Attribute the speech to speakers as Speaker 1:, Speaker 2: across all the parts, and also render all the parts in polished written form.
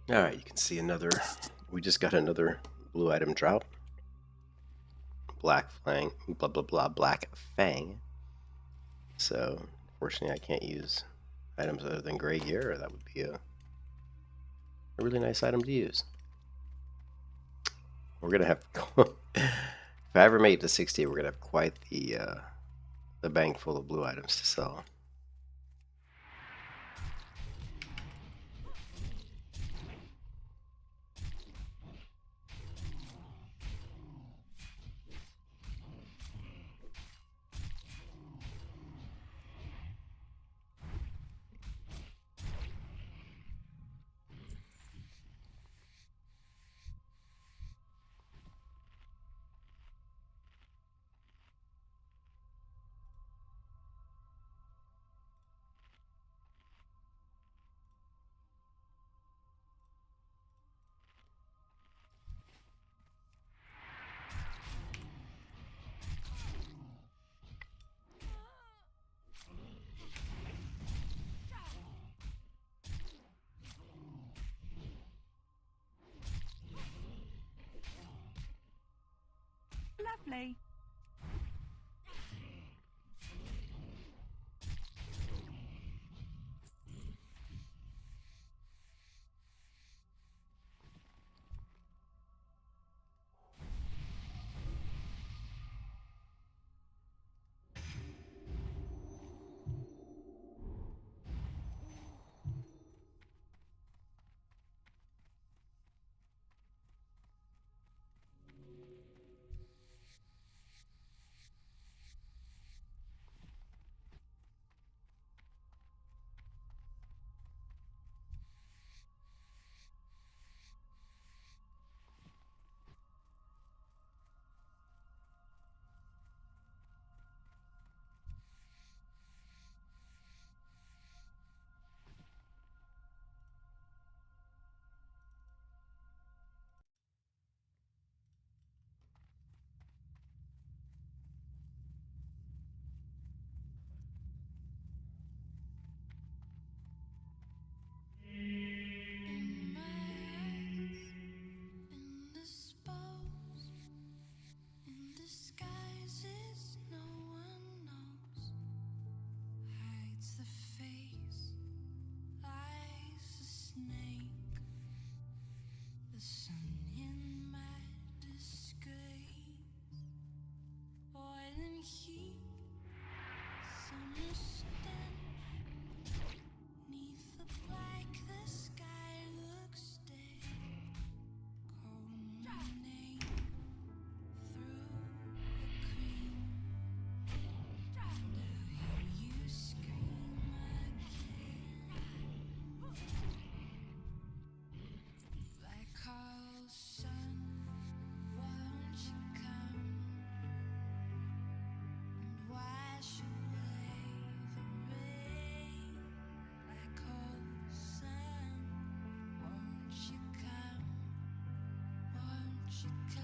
Speaker 1: Alright, you can see another. We just got another blue item drop. Black Fang, blah blah blah, Black Fang. So, unfortunately, I can't use items other than gray gear, or that would be a really nice item to use. We're gonna have, if I ever make it to 60, we're gonna have quite the bank full of blue items to sell.
Speaker 2: Lovely.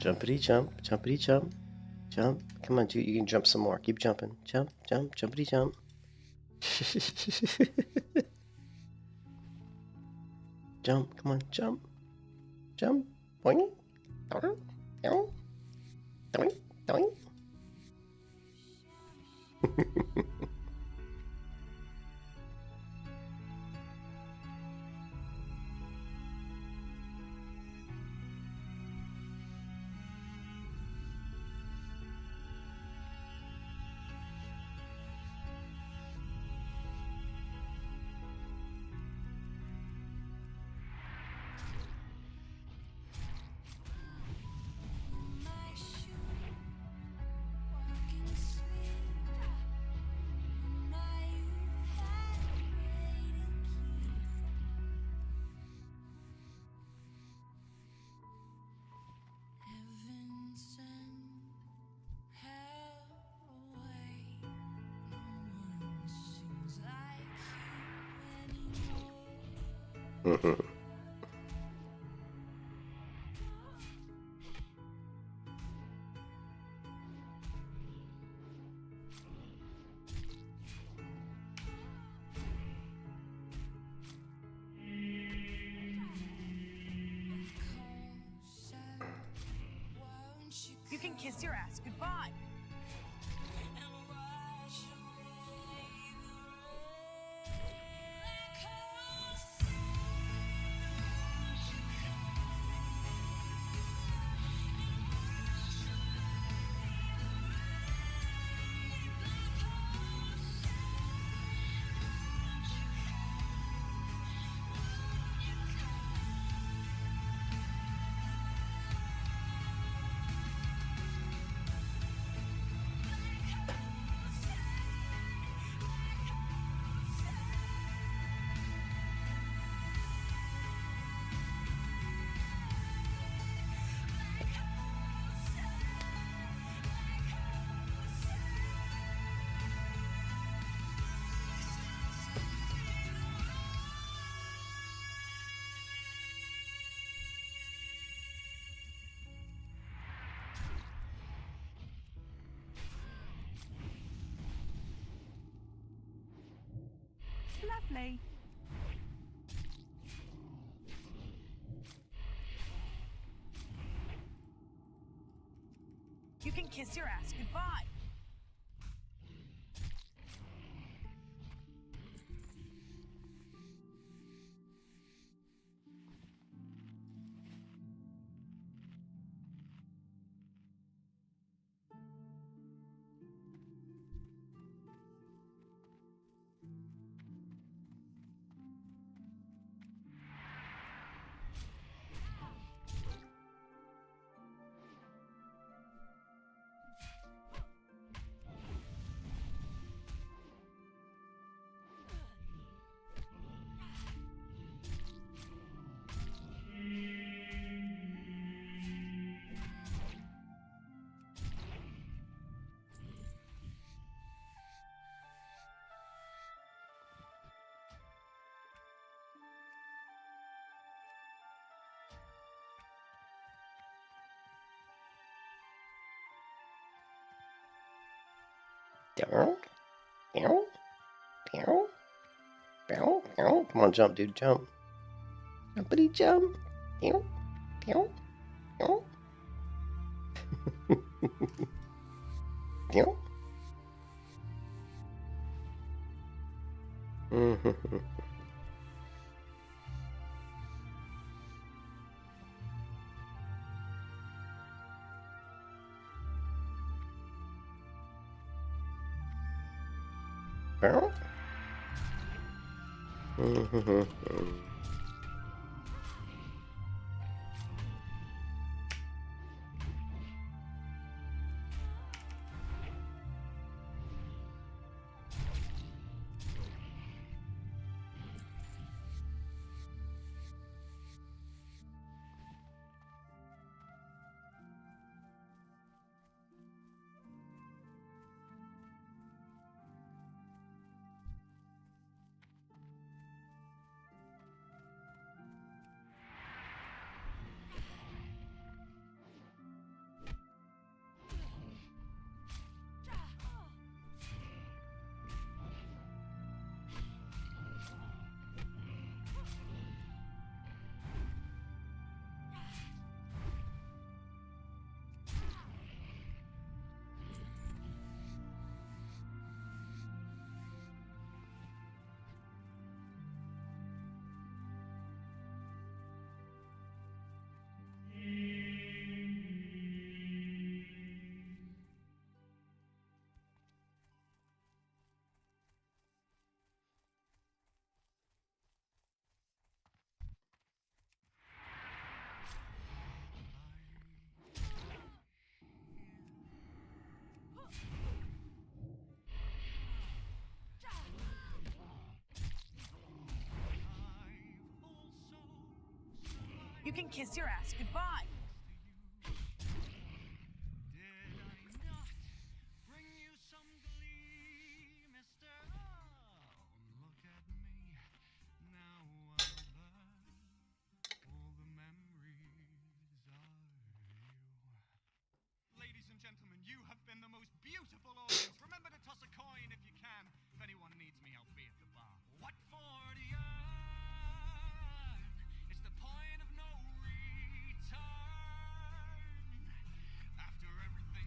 Speaker 1: Jumpity jump, jumpity jump, jump. Come on, dude, you can jump some more. Keep jumping. Jump, jump, jumpity jump. Jump, come on, jump. Jump. Boing. Doing. Doing. Doing. Doing.
Speaker 2: kiss your ass goodbye. Lovely. You can kiss your ass goodbye.
Speaker 1: Come on, jump, dude, jump. Somebody jump. You can kiss your ass goodbye.
Speaker 3: After everything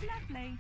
Speaker 2: Lovely.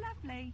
Speaker 2: Lovely.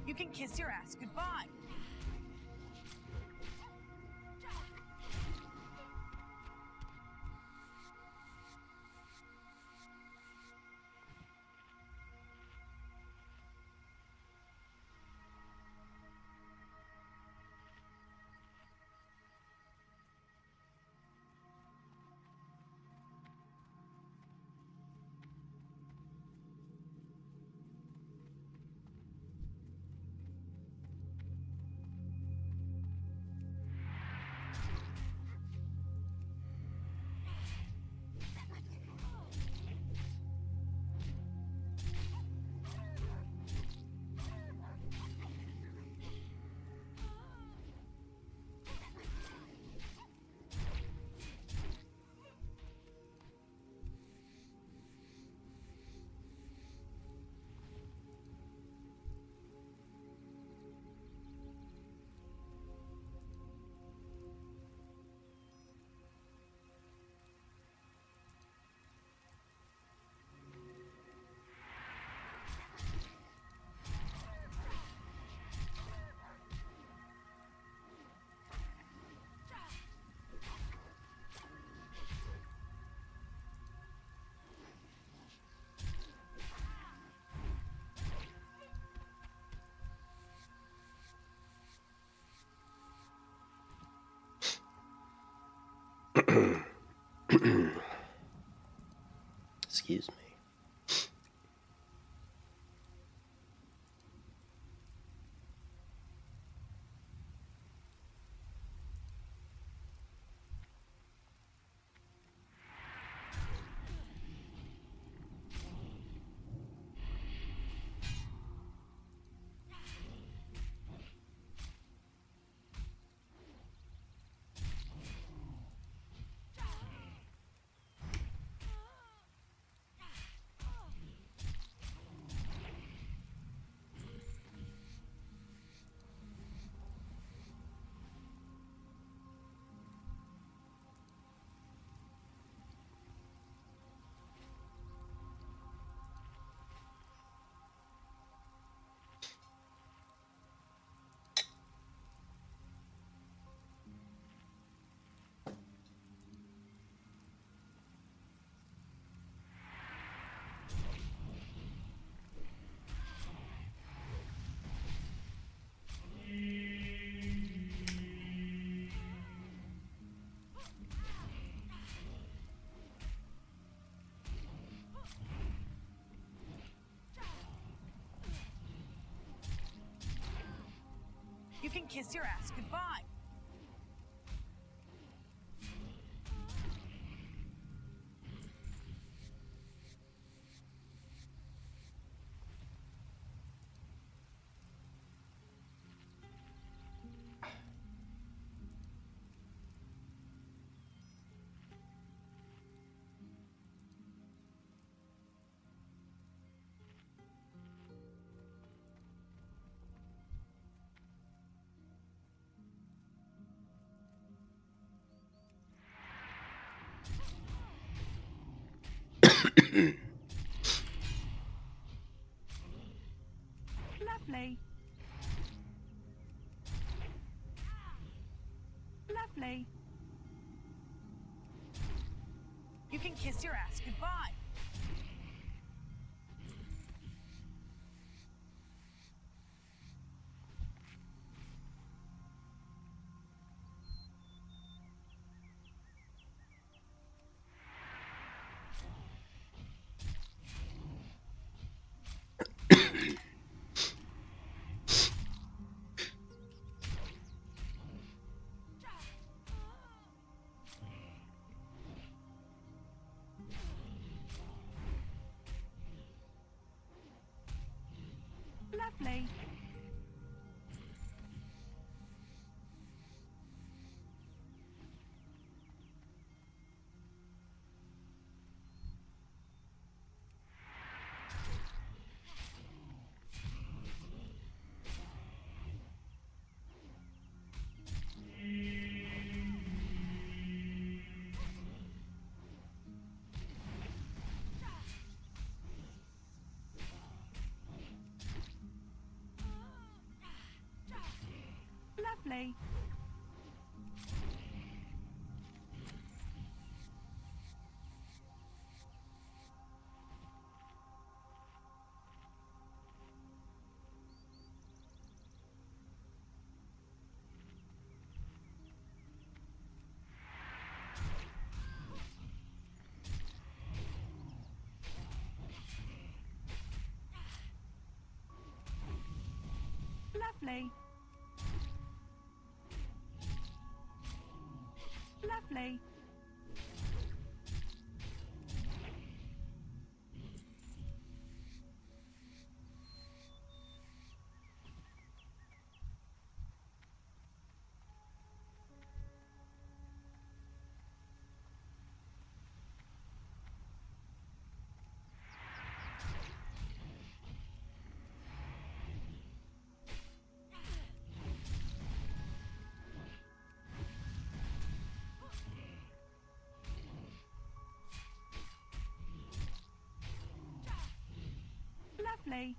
Speaker 2: You can kiss your ass goodbye.
Speaker 1: Excuse me.
Speaker 2: You can kiss your ass goodbye. Lovely. Lovely. You can kiss your ass goodbye. Lovely. Lovely. Lovely. Lovely. Lovely.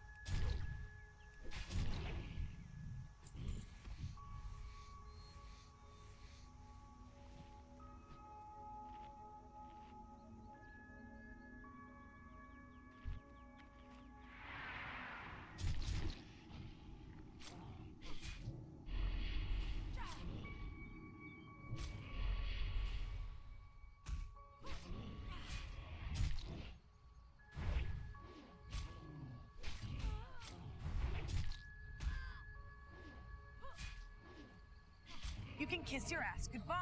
Speaker 2: can kiss your ass goodbye.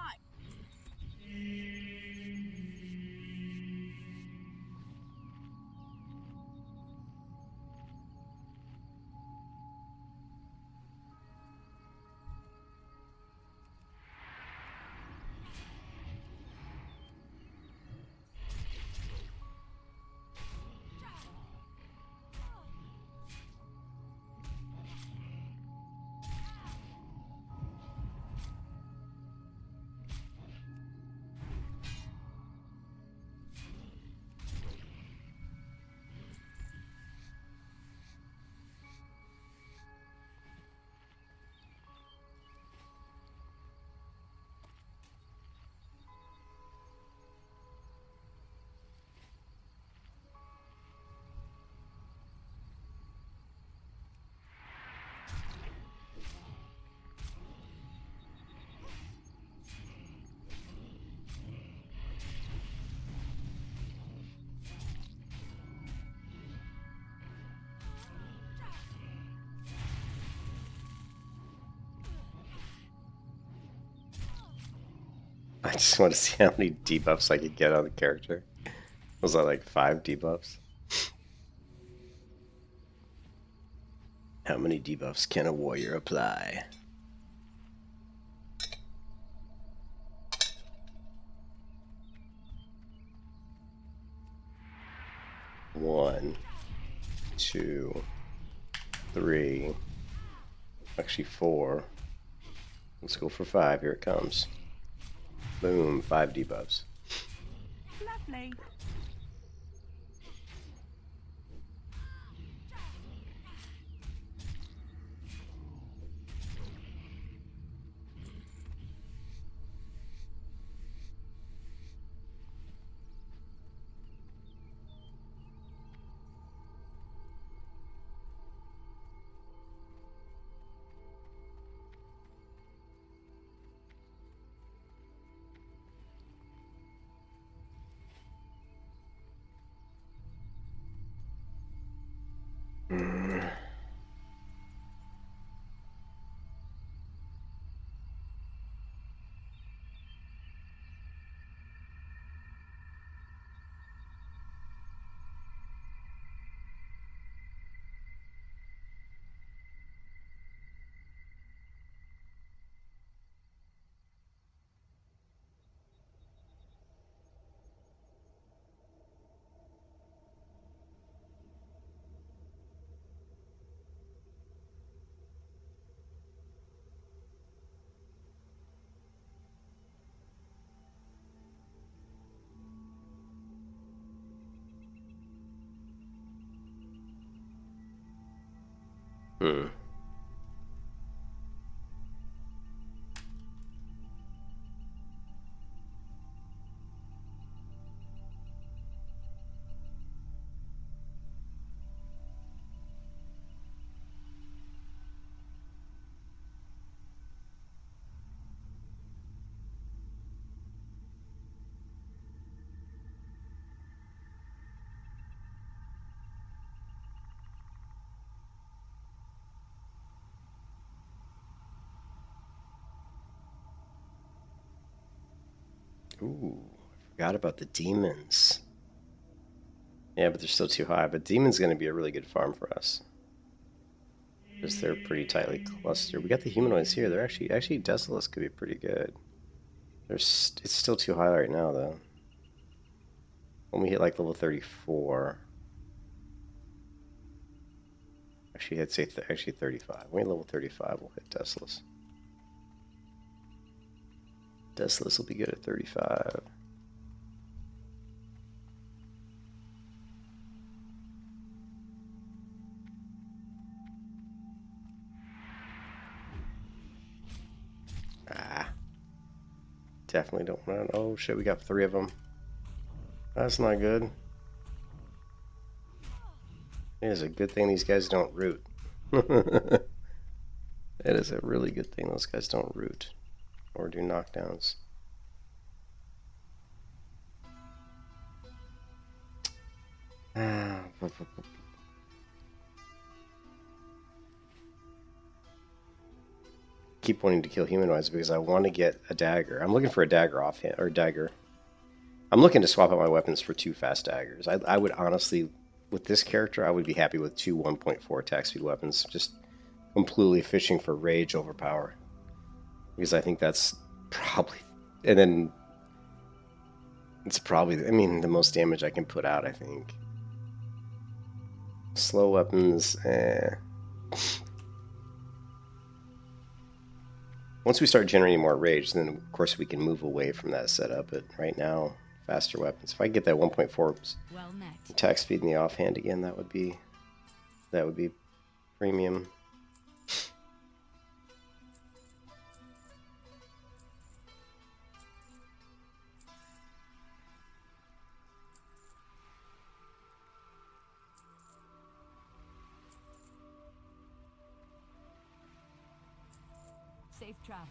Speaker 1: I just want to see how many debuffs I could get on the character. Was that like 5 debuffs? How many debuffs can a warrior apply? One, 2, 3, actually 4. Let's go for 5. Here it comes. Boom, 5 debuffs.
Speaker 2: Lovely.
Speaker 1: Hmm. Ooh, I forgot about the demons. Yeah, but they're still too high. But demon's going to be a really good farm for us, because they're pretty tightly clustered. We got the humanoids here. They're actually Desolus could be pretty good. It's still too high right now though. When we hit like level 34, actually I'd say actually 35. When we hit level 35, we'll hit Desolus. Desolus will be good at 35. Ah, definitely don't want to. Oh shit, we got 3 of them. That's not good. It is a good thing these guys don't root. It is a really good thing those guys don't root or do knockdowns. keep wanting to kill humanoids because I want to get a dagger. I'm looking for a dagger offhand, or dagger. I'm looking to swap out my weapons for 2 fast daggers. I would honestly, with this character, I would be happy with 2 1.4 attack speed weapons. Just completely fishing for rage over power. Because I think that's probably, and then it's probably, I mean, the most damage I can put out, I think. Slow weapons, Once we start generating more rage, then of course we can move away from that setup. But right now, faster weapons. If I get that 1.4 attack speed in the offhand again, that would be premium.
Speaker 3: Safe travels.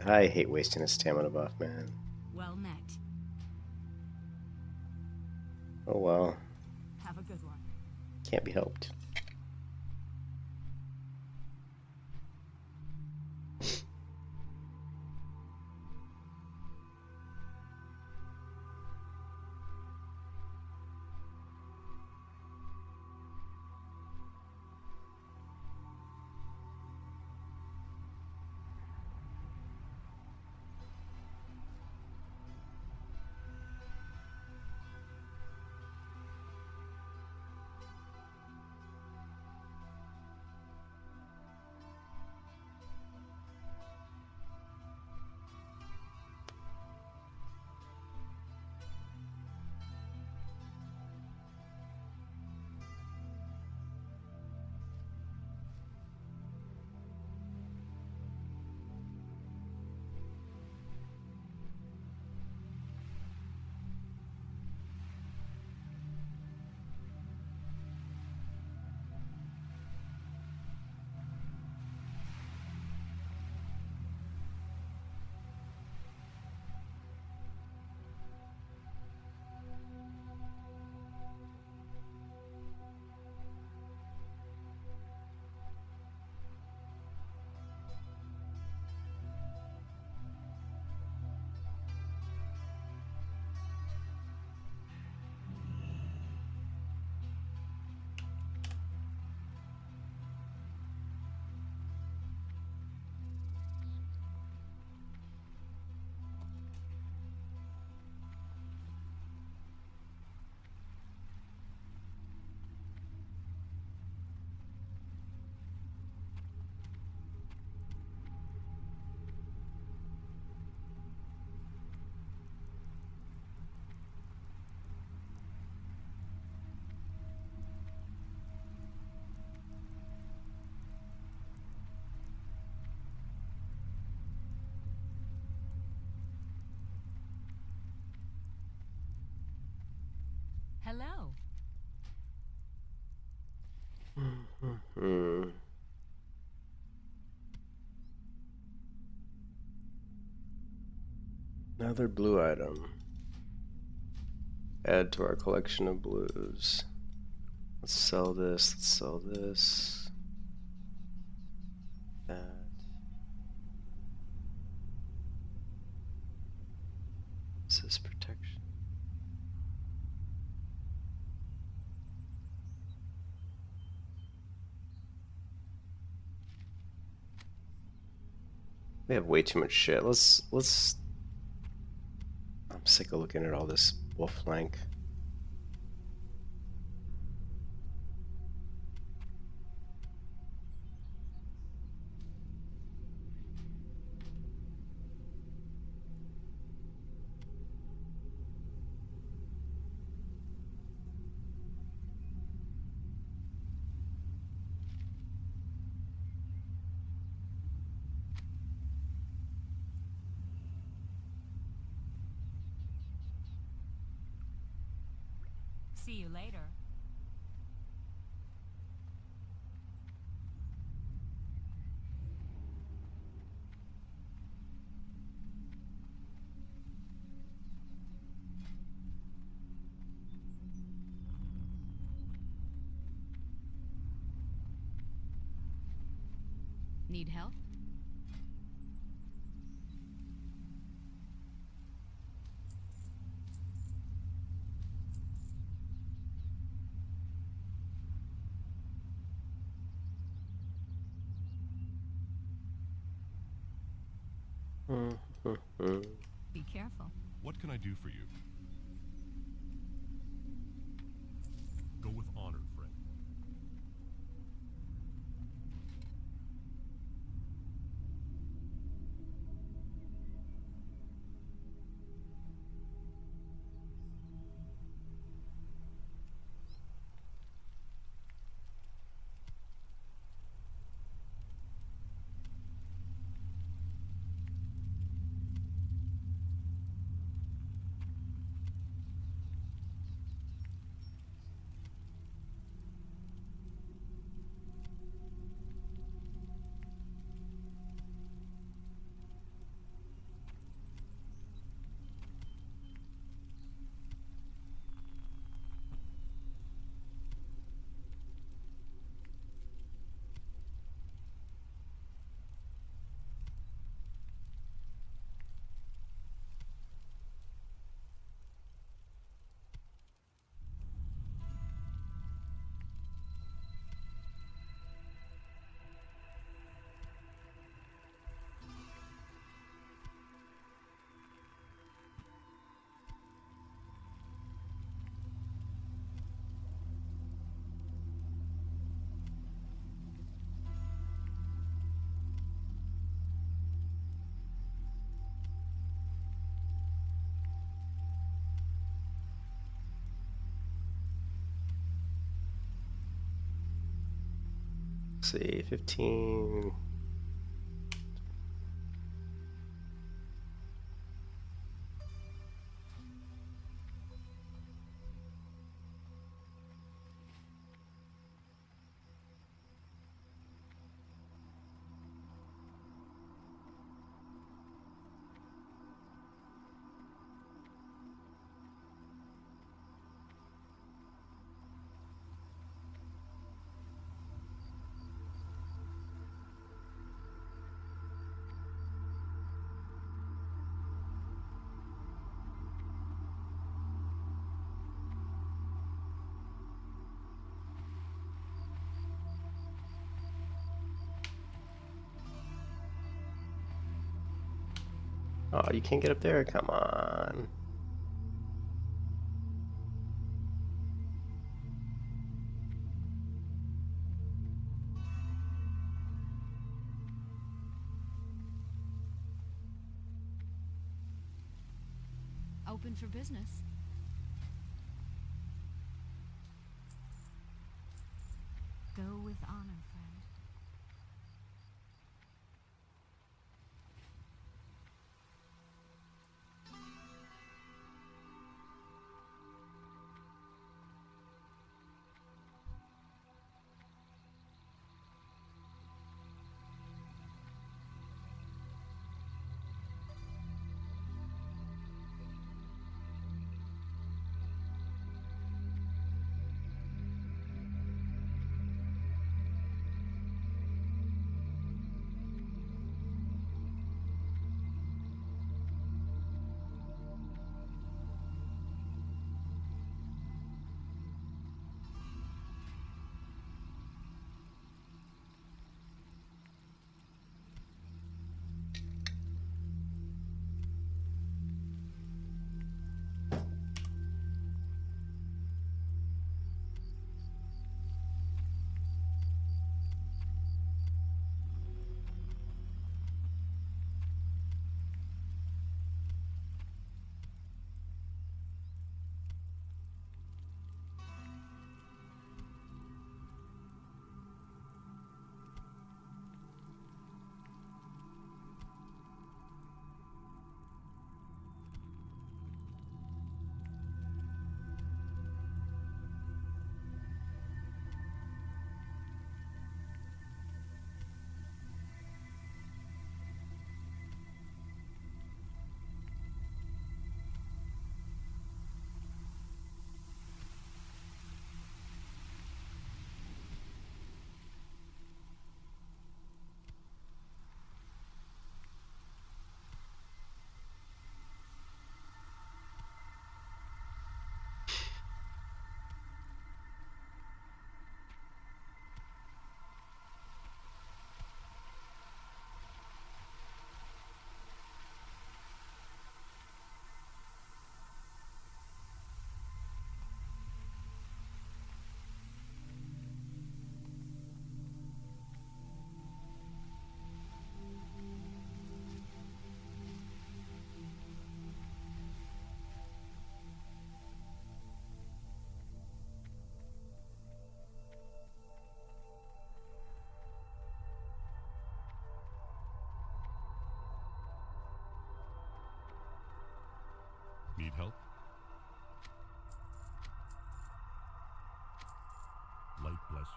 Speaker 1: I hate wasting a stamina buff, man.
Speaker 3: Well met.
Speaker 1: Oh well.
Speaker 3: Have a good one.
Speaker 1: Can't be helped.
Speaker 3: Hello.
Speaker 1: Another blue item. Add to our collection of blues. Let's sell this. Let's sell this. That. This is protection. We have way too much shit. Let's. I'm sick of looking at all this wolf flank.
Speaker 3: See you later. Need help? Be careful.
Speaker 4: What can I do for you? Go with honor, friend.
Speaker 1: Let's see, 15. Oh, you can't get up there? Come on.
Speaker 3: Open for business. Go with honor, friend.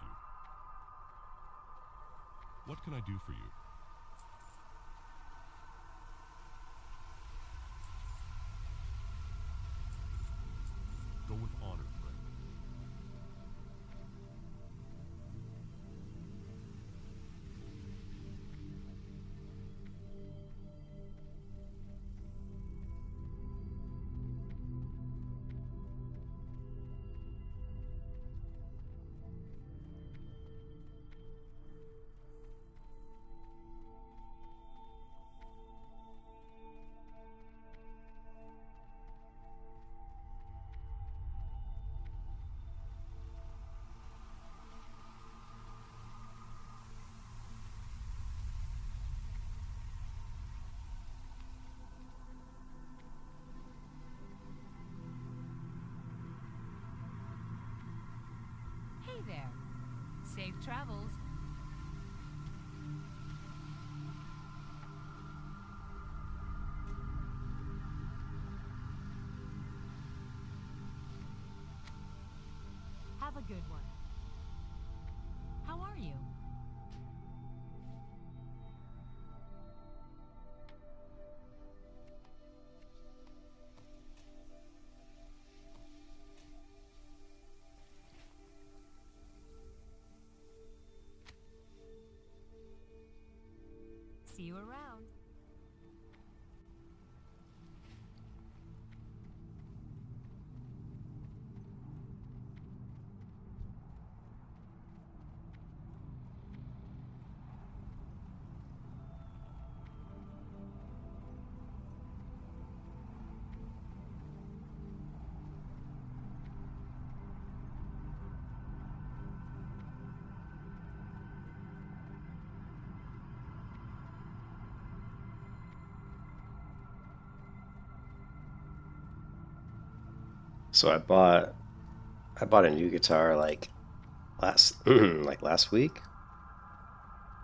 Speaker 4: you. What can I do for you? Go with honor, friend.
Speaker 3: Hey there. Safe travels. Have a good one. How are you? See you around.
Speaker 1: So I bought a new guitar like last week,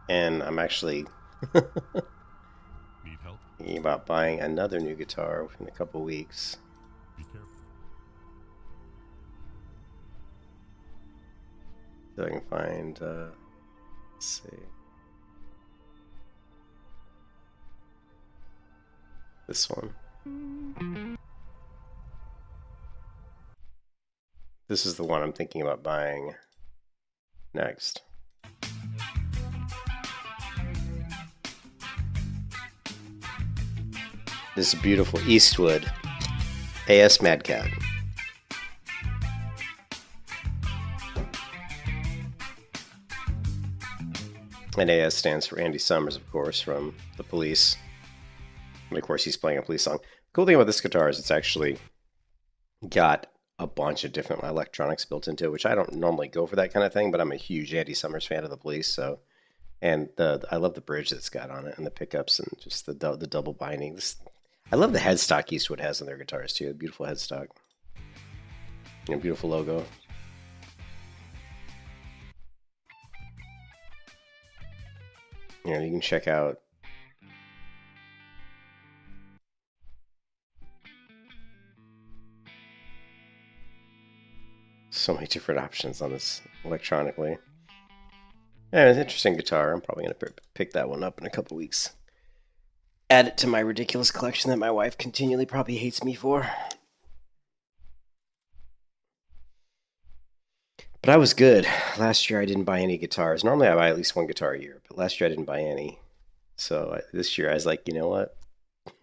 Speaker 1: and I'm actually
Speaker 4: Need help?
Speaker 1: thinking about buying another new guitar in a couple weeks.
Speaker 4: Be careful.
Speaker 1: So I can find let's see. This one. This is the one I'm thinking about buying next. This beautiful Eastwood AS Mad Cat. And AS stands for Andy Summers, of course, from The Police. And of course, he's playing a police song. The cool thing about this guitar is it's actually got a bunch of different electronics built into it, which I don't normally go for that kind of thing, but I'm a huge Andy Summers fan of The Police, so. And I love the bridge that's got on it, and the pickups, and just the double binding. I love the headstock Eastwood has on their guitars too. Beautiful headstock, beautiful logo. You can check out so many different options on this electronically. Yeah, it's an interesting guitar. I'm probably going to pick that one up in a couple weeks. Add it to my ridiculous collection that my wife continually probably hates me for. But I was good. Last year I didn't buy any guitars. Normally I buy at least one guitar a year, but last year I didn't buy any. So this year I was like, you know what?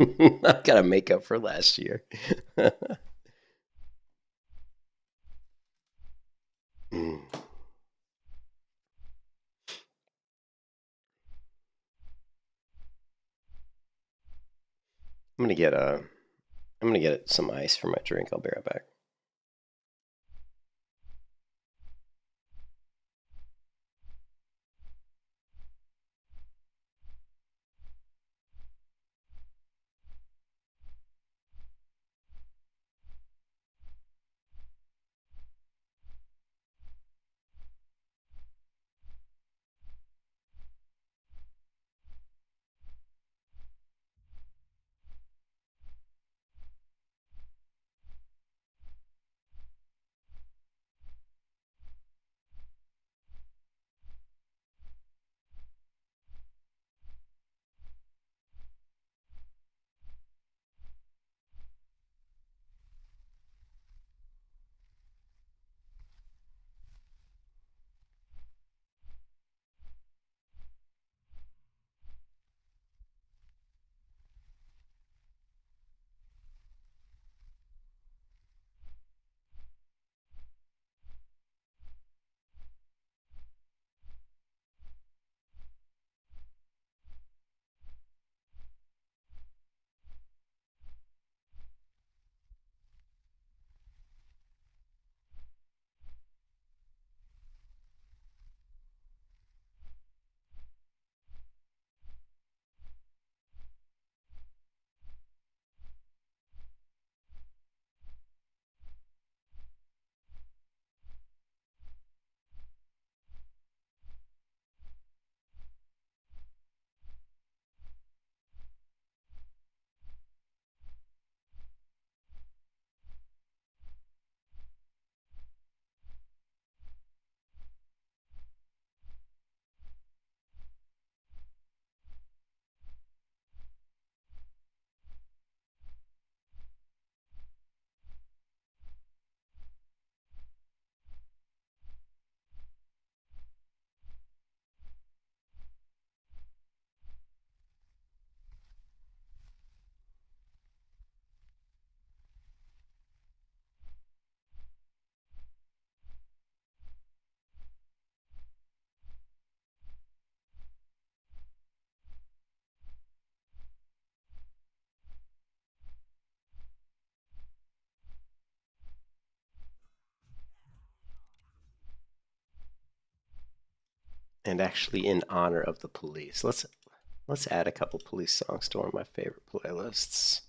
Speaker 1: I've got to make up for last year. I'm gonna get some ice for my drink. I'll be right back. And actually in honor of the police. Let's add a couple police songs to one of my favorite playlists.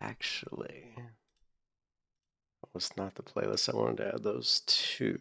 Speaker 1: Actually, that was not the playlist I wanted to add those to.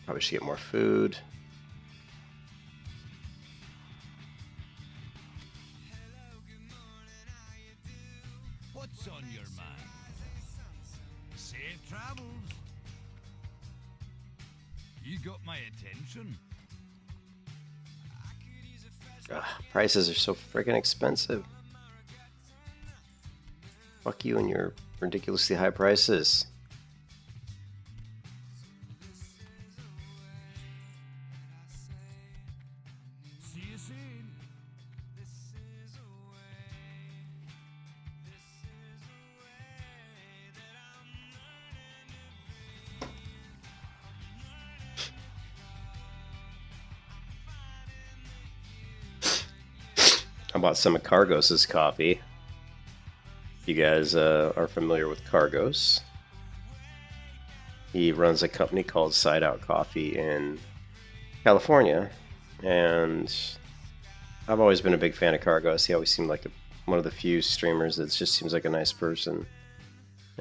Speaker 1: Probably should get more food.
Speaker 5: What's on your mind? Safe travels. You got my attention.
Speaker 1: Ugh, prices are so freaking expensive. Fuck you and your ridiculously high prices.
Speaker 5: See you soon.
Speaker 1: I bought some of Cargos's coffee. You guys are familiar with Cargos. He runs a company called Side Out Coffee in California, and I've always been a big fan of Cargos. He always seemed like one of the few streamers that just seems like a nice person.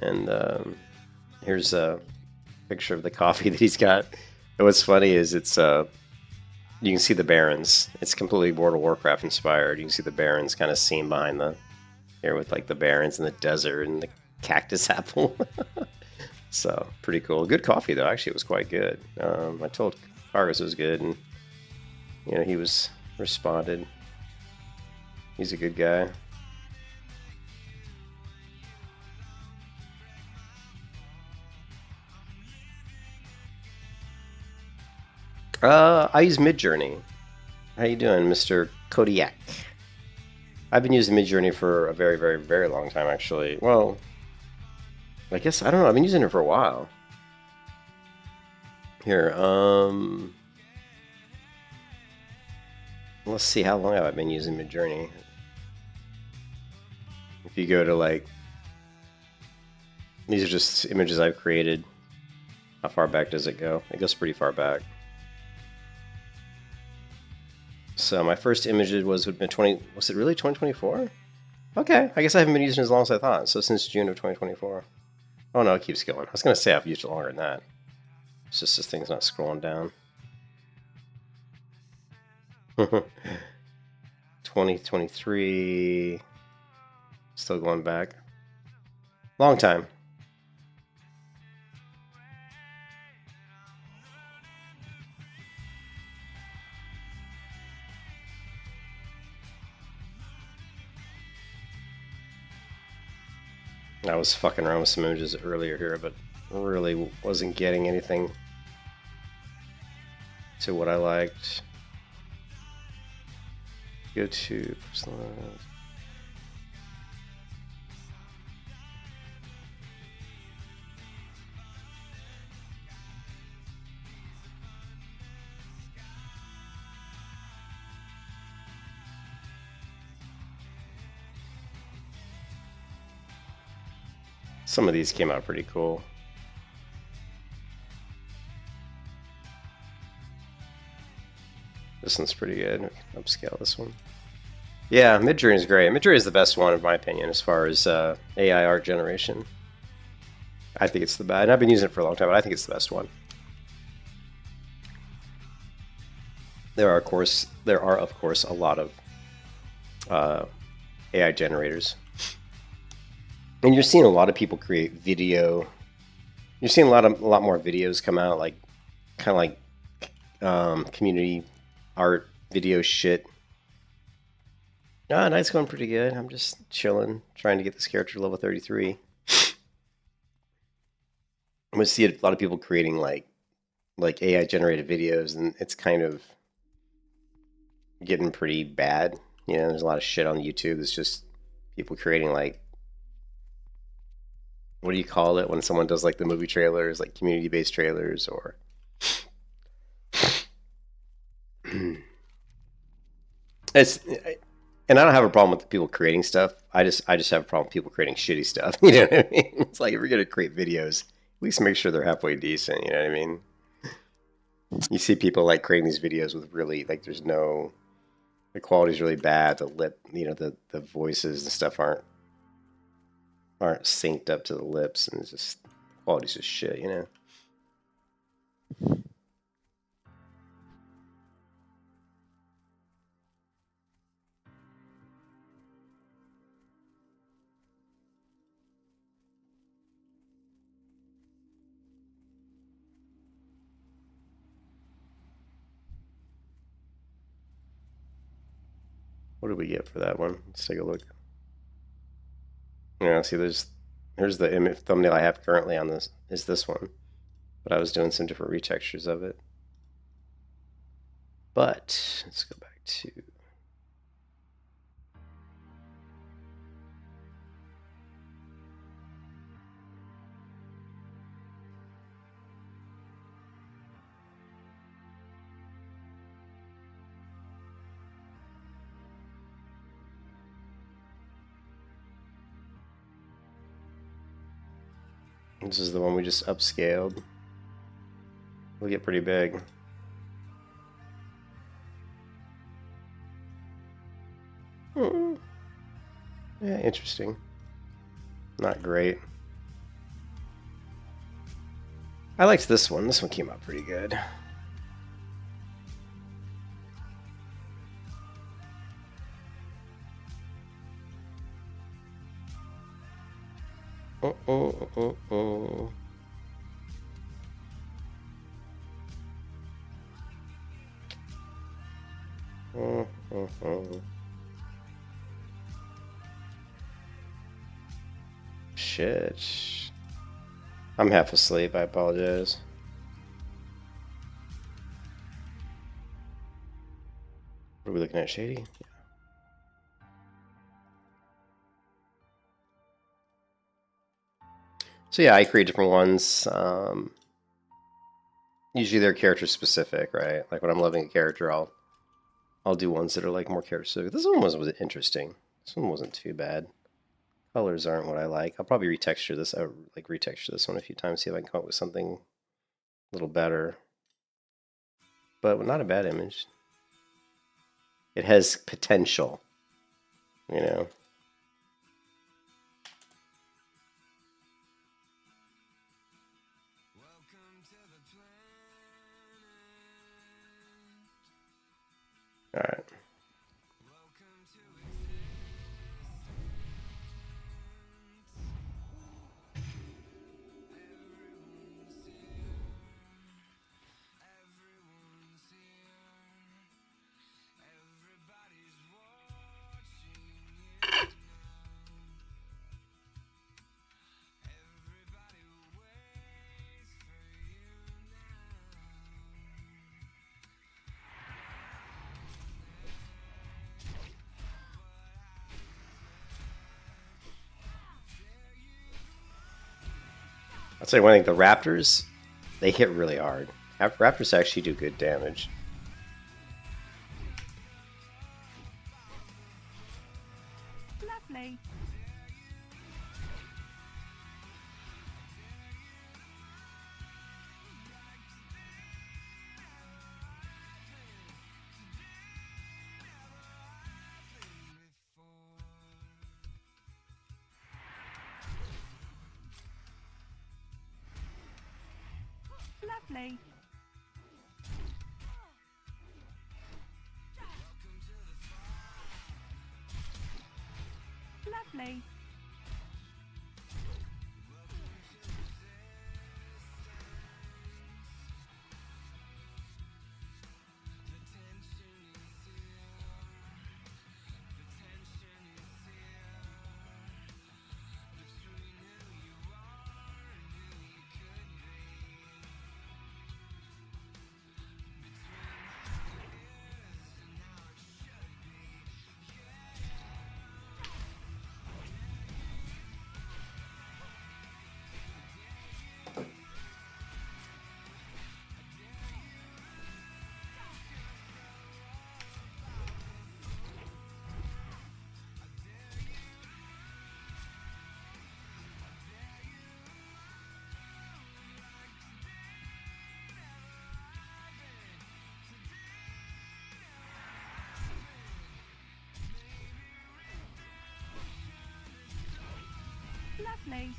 Speaker 1: And here's a picture of the coffee that he's got. And what's funny is it's you can see the Barrens. It's completely World of Warcraft inspired. You can see the Barrens kind of seen behind the here with like the Barrens and the desert and the cactus apple. So pretty cool. Good coffee though. Actually, it was quite good. I told Cargos it was good, and you know he was responded. He's a good guy. I use Midjourney. How you doing, Mr. Kodiak? I've been using Midjourney for a very, very, very long time, actually. Well, I guess, I don't know, I've been using it for a while. Here, let's see, how long have I been using Midjourney? If you go to, like, these are just images I've created. How far back does it go? It goes pretty far back. So my first image was it really 2024? Okay, I guess I haven't been using it as long as I thought. So since June of 2024. Oh no, it keeps going. I was gonna say I've used it longer than that. It's just this thing's not scrolling down. 2023. Still going back. Long time. I was fucking around with some images earlier here, but really wasn't getting anything to what I liked. Go to personalized. Some of these came out pretty cool. This one's pretty good. Upscale this one. Yeah, Midjourney is great. Midjourney is the best one, in my opinion, as far as AI art generation. I think it's the best. And I've been using it for a long time, but I think it's the best one. There are, of course, a lot of AI generators. And you're seeing a lot of people create video. You're seeing a lot more videos come out, like kind of like community art video shit. Night's going pretty good. I'm just chilling, trying to get this character to level 33. I'm gonna see a lot of people creating like AI generated videos, and it's kind of getting pretty bad. You know, there's a lot of shit on YouTube. It's just people creating like, what do you call it when someone does like the movie trailers, like community-based trailers, or and I don't have a problem with people creating stuff. I just have a problem with people creating shitty stuff. You know what I mean? It's like, if you're gonna create videos, at least make sure they're halfway decent. You know what I mean? You see people like creating these videos with really like, the quality's really bad. The the voices and stuff aren't synced up to the lips, and it's just, quality's just shit, you know. What did we get for that one? Let's take a look. Yeah, see, here's the image thumbnail I have currently on this, is this one. But I was doing some different retextures of it. But let's go back to this is the one we just upscaled. We'll get pretty big. Yeah, interesting. Not great. I liked this one. This one came out pretty good. Shit. I'm half asleep. I apologize. What are we looking at, Shady? Yeah. So yeah, I create different ones. Usually they're character specific, right? Like when I'm loving a character, I'll do ones that are like more character specific. This one was interesting. This one wasn't too bad. Colors aren't what I like. I'll probably retexture this. Retexture this one a few times, see if I can come up with something a little better. But not a bad image. It has potential, you know. All right. I'll tell you one thing, the Raptors, they hit really hard. Raptors actually do good damage.
Speaker 2: Lovely. Lovely. Lovely. Lovely.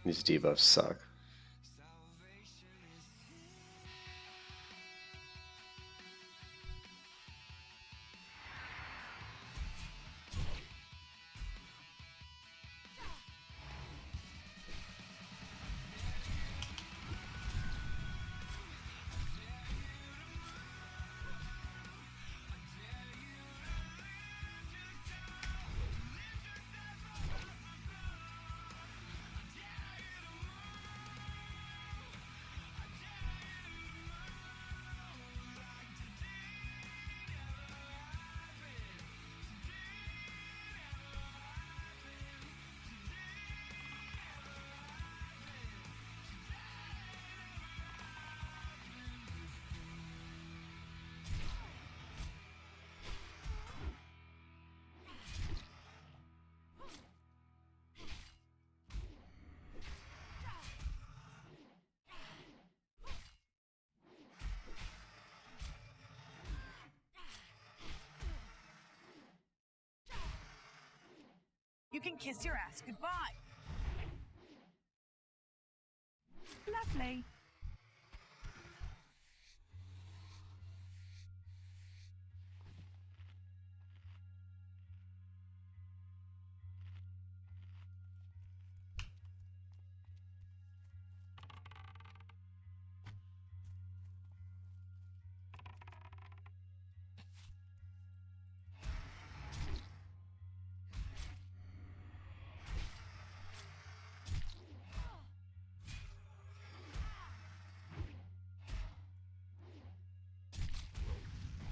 Speaker 1: These debuffs suck.
Speaker 2: You can kiss your ass goodbye. Lovely.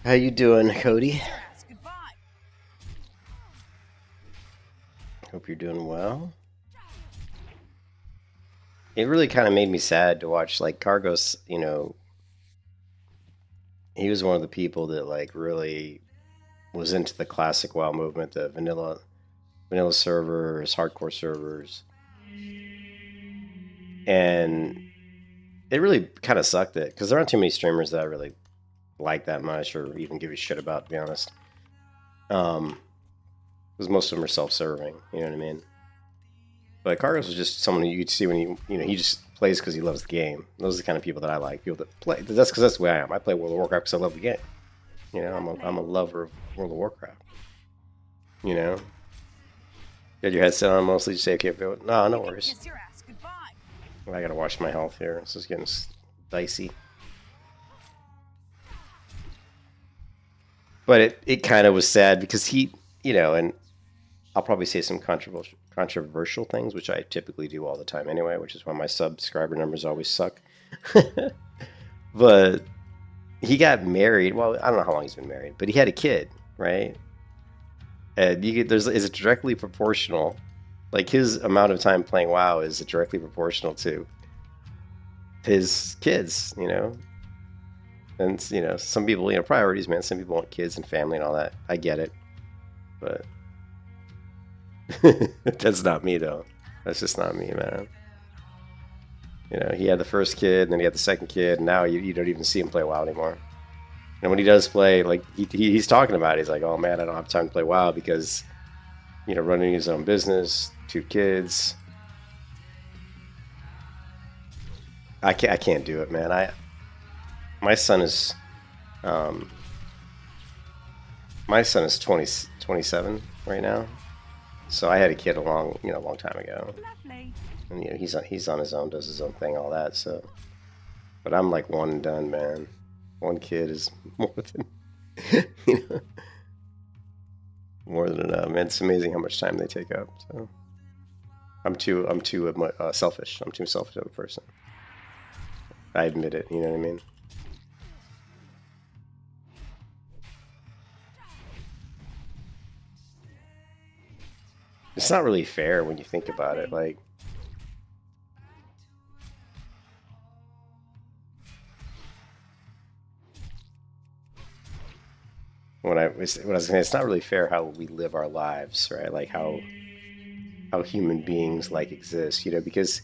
Speaker 1: How you doing, Cody?
Speaker 2: Kiss your ass goodbye.
Speaker 1: Hope you're doing well. It really kind of made me sad to watch, like, Cargos, you know, he was one of the people that, like, really was into the classic WoW movement, the vanilla vanilla servers, hardcore servers, and it really kind of sucked it because there aren't too many streamers that I really like that much or even give a shit about, to be honest. Because most of them are self-serving, you know what I mean? But Cargos was just someone who you'd see when he just plays because he loves the game. Those are the kind of people that I like. People that play. That's because that's the way I am. I play World of Warcraft because I love the game. You know, I'm a lover of World of Warcraft. You know, you had your headset on mostly. Just say, okay, no worries.
Speaker 2: Kiss your ass goodbye.
Speaker 1: I gotta watch my health here. This is getting dicey. But it kind of was sad because he, you know, and I'll probably say some controversial things, which I typically do all the time anyway, which is why my subscriber numbers always suck. But he got married. Well, I don't know how long he's been married, but he had a kid, right? And is directly proportional. Like his amount of time playing WoW is directly proportional to his kids, you know. And you know, some people, you know, priorities, man. Some people want kids and family and all that. I get it, but that's not me though. That's just not me, man. You know, he had the first kid, and then he had the second kid, and now you don't even see him play WoW anymore. And when he does play, like he's talking about it, he's like, "Oh man, I don't have time to play WoW because, you know, running his own business, 2 kids. I can't do it, man. My son is 27 right now, so I had a kid a long time ago.
Speaker 2: Lovely.
Speaker 1: And you know, he's on his own, does his own thing, all that. So, but I'm like one and done, man. One kid is more than you know, more than enough, man. It's amazing how much time they take up. So, I'm too selfish. I'm too selfish of a person. I admit it. You know what I mean? It's not really fair when you think about it. Like, when I was saying, it's not really fair how we live our lives, right? Like how human beings like exist, you know, because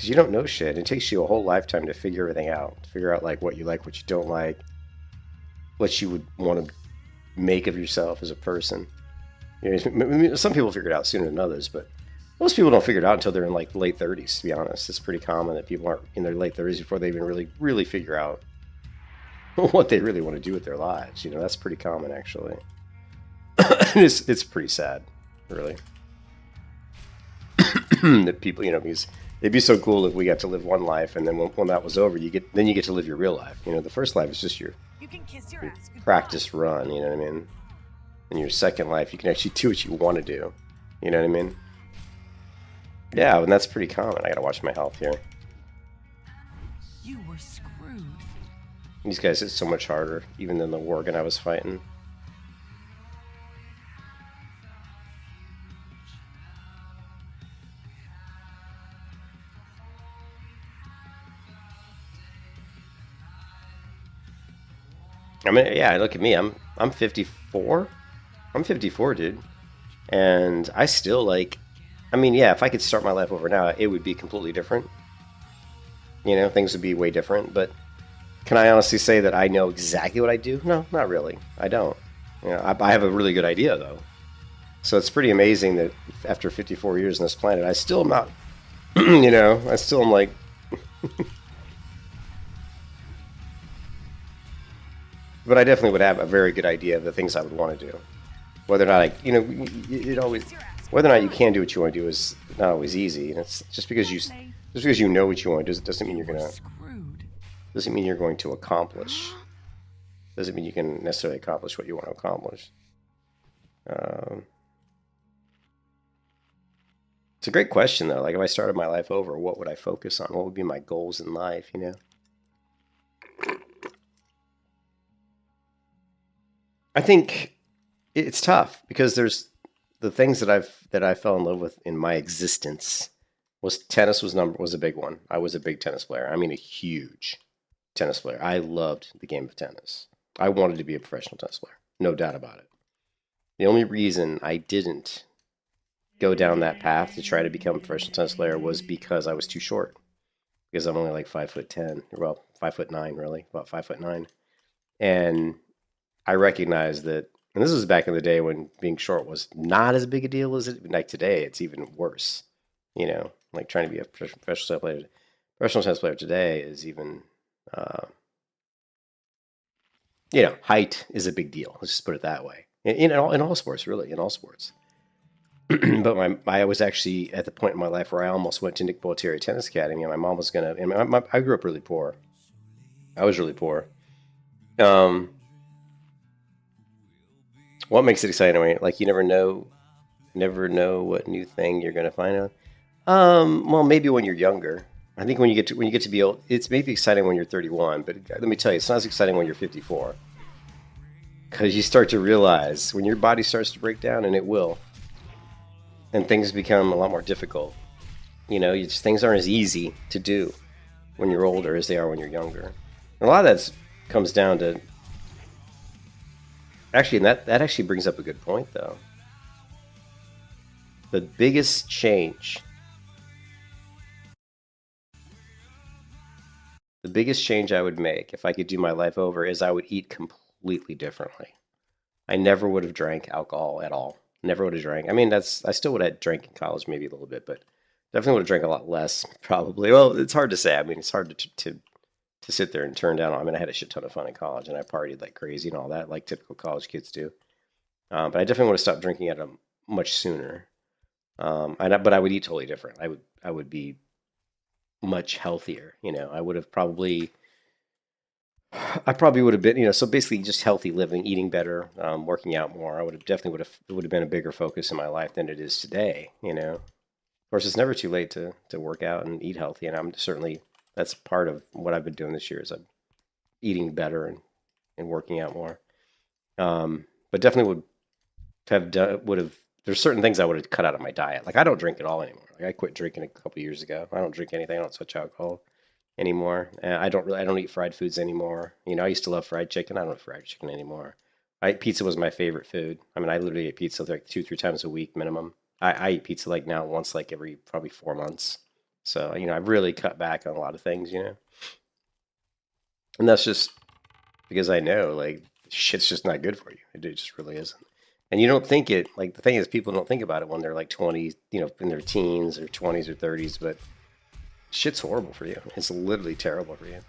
Speaker 1: you don't know shit. It takes you a whole lifetime to figure everything out, to figure out like what you like, what you don't like, what you would want to make of yourself as a person. You know, some people figure it out sooner than others, but most people don't figure it out until they're in like the late 30s. To be honest, it's pretty common that people aren't in their late 30s before they even really figure out what they really want to do with their lives. You know, that's pretty common actually. It's pretty sad, really, that people, you know, because it'd be so cool if we got to live one life, and then when that was over, you get to live your real life. You know, the first life is just your
Speaker 2: You can kiss your ass goodbye.
Speaker 1: practice run. You know what I mean? In your second life, you can actually do what you want to do. You know what I mean? Yeah, and that's pretty common. I gotta watch my health here.
Speaker 2: You were screwed.
Speaker 1: These guys hit so much harder, even than the Worgen I was fighting. I mean, yeah, look at me. I'm 54. I'm 54, dude. And I still like, I mean, yeah, if I could start my life over now, it would be completely different. You know, things would be way different. But can I honestly say that I know exactly what I do? No, not really. I don't. You know, I have a really good idea, though. So it's pretty amazing that after 54 years on this planet, I still am not, you know, I still am like, but I definitely would have a very good idea of the things I would want to do. Whether or not I, you know, it always, whether or not you can do what you want to do is not always easy. And it's just because you know what you want to do doesn't mean you're gonna, doesn't mean you're going to accomplish. Doesn't mean you can necessarily accomplish what you want to accomplish. It's a great question though. Like if I started my life over, what would I focus on? What would be my goals in life? You know. I think it's tough because there's the things that I fell in love with in my existence was tennis was a big one. I was a big tennis player. I mean a huge tennis player. I loved the game of tennis. I wanted to be a professional tennis player. No doubt about it. The only reason I didn't go down that path to try to become a professional tennis player was because I was too short. Because I'm only like 5'10", well, 5'9", really, about 5'9", and I recognized that. And this was back in the day when being short was not as big a deal as it like today. It's even worse. You know, like trying to be a professional tennis player today is even. You know, height is a big deal. Let's just put it that way. In all sports, really, in all sports. But I was actually at the point in my life where I almost went to Nick Bollettieri Tennis Academy, and my mom was gonna. And I grew up really poor. I was really poor. What makes it exciting? Like you never know what new thing you're gonna find out. Well, maybe when you're younger. I think when you get to be old, it's maybe exciting when you're 31. But let me tell you, it's not as exciting when you're 54. Because you start to realize when your body starts to break down, and it will, and things become a lot more difficult. You know, things aren't as easy to do when you're older as they are when you're younger. And a lot of that comes down to actually, and that actually brings up a good point, though. The biggest change I would make if I could do my life over is I would eat completely differently. I never would have drank alcohol at all. Never would have drank. I mean, I still would have drank in college maybe a little bit, but definitely would have drank a lot less probably. Well, it's hard to say. I mean, it's hard to sit there and turn down. I mean, I had a shit ton of fun in college, and I partied like crazy and all that, like typical college kids do. But I definitely would have stopped drinking at a much sooner. But I would eat totally different. I would be much healthier. You know, I probably would have been, you know, so basically just healthy living, eating better, working out more. It would have been a bigger focus in my life than it is today. You know, of course, it's never too late to work out and eat healthy, and that's part of what I've been doing this year is I'm eating better and working out more. But definitely would have. There's certain things I would have cut out of my diet. Like I don't drink at all anymore. Like I quit drinking a couple years ago. I don't drink anything. I don't touch alcohol anymore. I don't eat fried foods anymore. You know, I used to love fried chicken. I don't eat fried chicken anymore. Pizza was my favorite food. I mean, I literally eat pizza like 2-3 times a week minimum. I eat pizza like now once like every probably 4 months. So, you know, I've really cut back on a lot of things, you know. And that's just because I know like shit's just not good for you. It just really isn't. And you don't think it, like the thing is people don't think about it when they're like 20, you know, in their teens or 20s or 30s, but shit's horrible for you. It's literally terrible for you.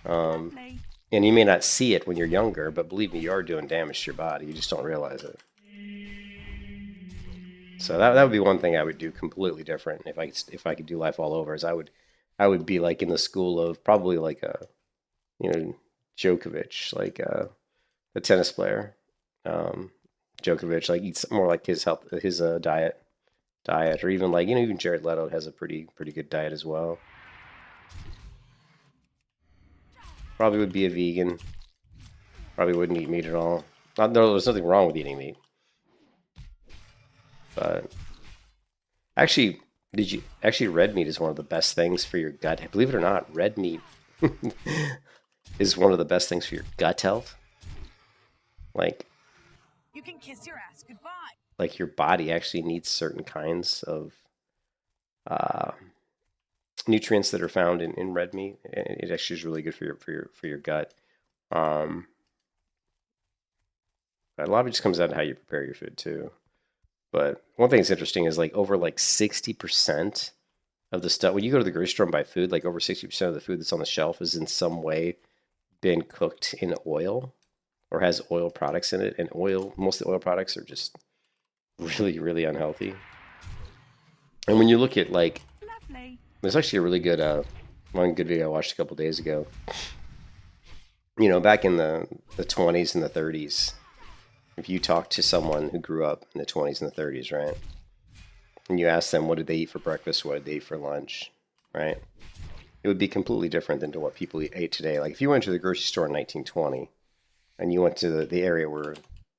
Speaker 1: And you may not see it when you're younger, but believe me, you are doing damage to your body. You just don't realize it. So that would be one thing I would do completely different if I could do life all over. Is I would be like in the school of probably like you know, Djokovic, like the tennis player. Djokovic, like eats more like his diet, or even like, you know, even Jared Leto has a pretty good diet as well. Probably would be a vegan. Probably wouldn't eat meat at all. There's nothing wrong with eating meat. But actually, red meat is one of the best things for your gut. Believe it or not, red meat is one of the best things for your gut health. Like,
Speaker 2: You can kiss your ass goodbye.
Speaker 1: Like your body actually needs certain kinds of nutrients that are found in red meat. It actually is really good for your gut. But a lot of it just comes down to how you prepare your food too. But one thing that's interesting is like over like 60% of the stuff when you go to the grocery store and buy food, like over 60% of the food that's on the shelf is in some way been cooked in oil or has oil products in it. And most of the oil products are just really, really unhealthy. And when you look at like,
Speaker 2: Lovely.
Speaker 1: there's actually a really good one good video I watched a couple days ago. You know, back in the 20s and the 30s, if you talk to someone who grew up in the 20s and the 30s, right? And you ask them what did they eat for breakfast, what did they eat for lunch, right? It would be completely different than to what people ate today. Like if you went to the grocery store in 1920 and you went to the area where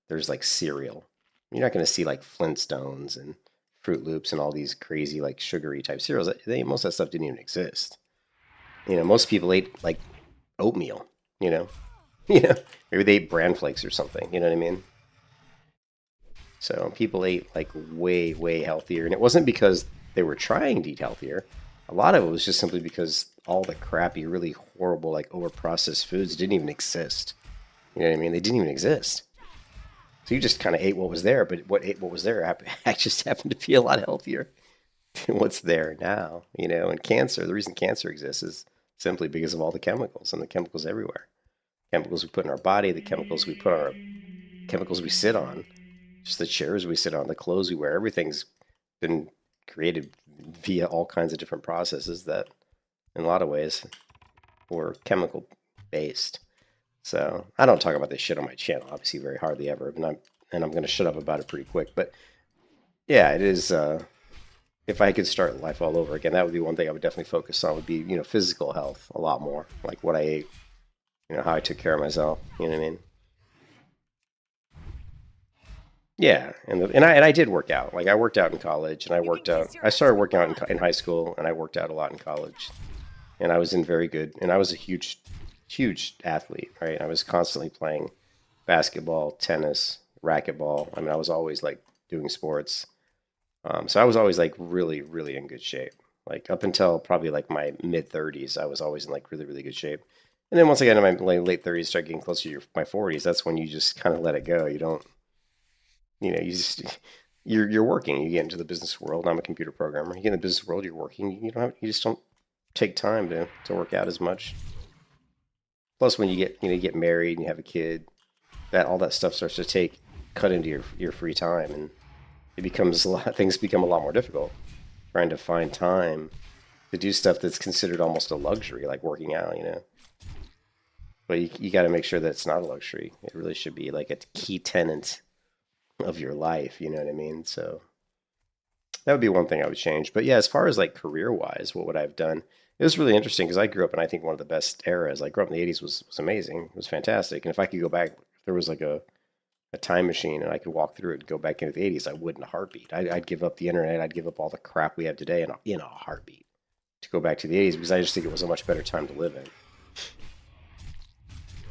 Speaker 1: there's like cereal, you're not going to see like Flintstones and Fruit Loops and all these crazy like sugary type cereals. Most of that stuff didn't even exist. You know, most people ate like oatmeal, you know, maybe they ate bran flakes or something. You know what I mean? So people ate like way, way healthier. And it wasn't because they were trying to eat healthier. A lot of it was just simply because all the crappy, really horrible, like over-processed foods didn't even exist. You know what I mean? They didn't even exist. So you just kind of ate what was there, but what was there just happened to be a lot healthier than what's there now. You know, and cancer, the reason cancer exists is simply because of all the chemicals and the chemicals everywhere. Chemicals we put in our body, the chemicals we put on our chemicals we sit on, just the chairs we sit on, the clothes we wear, everything's been created via all kinds of different processes that, in a lot of ways, were chemical based. So I don't talk about this shit on my channel, obviously, very hardly ever, and I'm going to shut up about it pretty quick. But yeah, it is. If I could start life all over again, that would be one thing I would definitely focus on. Would be physical health a lot more, like what I ate, how I took care of myself. You know what I mean? Yeah, and I did work out. Like I worked out in college, and I worked out. I started working out in high school, and I worked out a lot in college. And I was in very good, and I was a huge, huge athlete, right? I was constantly playing basketball, tennis, racquetball. I mean, I was always like doing sports. So I was always like really, really in good shape. Like up until probably like my mid 30s, I was always in like really, really good shape. And then once I got into my late 30s, start getting closer to my 40s, that's when you just kind of let it go. You don't, you just you're working. You get into the business world. I'm a computer programmer. You get in the business world, you're working. You just don't take time to work out as much. Plus, when you get married and you have a kid, that all that stuff starts to cut into your free time, and it becomes things become a lot more difficult. Trying to find time to do stuff that's considered almost a luxury, like working out, But you got to make sure that it's not a luxury. It really should be like a key tenet of your life. You know what I mean? So that would be one thing I would change. But yeah, as far as like career wise, what would I have done? It was really interesting because I grew up in, I think, one of the best eras. Like, grew up in the 80s was amazing. It was fantastic. And if I could go back, if there was like a time machine and I could walk through it and go back into the 80s, I would in a heartbeat. I'd give up the internet. I'd give up all the crap we have today in a heartbeat to go back to the 80s because I just think it was a much better time to live in.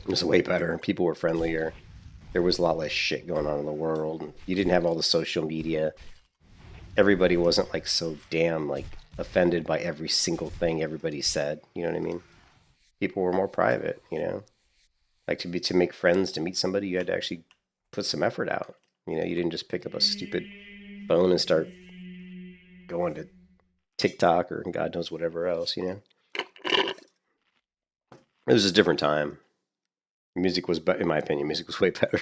Speaker 1: It was way better. People were friendlier. There was a lot less shit going on in the world. You didn't have all the social media. Everybody wasn't like so damn like offended by every single thing everybody said. You know what I mean? People were more private, Like to make friends, to meet somebody, you had to actually put some effort out. You didn't just pick up a stupid phone and start going to TikTok or God knows whatever else, It was a different time. Music was, in my opinion, music was way better.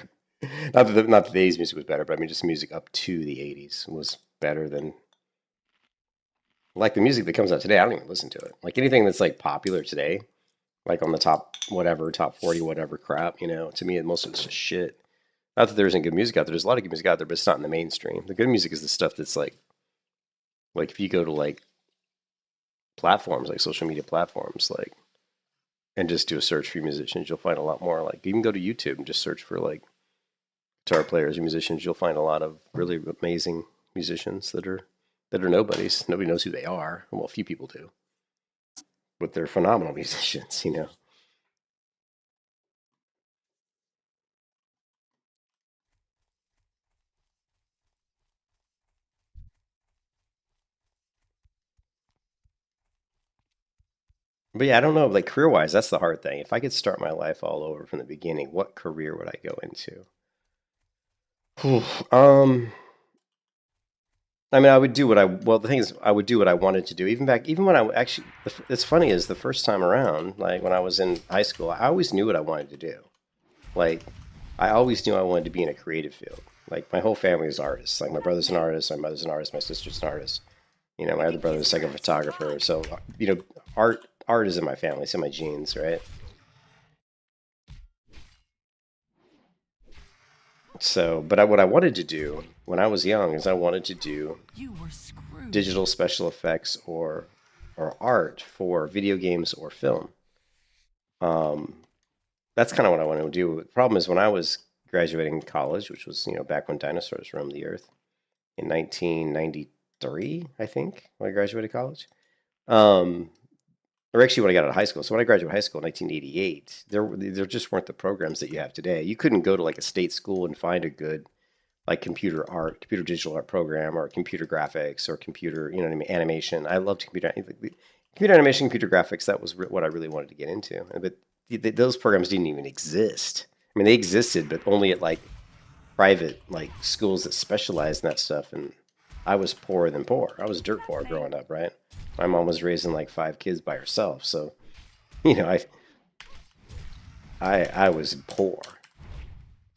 Speaker 1: Not that the 80s music was better, but I mean just music up to the 80s was better than like the music that comes out today. I don't even listen to it. Like anything that's like popular today, like on the top 40 whatever crap, to me most of it's just shit. Not that there isn't good music out there. There's a lot of good music out there, but it's not in the mainstream. The good music is the stuff that's like if you go to like platforms, like social media platforms, like, and just do a search for musicians, you'll find a lot more. Like, you can go to YouTube and just search for like guitar players and musicians. You'll find a lot of really amazing musicians that are nobodies. Nobody knows who they are. Well, a few people do, but they're phenomenal musicians, But yeah, I don't know. Like career-wise, that's the hard thing. If I could start my life all over from the beginning, what career would I go into? um, I mean, I would do well, the thing is, I would do what I wanted to do. Even when I actually, it's funny is the first time around, like when I was in high school, I always knew what I wanted to do. Like, I always knew I wanted to be in a creative field. Like, my whole family is artists. Like, my brother's an artist, my mother's an artist, my sister's an artist. My other brother's like a photographer. So, art is in my family. It's in my genes, right? So, but what I wanted to do when I was young is I wanted to do digital special effects or art for video games or film. That's kind of what I wanted to do. The problem is when I was graduating college, which was back when dinosaurs roamed the earth in 1993, I think, when I graduated college. Or actually when I got out of high school. So when I graduated high school in 1988, there just weren't the programs that you have today. You couldn't go to like a state school and find a good like computer art, computer digital art program, or computer graphics, or computer, you know what I mean, animation. I loved computer animation, computer graphics. That was what I really wanted to get into. But those programs didn't even exist. I mean, they existed, but only at like private like schools that specialized in that stuff. And I was poorer than poor. I was dirt poor growing up, right? My mom was raising like 5 kids by herself, so you know, I was poor.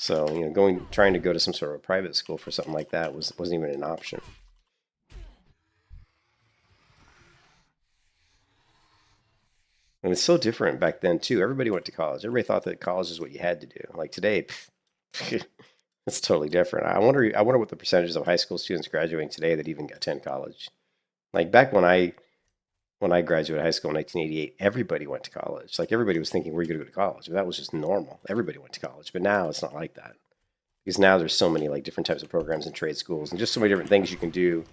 Speaker 1: So, you know, trying to go to some sort of a private school for something like that wasn't even an option. And it's so different back then too. Everybody went to college. Everybody thought that college is what you had to do. Like today, it's totally different. I wonder what the percentages of high school students graduating today that even attend college. Like back when I graduated high school in 1988, everybody went to college. Like everybody was thinking, "Where are you going to go to college?" That was just normal. Everybody went to college. But now it's not like that, because now there's so many like different types of programs and trade schools, and just so many different things you can do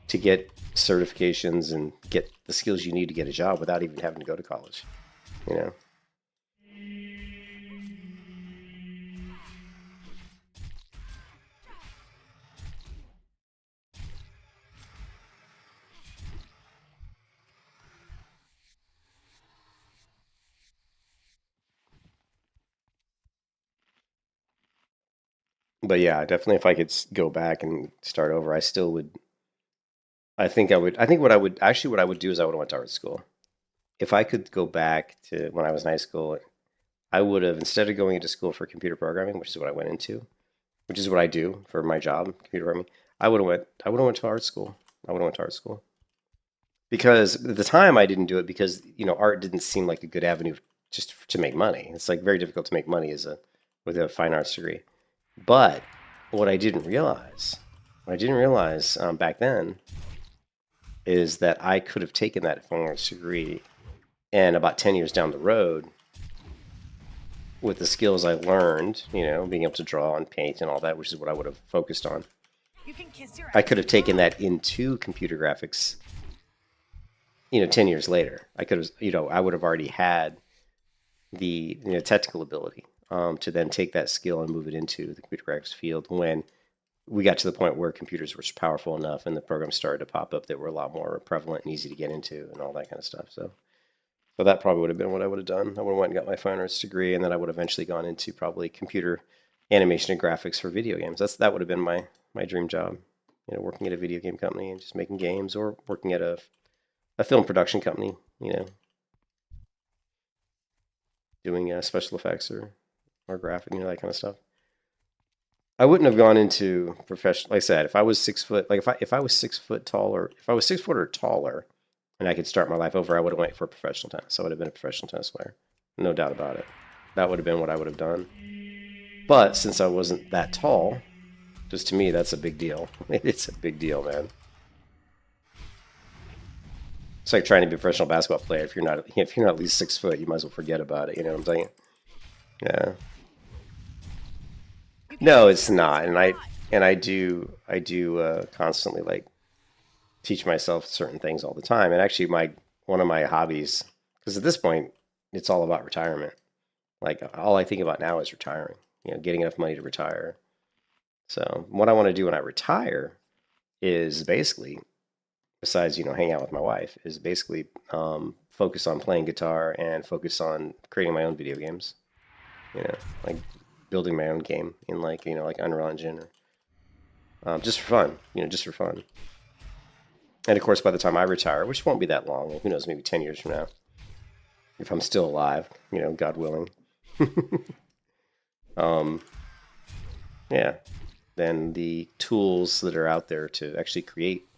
Speaker 1: to get certifications and get the skills you need to get a job without even having to go to college. You know. But yeah, definitely if I could go back and start over, I still would. I think I would. I think what I would do is I would have went to art school. If I could go back to when I was in high school, I would have, instead of going into school for computer programming, which is what I went into, which is what I do for my job, computer programming. I would have went to art school. I would have went to art school because at the time I didn't do it because art didn't seem like a good avenue just to make money. It's like very difficult to make money with a fine arts degree. But what I didn't realize back then is that I could have taken that fine arts degree and about 10 years down the road, with the skills I learned, being able to draw and paint and all that, which is what I would have focused on,
Speaker 2: You can kiss your
Speaker 1: I could have taken that into computer graphics, 10 years later. I could have, I would have already had the technical ability to then take that skill and move it into the computer graphics field when we got to the point where computers were powerful enough and the programs started to pop up that were a lot more prevalent and easy to get into and all that kind of stuff. So that probably would have been what I would have done. I would have went and got my fine arts degree, and then I would have eventually gone into probably computer animation and graphics for video games. That would have been my dream job, working at a video game company and just making games, or working at a film production company, doing special effects or graphic, that kind of stuff. I wouldn't have gone into professional. Like I said, if I was 6 foot, like if I was 6 foot taller, if I was 6 foot or taller, and I could start my life over, I would have went for professional tennis. I would have been a professional tennis player, no doubt about it. That would have been what I would have done. But since I wasn't that tall, just to me, that's a big deal. It's a big deal, man. It's like trying to be a professional basketball player. If you're not at least 6 foot, you might as well forget about it. You know what I'm saying? Yeah. No, it's not, and I do constantly like teach myself certain things all the time. And actually, one of my hobbies, because at this point it's all about retirement. Like all I think about now is retiring. Getting enough money to retire. So what I want to do when I retire is basically, besides hang out with my wife, is basically focus on playing guitar and focus on creating my own video games. Like building my own game in like Unreal Engine, or just for fun, just for fun. And of course, by the time I retire, which won't be that long, who knows, maybe 10 years from now, if I'm still alive, God willing. Yeah, then the tools that are out there to actually create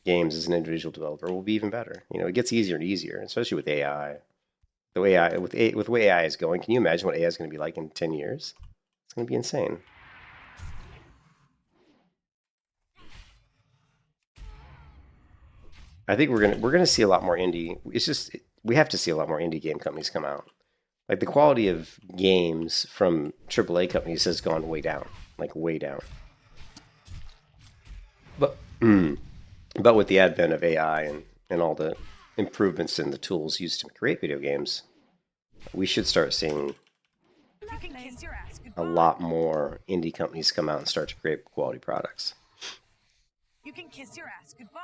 Speaker 1: games as an individual developer will be even better. It gets easier and easier, especially with AI. With the way AI is going, can you imagine what AI is going to be like in 10 years? It's going to be insane. I think we're gonna see a lot more indie. We have to see a lot more indie game companies come out. Like the quality of games from AAA companies has gone way down, like way down. But but with the advent of AI and all the improvements in the tools used to create video games, we should start seeing
Speaker 2: You can kiss your ass
Speaker 1: a
Speaker 2: goodbye.
Speaker 1: lot more indie companies come out and start to create quality products.
Speaker 2: You can kiss your ass goodbye.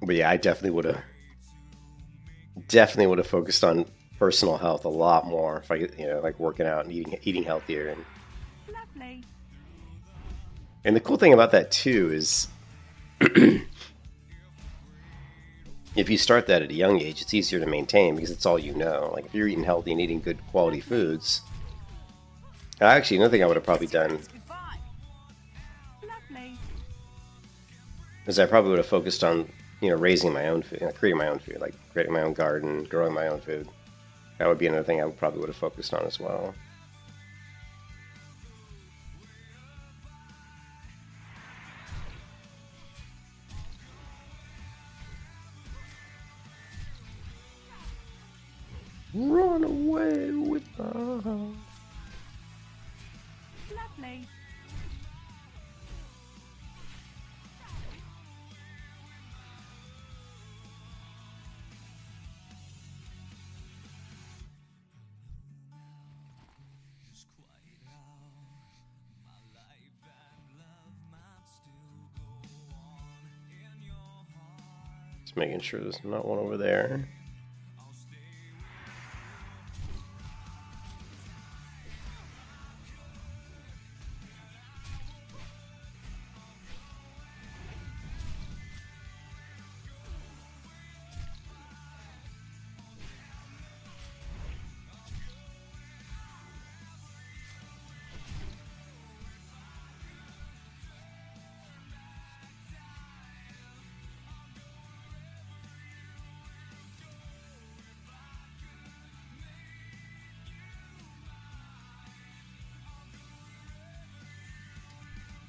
Speaker 1: But yeah, I definitely would have focused on personal health a lot more if I, like working out and eating healthier.
Speaker 2: Lovely.
Speaker 1: And the cool thing about that too is if you start that at a young age, it's easier to maintain because it's all you know. Like if you're eating healthy and eating good quality foods. Actually, another thing I would have probably done
Speaker 2: Goodbye. Lovely.
Speaker 1: is I probably would have focused on, raising my own food, creating my own food, like creating my own garden, growing my own food. That would be another thing I probably would have focused on as well. Run away with my heart.
Speaker 2: Lovely.
Speaker 1: Just making sure there's not one over there.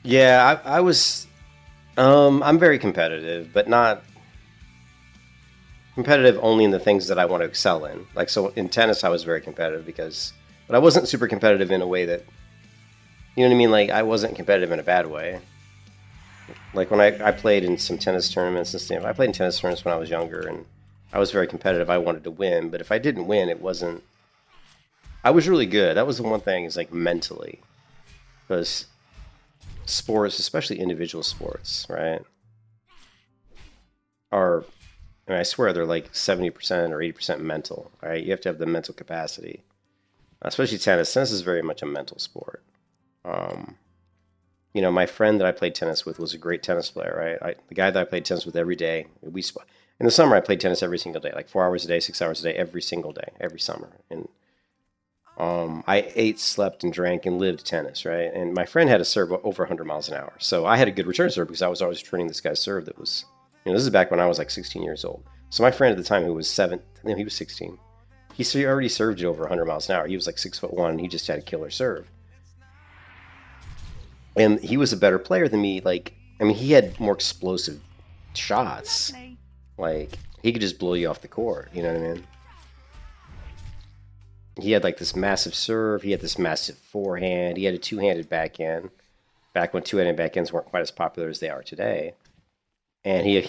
Speaker 1: Yeah, I was. I'm very competitive, but not competitive only in the things that I want to excel in. Like, so in tennis, I was very competitive but I wasn't super competitive in a way that, you know what I mean? Like, I wasn't competitive in a bad way. Like, when I played in some tennis tournaments and stuff, I played in tennis tournaments when I was younger, and I was very competitive. I wanted to win, but if I didn't win, it wasn't. I was really good. That was the one thing, is like mentally. Because sports, especially individual sports, right, are, I swear they're like 70% or 80% mental, right? You have to have the mental capacity, especially tennis. Tennis is very much a mental sport. My friend that I played tennis with was a great tennis player, right? The guy that I played tennis with every day, in the summer I played tennis every single day, like 4 hours a day, 6 hours a day, every single day, every summer. And I ate, slept, and drank and lived tennis, right? And my friend had a serve over 100 miles an hour. So I had a good return serve because I was always returning this guy's serve that was, this is back when I was like 16 years old. So my friend at the time, who was he was 16. He already served it over 100 miles an hour. He was like 6'1", and he just had a killer serve. And he was a better player than me. He had more explosive shots. Like, he could just blow you off the court, you know what I mean? He had like this massive serve. He had this massive forehand. He had a two-handed backhand, back when two-handed backhands weren't quite as popular as they are today. And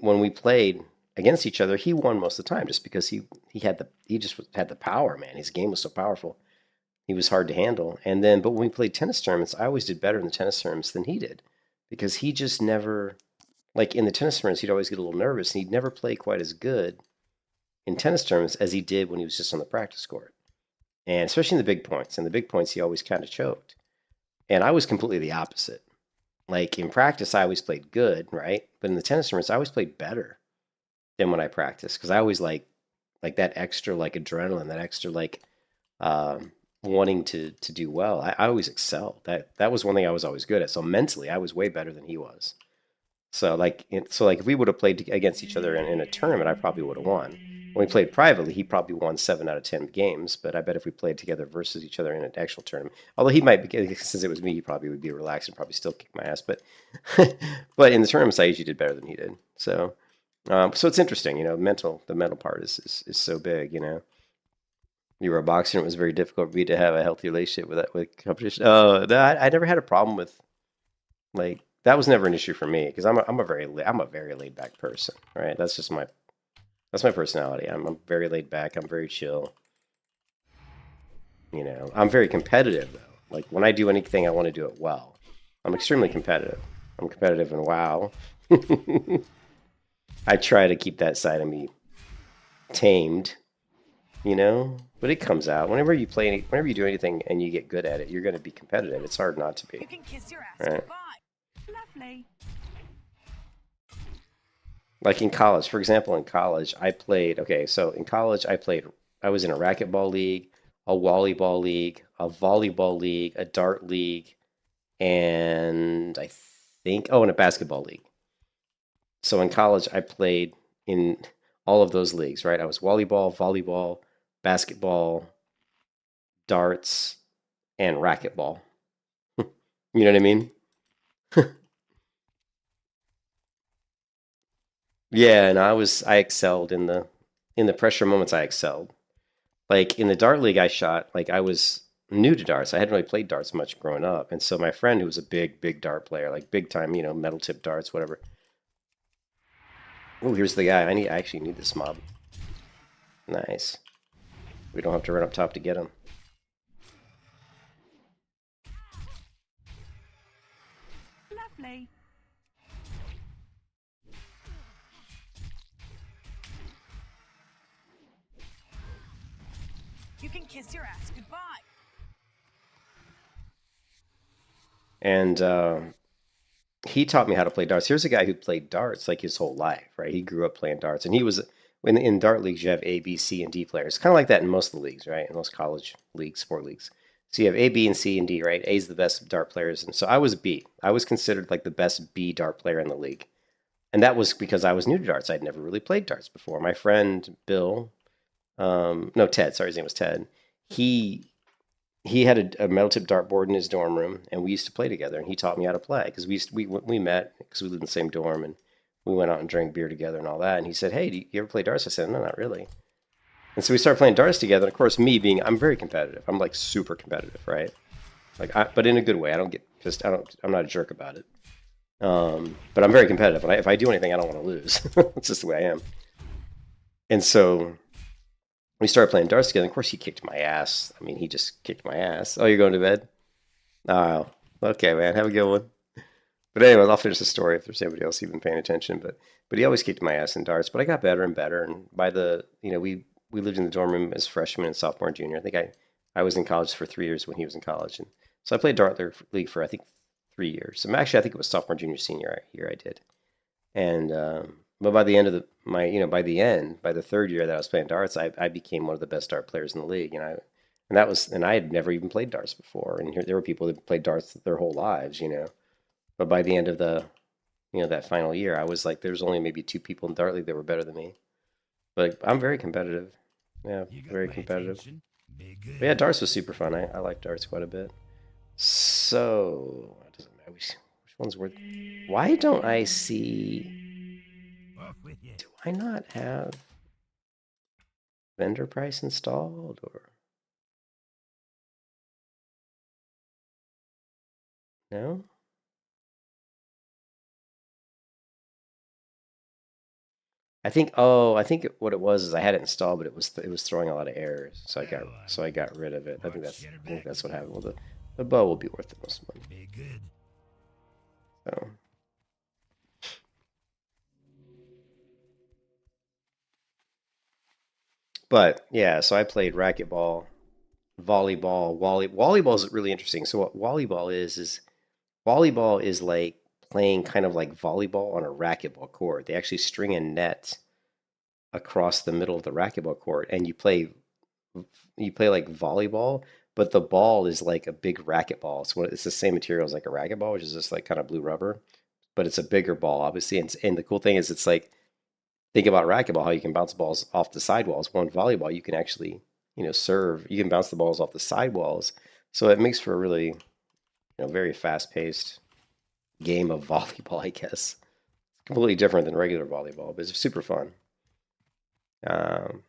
Speaker 1: when we played against each other, he won most of the time just because he just had the power, man. His game was so powerful. He was hard to handle. But when we played tennis tournaments, I always did better in the tennis tournaments than he did, because he just never, like in the tennis tournaments, he'd always get a little nervous, and he'd never play quite as good in tennis tournaments as he did when he was just on the practice court. And especially in the big points. In the big points, he always kind of choked. And I was completely the opposite. Like, in practice, I always played good, right? But in the tennis tournaments, I always played better than when I practiced, because I always like that extra like adrenaline, that extra like wanting to do well. I always excelled. That was one thing I was always good at. So mentally, I was way better than he was. So if we would have played against each other in a tournament, I probably would have won. When we played privately, he probably won 7 out of 10 games. But I bet if we played together versus each other in an actual tournament, although he might be, since it was me, he probably would be relaxed and probably still kick my ass. But but in the tournaments, I usually did better than he did. So So it's interesting, you know, the mental part is so big, you know. You were a boxer, and it was very difficult for me to have a healthy relationship with that with competition. Oh, I never had a problem with like that was never an issue for me because I'm a very laid back person, right? That's my personality. I'm very laid back. I'm very chill. You know, I'm very competitive though. Like when I do anything, I want to do it well. I'm extremely competitive. I'm competitive in WoW. I try to keep that side of me tamed, you know, but it comes out. Whenever you do anything and you get good at it, you're going to be competitive. It's hard not to be,
Speaker 2: You can kiss your ass
Speaker 1: right?
Speaker 2: goodbye. Lovely.
Speaker 1: Like in college, for example, in college, okay, so in college, I was in a racquetball league, a volleyball league, a volleyball league, a dart league, and and a basketball league. So in college, I played in all of those leagues, right? I was volleyball, basketball, darts, and racquetball. You know what I mean? Yeah, and I excelled in the pressure moments. I excelled. Like in the dart league I shot, like I was new to darts. I hadn't really played darts much growing up. And so my friend who was a big dart player, like big time, you know, metal tip darts, whatever. Oh, here's the guy. I actually need this mob. Nice. We don't have to run up top to get him.
Speaker 2: Lovely. You can kiss your ass goodbye.
Speaker 1: And he taught me how to play darts. Here's a guy who played darts like his whole life, right? He grew up playing darts, and he was in dart leagues. You have A, B, C, and D players, kind of like that in most of the leagues, right? In most college leagues, sport leagues. So you have A, B, and C and D, right? A is the best dart players, and so I was B. I was considered like the best B dart player in the league, and that was because I was new to darts. I'd never really played darts before. My friend Bill, no Ted, sorry, his name was Ted. He he had a metal tip dartboard in his dorm room, and we used to play together. And he taught me how to play because we met because we lived in the same dorm, and we went out and drank beer together and all that. And he said, "Hey, do you ever play darts?" I said, "No, not really." And so we started playing darts together. And of course, I'm very competitive. I'm like super competitive, right? But in a good way. I'm not a jerk about it. But I'm very competitive. And if I do anything, I don't want to lose. It's just the way I am. And so we started playing darts together. Of course, he kicked my ass. I mean, he just kicked my ass. Oh, you're going to bed? Oh, okay, man. Have a good one. But anyways, I'll finish the story if there's anybody else even paying attention. But he always kicked my ass in darts. But I got better and better. And we lived in the dorm room as freshmen and sophomore and junior. I was in college for 3 years when he was in college, and so I played dart league for I think 3 years. So actually, I think it was sophomore, junior, senior year I did. And but by the end of by the third year that I was playing darts, I became one of the best dart players in the league, and I had never even played darts before. And there were people that played darts their whole lives, you know. But by the end of that final year, I was like, there's only maybe two people in dart league that were better than me. But I'm very competitive. Yeah, very competitive. But yeah, darts was super fun. I like darts quite a bit. So, it doesn't matter which one's worth. Why don't I see? Do I not have vendor price installed or no? I think what it was is I had it installed, but it was throwing a lot of errors, so I got rid of it. I think that's what happened. Well, the bow will be worth the most money. So. But yeah, so I played racquetball, volleyball. Volleyball is really interesting. So what volleyball is like playing kind of like volleyball on a racquetball court. They actually string a net across the middle of the racquetball court, and you play like volleyball, but the ball is like a big racquetball. It's the same material as like a racquetball, which is just like kind of blue rubber, but it's a bigger ball, obviously. And the cool thing is, it's like think about racquetball, how you can bounce balls off the sidewalls. Well, in volleyball, you can actually serve. You can bounce the balls off the sidewalls, so it makes for a really very fast paced game of volleyball, I guess. It's completely different than regular volleyball, but it's super fun. But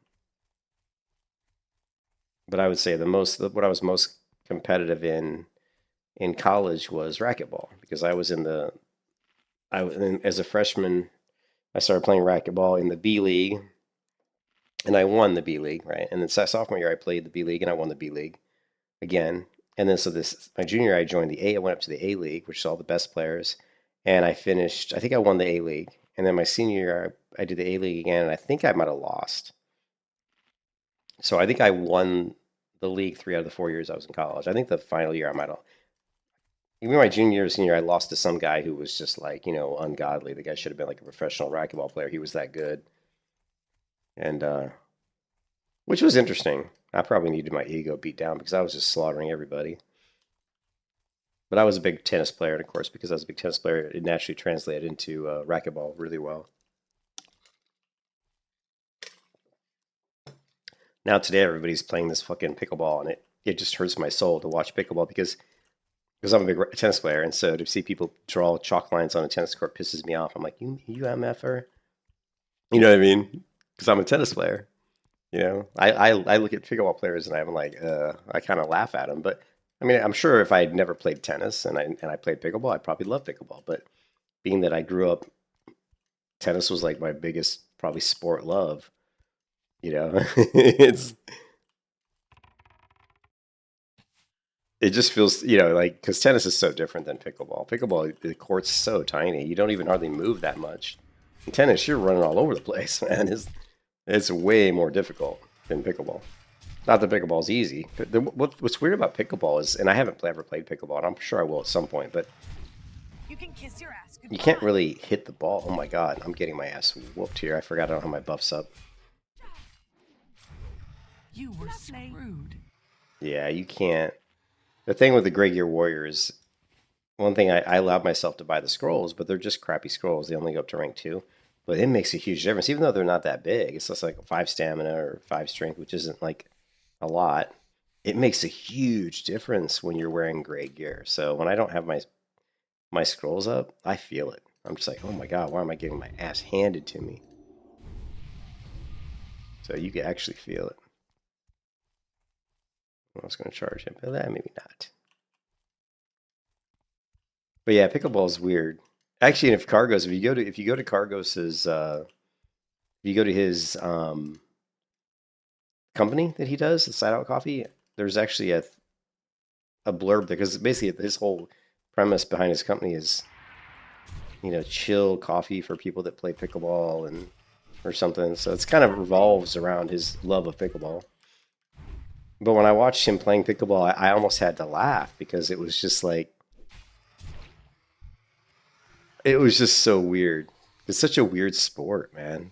Speaker 1: I would say what I was most competitive in college was racquetball because as a freshman I started playing racquetball in the B League and I won the B League, right? And then sophomore year I played the B League and I won the B League again. And then so this my junior year I joined the A. I went up to the A League, which is all the best players, and I finished. I think I won the A League, and then my senior year I did the A League again, and I think I might have lost. So I think I won the league 3 out of the 4 years I was in college. I think the final year I might have. Even my junior year, senior, I lost to some guy who was just like, ungodly. The guy should have been like a professional racquetball player. He was that good, and which was interesting. I probably needed my ego beat down because I was just slaughtering everybody. But I was a big tennis player, and of course, because I was a big tennis player, it naturally translated into racquetball really well. Now today, everybody's playing this fucking pickleball, and it just hurts my soul to watch pickleball because I'm a big tennis player, and so to see people draw chalk lines on a tennis court pisses me off. I'm like, you MFer? You know what I mean? Because I'm a tennis player. I look at pickleball players and I'm like, I kind of laugh at them. But I mean, I'm sure if I had never played tennis and I played pickleball, I'd probably love pickleball. But being that I grew up, tennis was like my biggest probably sport love. It just feels, like because tennis is so different than pickleball. Pickleball, the court's so tiny, you don't even hardly move that much. In tennis, you're running all over the place, man. It's way more difficult than pickleball. Not that pickleball's easy. What's weird about pickleball is, and I haven't ever played pickleball, and I'm sure I will at some point, but
Speaker 2: You can kiss your ass goodbye.
Speaker 1: you can't really hit the ball. Oh my god, I'm getting my ass whooped here. I forgot I don't have my buffs up.
Speaker 2: You were screwed.
Speaker 1: Yeah, you can't. The thing with the Grey Gear Warriors, one thing I allowed myself to buy the scrolls, but they're just crappy scrolls. They only go up to rank 2. But it makes a huge difference, even though they're not that big. It's just like 5 stamina or 5 strength, which isn't like a lot. It makes a huge difference when you're wearing gray gear. So when I don't have my scrolls up, I feel it. I'm just like, oh my god, why am I getting my ass handed to me? So you can actually feel it. I was going to charge him, but maybe not. But yeah, pickleball is weird. Actually, and if you go to Cargos's, if you go to his company that he does, the Side Out Coffee, there's actually a blurb there because basically his whole premise behind his company is, chill coffee for people that play pickleball or something. So it's kind of revolves around his love of pickleball. But when I watched him playing pickleball, I almost had to laugh because it was just like. It was just so weird. It's such a weird sport, man.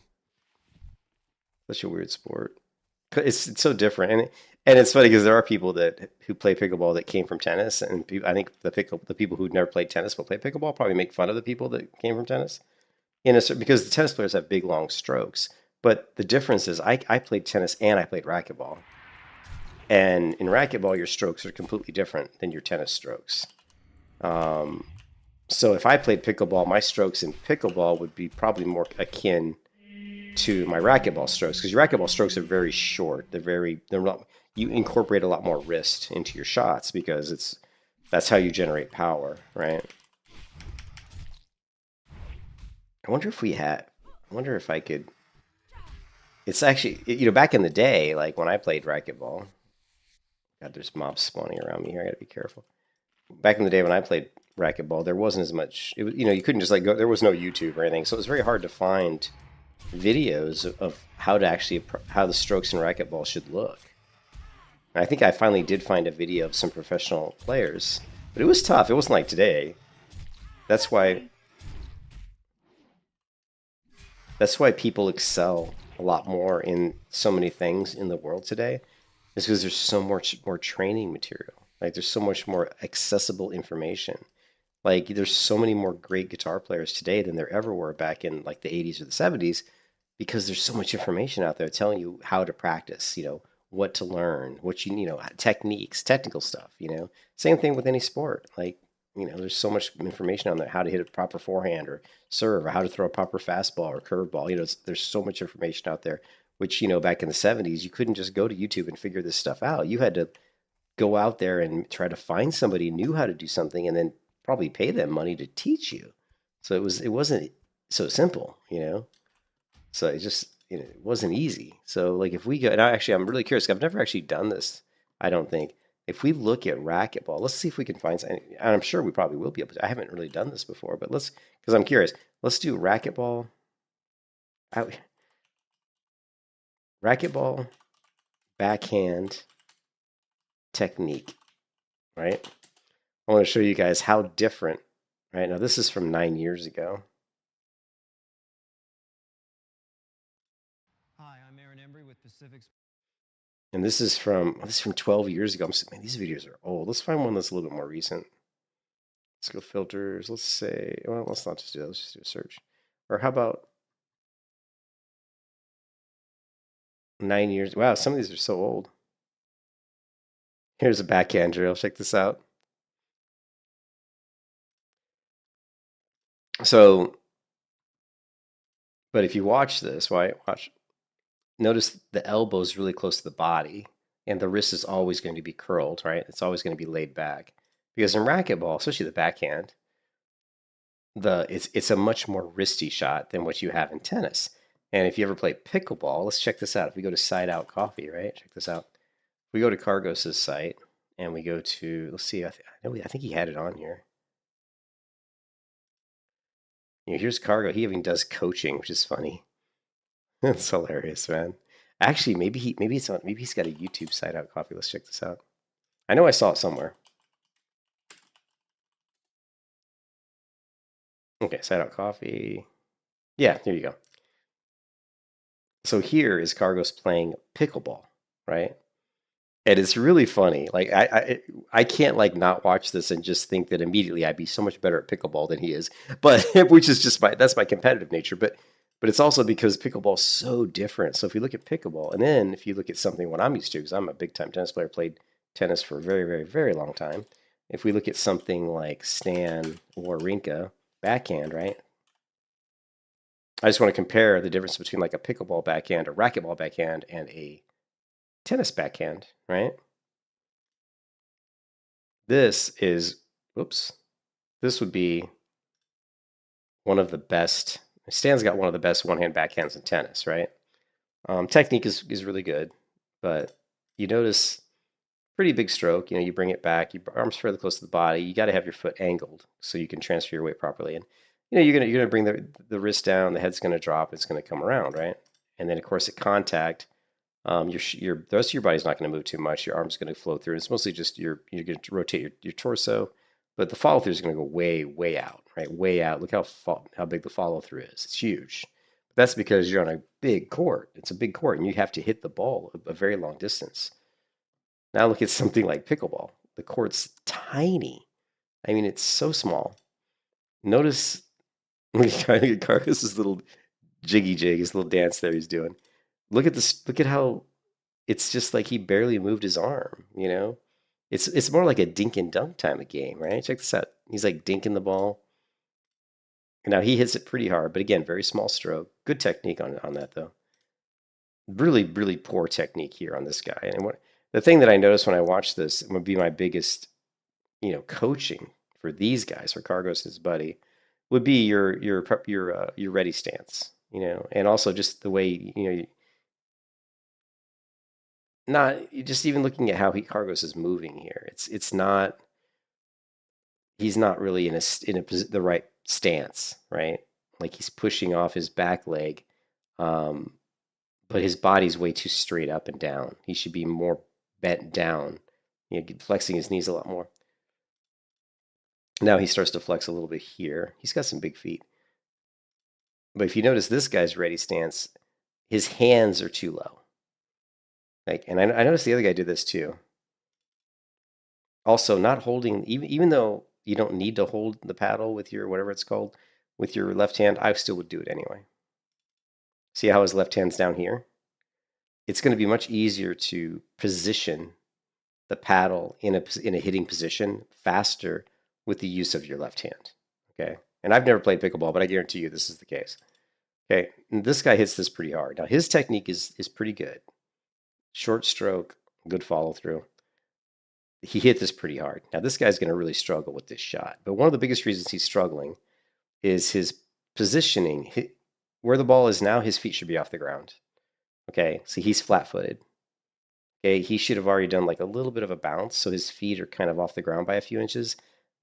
Speaker 1: Such a weird sport. It's so different, and it's funny because there are people who play pickleball that came from tennis, and I think the people who never played tennis but play pickleball probably make fun of the people that came from tennis, because the tennis players have big long strokes. But the difference is, I played tennis and I played racquetball, and in racquetball your strokes are completely different than your tennis strokes. So if I played pickleball, my strokes in pickleball would be probably more akin to my racquetball strokes, because your racquetball strokes are very short. They're not. You incorporate a lot more wrist into your shots because that's how you generate power, right? I wonder if I could. It's actually, back in the day, like when I played racquetball. God, there's mobs spawning around me here. I gotta be careful. Back in the day when I played racquetball, there wasn't as much. It was, you couldn't just like go. There was no YouTube or anything, so it was very hard to find videos of how the strokes in racquetball should look. And I think I finally did find a video of some professional players, but it was tough. It wasn't like today. That's why people excel a lot more in so many things in the world today, is because there's so much more training material. Like there's so much more accessible information. Like there's so many more great guitar players today than there ever were back in like the 80s or the 70s, because there's so much information out there telling you how to practice, what to learn, techniques, technical stuff, Same thing with any sport. Like You know, there's so much information on there, how to hit a proper forehand or serve, or how to throw a proper fastball or curveball. You know, there's so much information out there, which, you know, back in the 70s, you couldn't just go to YouTube and figure this stuff out. You had to go out there and try to find somebody who knew how to do something and then probably pay them money to teach you. So it wasn't so simple, you know. So it just, you know, it wasn't easy. So like if we go, and I'm really curious. I've never actually done this. I don't think. If we look at racquetball, let's see if we can find something. And I'm sure we probably will be able to. I haven't really done this before, but because I'm curious. Let's do racquetball. Racquetball backhand technique, right? I want to show you guys how different, right? Now this is from 9 years ago.
Speaker 6: Hi, I'm Aaron Embry with Pacific's.
Speaker 1: And this is from 12 years ago. I'm saying, man, these videos are old. Let's find one that's a little bit more recent. Let's go filters. Let's say, well, let's not just do that. Let's just do a search. Or how about 9 years? Wow, some of these are so old. Here's a backhand drill. Check this out. So, but if you watch this, notice the elbow is really close to the body, and the wrist is always going to be curled, right? It's always going to be laid back. Because in racquetball, especially the backhand, it's a much more wristy shot than what you have in tennis. And if you ever play pickleball, let's check this out. If we go to Side Out Coffee, right? Check this out. We go to Cargos's site and we go to, let's see, I think he had it on here. You know, here's Cargo. He even does coaching, which is funny. That's hilarious, man. Actually, maybe he's got a YouTube Side Out Coffee. Let's check this out. I know I saw it somewhere. Okay, Side Out Coffee. Yeah, here you go. So here is Cargos playing pickleball, right? And it's really funny. Like I can't like not watch this and just think that immediately I'd be so much better at pickleball than he is. But which is just that's my competitive nature. But it's also because pickleball is so different. So if you look at pickleball, and then if you look at something what I'm used to, because I'm a big time tennis player, played tennis for a very, very, very long time. If we look at something like Stan Wawrinka backhand, right? I just want to compare the difference between like a pickleball backhand, a racquetball backhand, and a tennis backhand, right? This would be one of the best. Stan's got one of the best one-hand backhands in tennis, right? Technique is really good, but you notice pretty big stroke. You know, you bring it back, your arms fairly close to the body. You got to have your foot angled so you can transfer your weight properly. And you know, you're gonna bring the wrist down, the head's gonna drop, it's gonna come around, right? And then of course at contact, the rest of your body's not going to move too much. Your arm's going to flow through. It's mostly just you're going to rotate your torso, but the follow through is going to go way out, right? Way out. Look how big the follow through is. It's huge. But that's because you're on a big court. It's a big court, and you have to hit the ball a very long distance. Now look at something like pickleball. The court's tiny. I mean, it's so small. Notice Carcas's little jiggy jig, his little dance there he's doing. Look at this. Look at how it's just like he barely moved his arm. You know, it's more like a dink and dunk time of game, right? Check this out. He's like dinking the ball. Now he hits it pretty hard, but again, very small stroke. Good technique on that though. Really, really poor technique here on this guy. And the thing that I noticed when I watched this would be my biggest, you know, coaching for these guys, for Cargos and his buddy, would be your ready stance. You know, and also just the way not just even looking at how Cargos is moving here. It's not. He's not really in the right stance, right? Like he's pushing off his back leg, but his body's way too straight up and down. He should be more bent down, you know, flexing his knees a lot more. Now he starts to flex a little bit here. He's got some big feet. But if you notice this guy's ready stance, his hands are too low. Like, and I noticed the other guy did this too. Also, not holding, even though you don't need to hold the paddle with your, whatever it's called, with your left hand, I still would do it anyway. See how his left hand's down here? It's going to be much easier to position the paddle in a hitting position faster with the use of your left hand. Okay, and I've never played pickleball, but I guarantee you this is the case. Okay, and this guy hits this pretty hard. Now his technique is pretty good. Short stroke, good follow through. He hit this pretty hard. Now this guy's going to really struggle with this shot. But one of the biggest reasons he's struggling is his positioning. Where the ball is now, his feet should be off the ground. Okay, so he's flat-footed. Okay, he should have already done like a little bit of a bounce, so his feet are kind of off the ground by a few inches.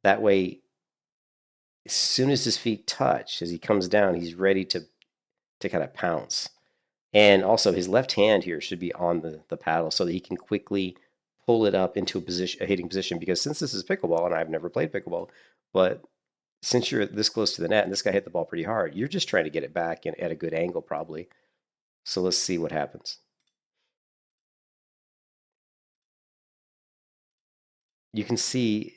Speaker 1: That way, as soon as his feet touch, as he comes down, he's ready to kind of pounce. And also, his left hand here should be on the paddle so that he can quickly pull it up into a hitting position. Because since this is pickleball, and I've never played pickleball, but since you're this close to the net and this guy hit the ball pretty hard, you're just trying to get it back and at a good angle probably. So let's see what happens. You can see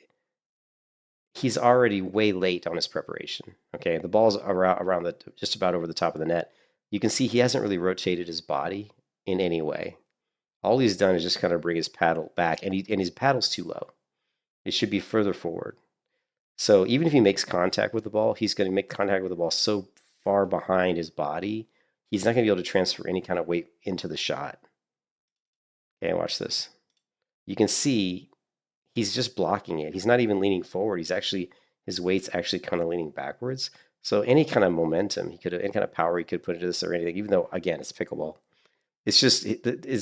Speaker 1: he's already way late on his preparation. Okay, the ball's around just about over the top of the net. You can see he hasn't really rotated his body in any way. All he's done is just kind of bring his paddle back, and his paddle's too low. It should be further forward. So even if he makes contact with the ball, he's going to make contact with the ball so far behind his body, he's not going to be able to transfer any kind of weight into the shot. Okay, watch this. You can see he's just blocking it. He's not even leaning forward. His weight's actually kind of leaning backwards. So any kind of momentum any kind of power he could put into this or anything, even though, again, it's pickleball. It's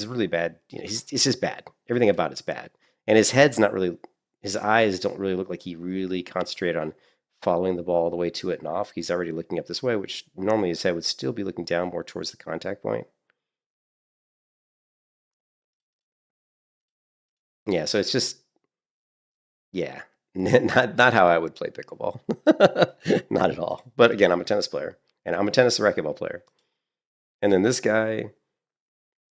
Speaker 1: really bad. You know, it's just bad. Everything about it's bad. And his eyes don't really look like he really concentrated on following the ball all the way to it and off. He's already looking up this way, which normally his head would still be looking down more towards the contact point. Yeah, so it's just, yeah, not how I would play pickleball. Not at all. But again, I'm a tennis player, and I'm a tennis racquetball player. And then this guy,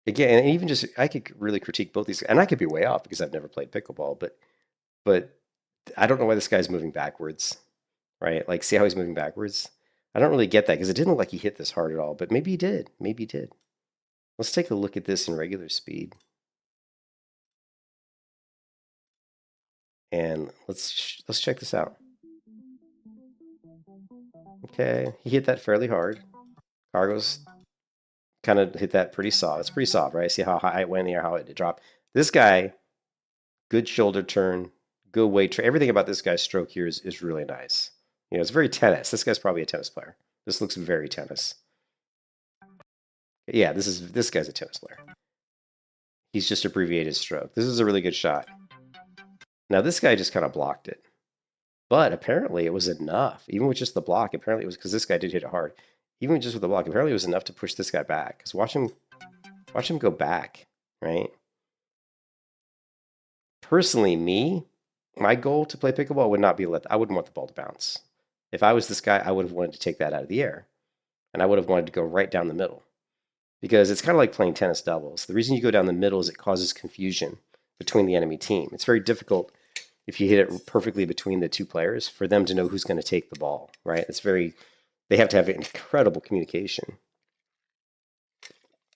Speaker 1: again, and even just, I could really critique both these, and I could be way off because I've never played pickleball, but I don't know why this guy's moving backwards, right? Like, see how he's moving backwards? I don't really get that because it didn't look like he hit this hard at all, but maybe he did. Maybe he did. Let's take a look at this in regular speed. And let's check this out. Okay, he hit that fairly hard. Cargo's kind of hit that pretty soft. It's pretty soft, right? See how high it went in the air, how it dropped. This guy, good shoulder turn, good weight turn. Everything about this guy's stroke here is really nice. You know, it's very tennis. This guy's probably a tennis player. This looks very tennis. Yeah, this guy's a tennis player. He's just abbreviated stroke. This is a really good shot. Now this guy just kind of blocked it. But apparently it was enough. Even with just the block, apparently it was because this guy did hit it hard. Even just with the block, apparently it was enough to push this guy back. Because watch him go back, right? Personally, my goal to play pickleball would not be I wouldn't want the ball to bounce. If I was this guy, I would have wanted to take that out of the air. And I would have wanted to go right down the middle. Because it's kind of like playing tennis doubles. The reason you go down the middle is it causes confusion between the enemy team. It's very difficult if you hit it perfectly between the two players for them to know who's going to take the ball, right? They have to have incredible communication.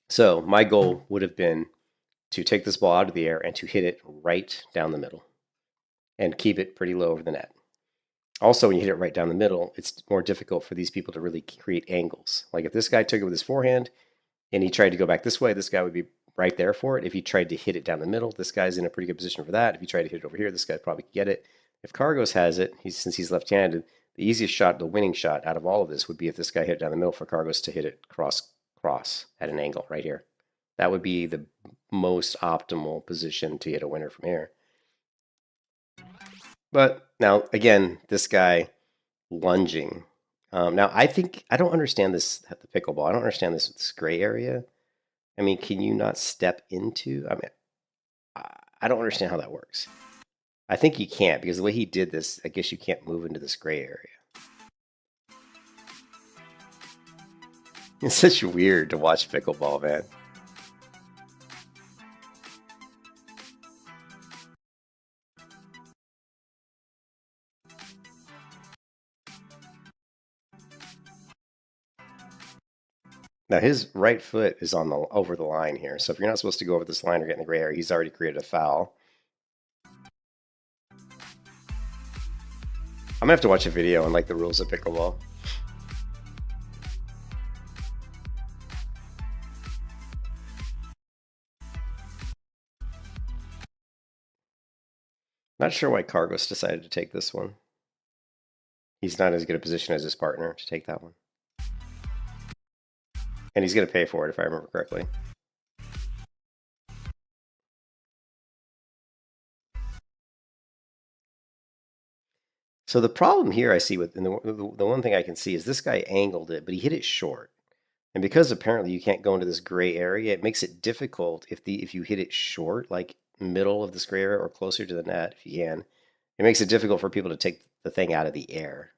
Speaker 1: So my goal would have been to take this ball out of the air and to hit it right down the middle and keep it pretty low over the net. Also, when you hit it right down the middle, it's more difficult for these people to really create angles. Like if this guy took it with his forehand and he tried to go back this way, this guy would be right there for it. If he tried to hit it down the middle, this guy's in a pretty good position for that. If he tried to hit it over here, this guy probably could get it. If Cargos has it, since he's left-handed, the easiest shot, the winning shot out of all of this would be if this guy hit it down the middle for Cargos to hit it cross at an angle right here. That would be the most optimal position to hit a winner from here. But now, again, this guy lunging. Now, I don't understand this, the pickleball. I don't understand this gray area. I mean, can you not step into? I mean, I don't understand how that works. I think you can't because the way he did this, I guess you can't move into this gray area. It's such weird to watch pickleball, man. Now his right foot is on over the line here, so if you're not supposed to go over this line or get in the gray area, he's already created a foul. I'm gonna have to watch a video on like the rules of pickleball. Not sure why Cargos decided to take this one. He's not as good a position as his partner to take that one. And he's going to pay for it, if I remember correctly. So the problem here I see with, and the one thing I can see is this guy angled it, but he hit it short. And because apparently you can't go into this gray area, it makes it difficult if you hit it short, like middle of this gray area or closer to the net, if you can. It makes it difficult for people to take the thing out of the air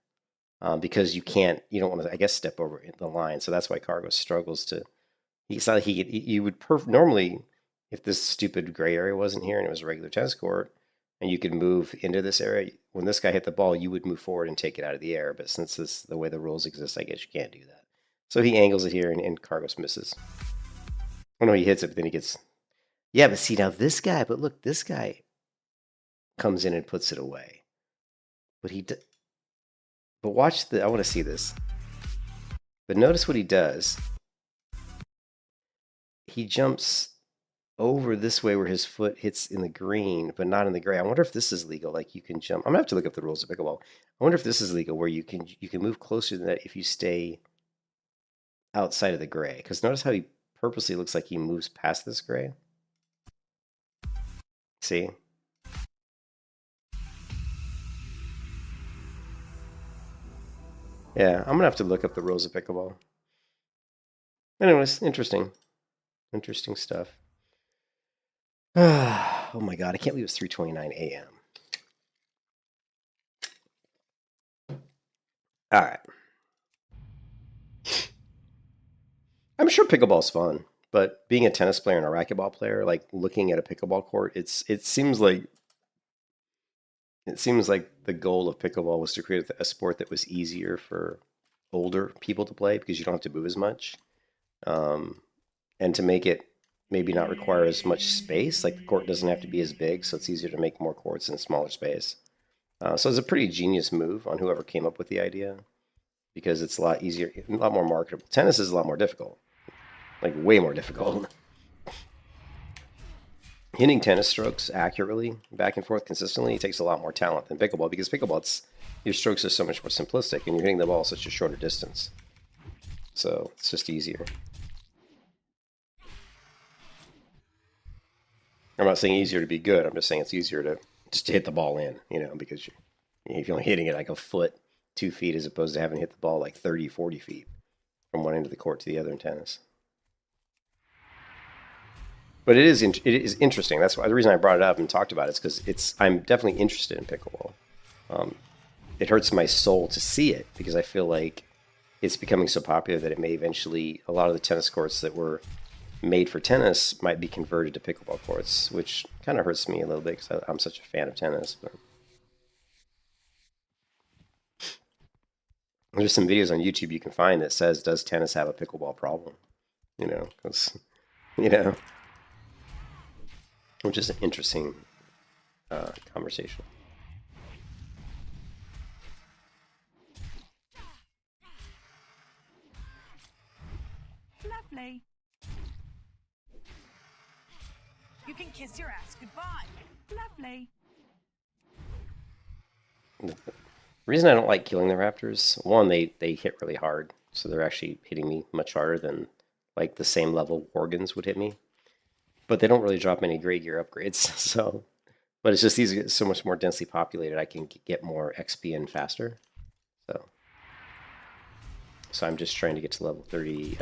Speaker 1: because you don't want to, I guess, step over the line. So that's why Cargos struggles to. It's not like you would normally, if this stupid gray area wasn't here and it was a regular tennis court, and you could move into this area, when this guy hit the ball, you would move forward and take it out of the air. But since this the way the rules exist, I guess you can't do that. So he angles it here, and Cargos misses. Oh no, he hits it, but then he gets. Yeah, but see now this guy. But look, this guy comes in and puts it away. But But watch the. I want to see this. But notice what he does. He jumps over this way where his foot hits in the green, but not in the gray. I wonder if this is legal. Like you can jump. I'm gonna have to look up the rules of pickleball. I wonder if this is legal, where you can move closer than that if you stay outside of the gray. Because notice how he purposely looks like he moves past this gray. See? Yeah, I'm gonna have to look up the rules of pickleball. Anyways, interesting stuff. Oh my god, I can't believe it's 3:29 a.m. All right. I'm sure pickleball's fun, but being a tennis player and a racquetball player, like looking at a pickleball court, it seems like the goal of pickleball was to create a sport that was easier for older people to play because you don't have to move as much, and to make it maybe not require as much space. Like the court doesn't have to be as big, so it's easier to make more courts in a smaller space. So it's a pretty genius move on whoever came up with the idea, because it's a lot easier, a lot more marketable. Tennis is a lot more difficult, like way more difficult. Hitting tennis strokes accurately, back and forth consistently, takes a lot more talent than pickleball, because pickleball, your strokes are so much more simplistic, and you're hitting the ball such a shorter distance. So it's just easier. I'm not saying easier to be good. I'm just saying it's easier to just hit the ball in, because if you're only hitting it like a foot, 2 feet, as opposed to having to hit the ball like 30, 40 feet from one end of the court to the other in tennis. But it is interesting. That's why the reason I brought it up and talked about it is because I'm definitely interested in pickleball. It hurts my soul to see it because I feel like it's becoming so popular that it may eventually, a lot of the tennis courts that were made for tennis might be converted to pickleball courts, which kind of hurts me a little bit because I'm such a fan of tennis. But there's some videos on YouTube you can find that says, does tennis have a pickleball problem? Because, which is an interesting conversation.
Speaker 2: Lovely. You can kiss your ass goodbye. Lovely.
Speaker 1: The reason I don't like killing the raptors, one, they hit really hard, so they're actually hitting me much harder than like the same level Worgans would hit me. But they don't really drop any great gear upgrades, so. But it's just these are so much more densely populated. I can get more XP in faster, so I'm just trying to get to level 33.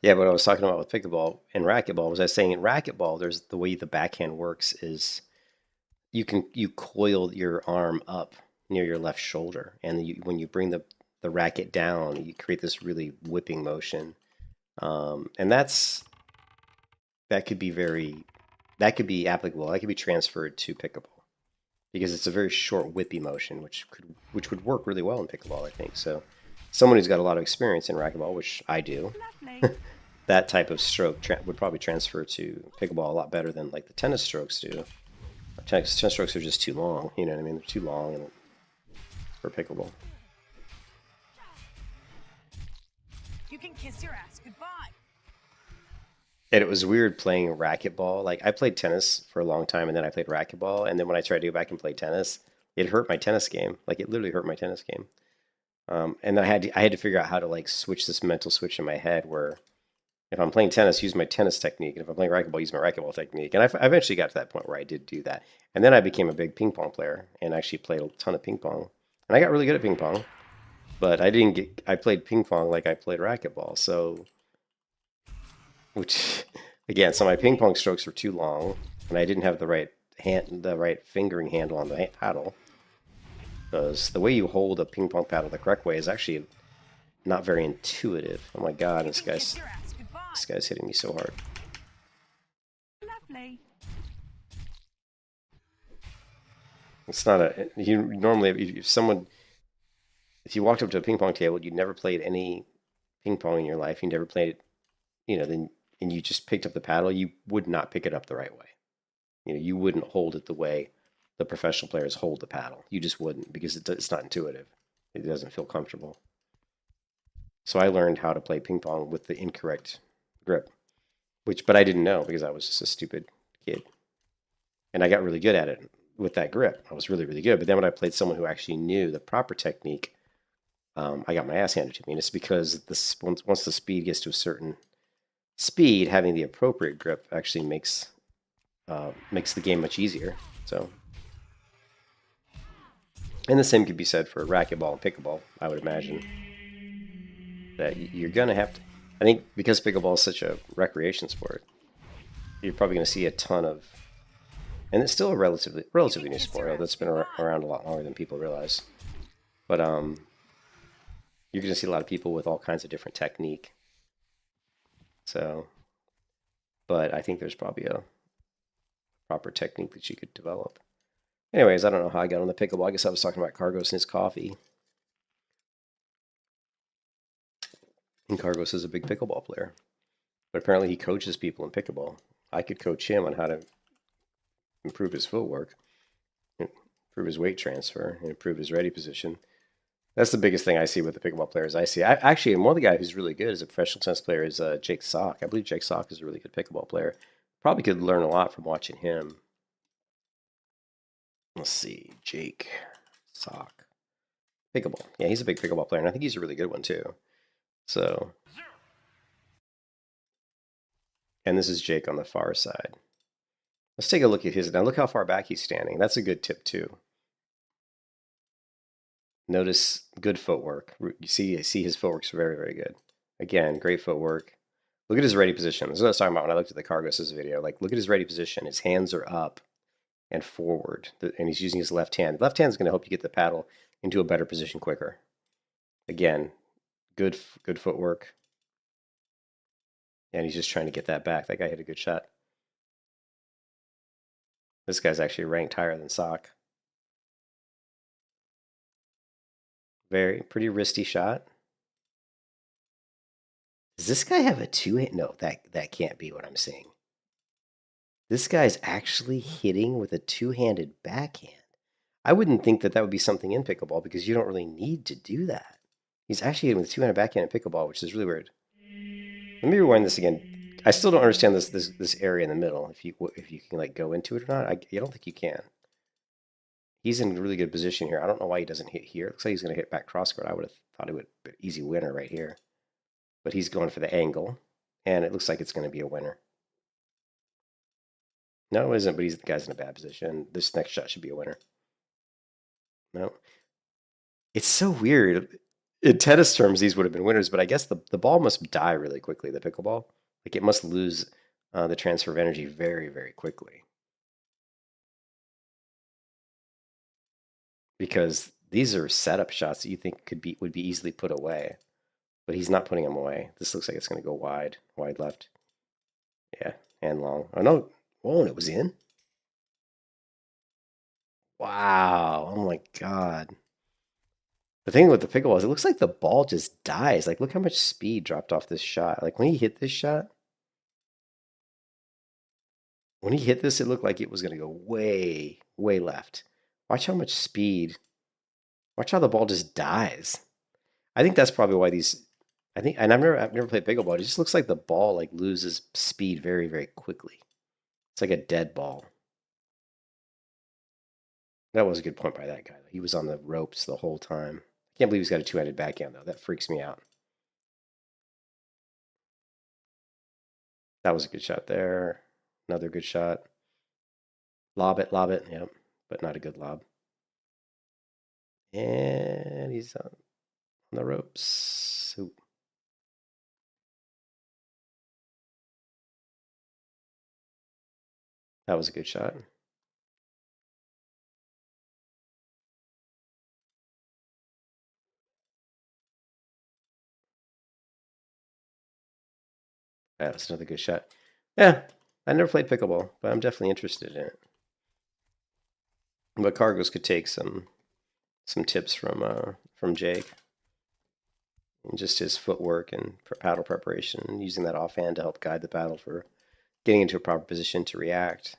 Speaker 1: Yeah, what I was talking about with pickleball and racquetball was I was saying in racquetball, there's the way the backhand works is you coil your arm up near your left shoulder, and when you bring the the racket down, you create this really whipping motion. And that could be applicable. That could be transferred to pickleball because it's a very short whippy motion, which would work really well in pickleball, I think. So, someone who's got a lot of experience in racquetball, which I do,
Speaker 2: Lovely.
Speaker 1: that type of stroke would probably transfer to pickleball a lot better than like the tennis strokes do. Tennis strokes are just too long. You know what I mean? They're too long for pickleball.
Speaker 2: You can kiss your ass goodbye.
Speaker 1: And it was weird playing racquetball. Like I played tennis for a long time, and then I played racquetball, and then when I tried to go back and play tennis, it hurt my tennis game. Like it literally hurt my tennis game. And then I had to figure out how to like switch this mental switch in my head where if I'm playing tennis, use my tennis technique, and if I'm playing racquetball, use my racquetball technique. And I eventually got to that point where I did do that. And then I became a big ping pong player and actually played a ton of ping pong. And I got really good at ping pong, but I played ping pong like I played racquetball. So, which again, so my ping pong strokes were too long, and I didn't have the right fingering handle on the paddle. Because the way you hold a ping pong paddle the correct way is actually not very intuitive. Oh my god, this guy's hitting me so hard.
Speaker 2: Lovely.
Speaker 1: It's not a you normally if you walked up to a ping pong table, you'd never played any ping pong in your life. You never played it, then and you just picked up the paddle, you would not pick it up the right way. You wouldn't hold it the way the professional players hold the paddle. You just wouldn't because it's not intuitive. It doesn't feel comfortable. So I learned how to play ping pong with the incorrect grip, but I didn't know because I was just a stupid kid. And I got really good at it with that grip. I was really, really good. But then when I played someone who actually knew the proper technique, I got my ass handed to me. And it's because once the speed gets to a certain speed, having the appropriate grip actually makes the game much easier. So, and the same could be said for racquetball and pickleball, I would imagine. That you're going to have to, I think because pickleball is such a recreation sport, you're probably going to see a ton of, and it's still a relatively new sport that's been around a lot longer than people realize. But you're going to see a lot of people with all kinds of different technique. So, but I think there's probably a proper technique that you could develop. Anyways, I don't know how I got on the pickleball. I guess I was talking about Cargos and his coffee. And Cargos is a big pickleball player. But apparently he coaches people in pickleball. I could coach him on how to improve his footwork, improve his weight transfer, and improve his ready position. That's the biggest thing I see with the pickleball players. And one of the guys who's really good as a professional tennis player is Jake Sock. I believe Jake Sock is a really good pickleball player. Probably could learn a lot from watching him. Let's see, Jake Sock. Pickleball. Yeah, he's a big pickleball player, and I think he's a really good one too. So, and this is Jake on the far side. Let's take a look at his. Now look how far back he's standing. That's a good tip too. Notice good footwork. You see his footwork's very, very good. Again, great footwork. Look at his ready position. This is what I was talking about when I looked at the Cargos' video. Like, look at his ready position. His hands are up and forward, and he's using his left hand. The left hand is going to help you get the paddle into a better position quicker. Again, good footwork. And he's just trying to get that back. That guy hit a good shot. This guy's actually ranked higher than Sock. Pretty wristy shot. Does this guy have a two-hand? No, that can't be what I'm seeing. This guy's actually hitting with a two-handed backhand. I wouldn't think that would be something in pickleball because you don't really need to do that. He's actually hitting with a two-handed backhand in pickleball, which is really weird. Let me rewind this again. I still don't understand this area in the middle. If you can like go into it or not, I don't think you can. He's in a really good position here. I don't know why he doesn't hit here. It looks like he's going to hit back cross court. I would have thought it would be an easy winner right here. But he's going for the angle, and it looks like it's going to be a winner. No, it isn't, but the guy's in a bad position. This next shot should be a winner. No. It's so weird. In tennis terms, these would have been winners, but I guess the ball must die really quickly, the pickleball. Like, it must lose the transfer of energy very, very quickly. Because these are setup shots that you think would be easily put away, but he's not putting them away. This looks like it's going to go wide left. Yeah, and long. Oh no! Whoa, and it was in. Wow! Oh my god! The thing with the pickleball is it looks like the ball just dies. Like, look how much speed dropped off this shot. Like when he hit this shot, when he hit this, it looked like it was going to go way, way left. Watch how much speed. Watch how the ball just dies. I think that's probably why these. I think, and I've never played pickleball. It just looks like the ball like loses speed very, very quickly. It's like a dead ball. That was a good point by that guy. He was on the ropes the whole time. I can't believe he's got a two-handed backhand though. That freaks me out. That was a good shot there. Another good shot. Lob it. Yep, but not a good lob. And he's on the ropes. Ooh. That was a good shot. That was another good shot. Yeah, I never played pickleball, but I'm definitely interested in it. But Cargos could take some tips from Jake, and just his footwork and paddle preparation, and using that offhand to help guide the paddle for getting into a proper position to react.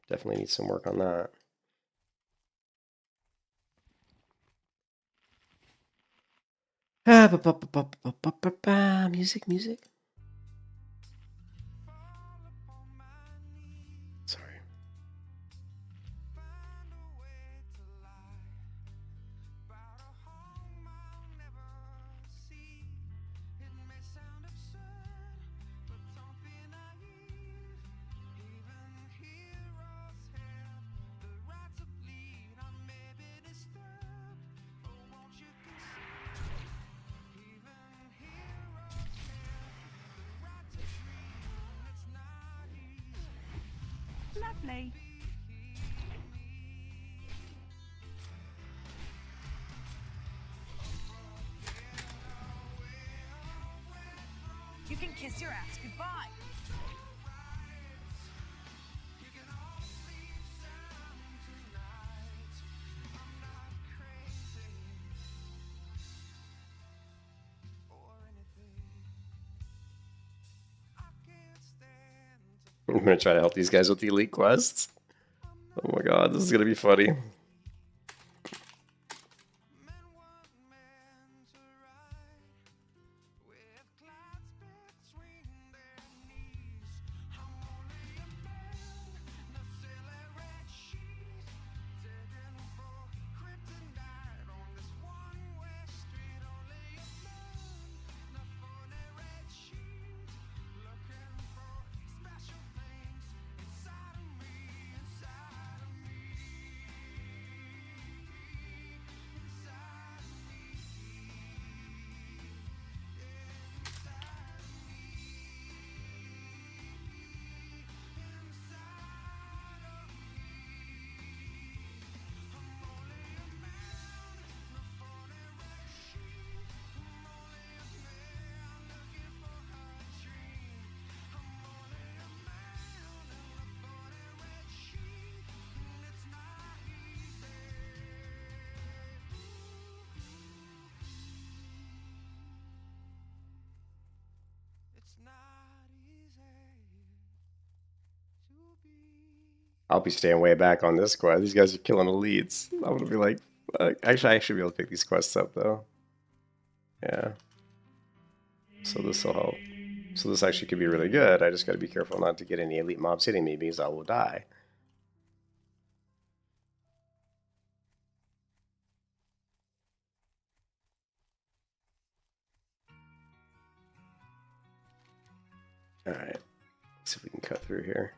Speaker 1: Definitely need some work on that. Music. Sorry.
Speaker 2: Lovely. You can kiss your ass goodbye.
Speaker 1: I'm gonna try to help these guys with the elite quests. Oh my god, this is gonna be funny. I'll be staying way back on this quest. These guys are killing elites. I'm gonna be like, actually, I should be able to pick these quests up though. Yeah. So this will help. So this actually could be really good. I just got to be careful not to get any elite mobs hitting me because I will die. All right. Let's see if we can cut through here.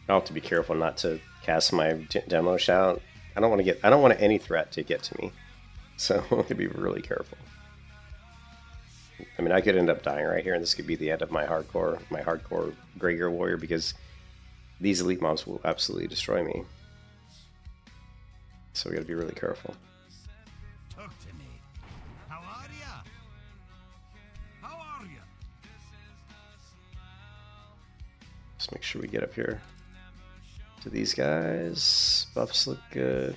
Speaker 1: I'll have to be careful not to cast my demo shout. I don't want any threat to get to me. So I have to be really careful. I mean, I could end up dying right here, and this could be the end of my hardcore Greygear Warrior, because these elite mobs will absolutely destroy me. So we gotta be really careful.
Speaker 5: Talk to me. How are ya? How are ya?
Speaker 1: Just make sure we get up here to these guys. Buffs look good.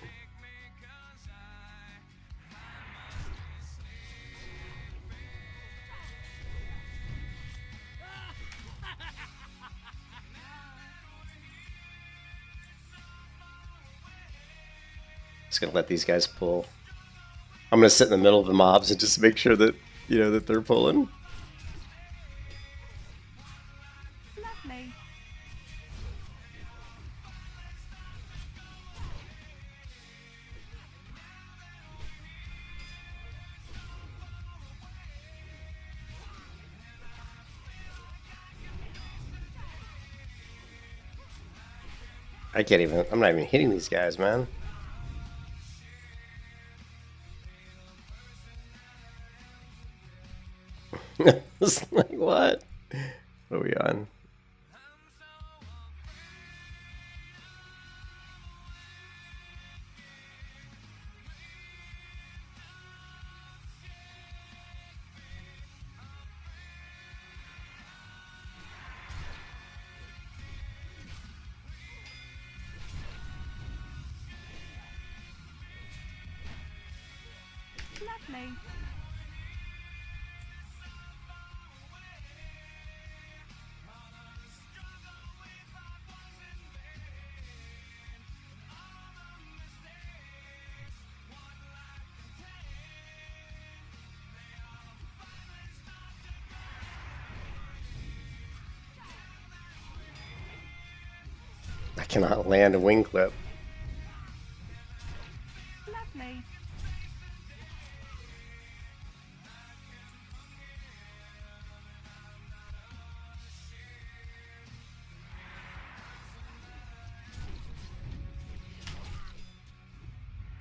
Speaker 1: Just gonna let these guys pull. I'm gonna sit in the middle of the mobs and just make sure that, you know, that they're pulling.
Speaker 2: Lovely.
Speaker 1: I'm not even hitting these guys, man. It's like, what? What are we on?
Speaker 2: Lovely.
Speaker 1: I cannot land a wing clip.
Speaker 2: Lovely.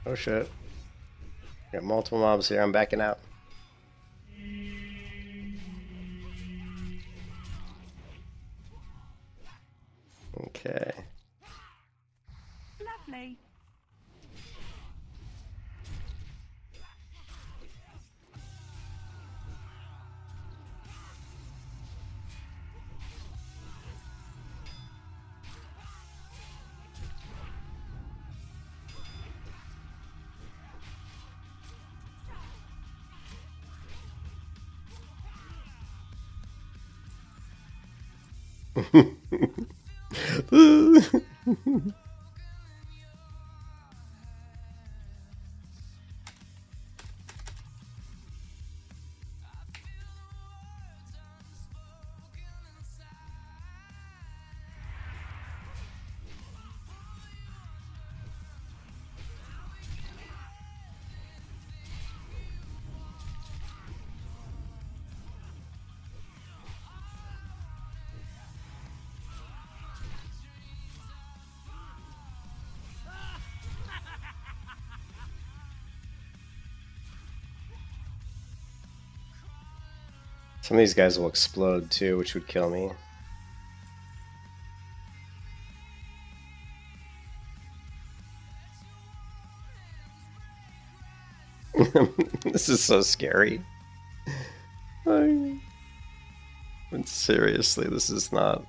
Speaker 1: Oh shit. Got multiple mobs here, I'm backing out. Okay.
Speaker 2: Lovely.
Speaker 1: Some of these guys will explode too, which would kill me. This is so scary. But seriously, this is not.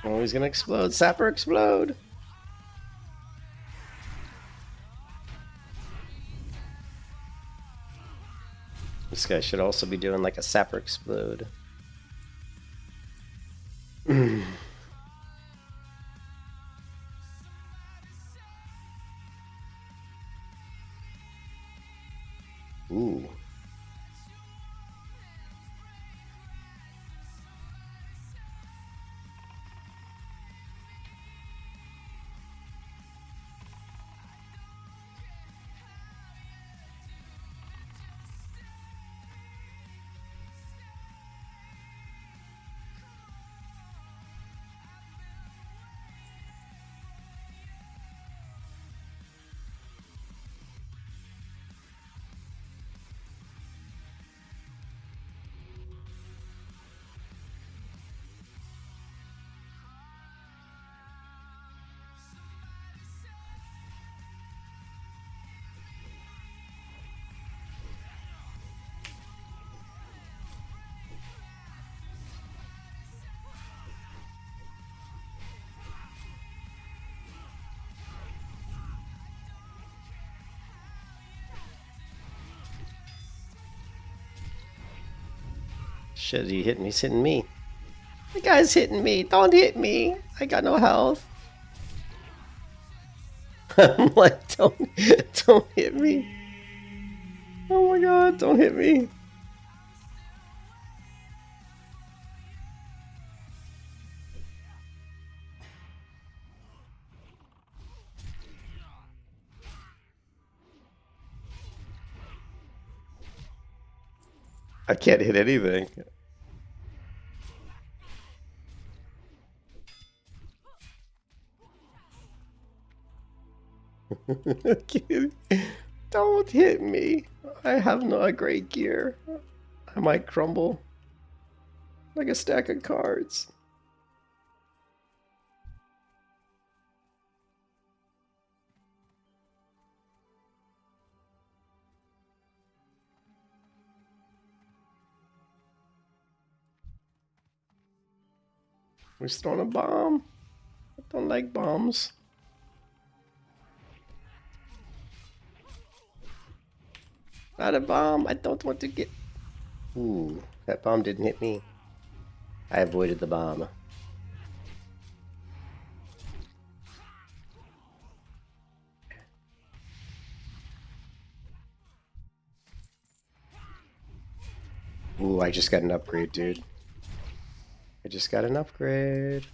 Speaker 1: Oh, he's gonna explode. Sapper explode. This guy should also be doing like a sapper explode. Ooh. Shit, he hit me. He's hitting me. The guy's hitting me. Don't hit me. I got no health. I'm like, don't hit me. Oh my god, don't hit me. I can't hit anything. Don't hit me. I have no great gear. I might crumble like a stack of cards. We're throwing a bomb. I don't like bombs. Not a bomb. I don't want to get... Ooh, that bomb didn't hit me. I avoided the bomb. Ooh, I just got an upgrade, dude. I just got an upgrade.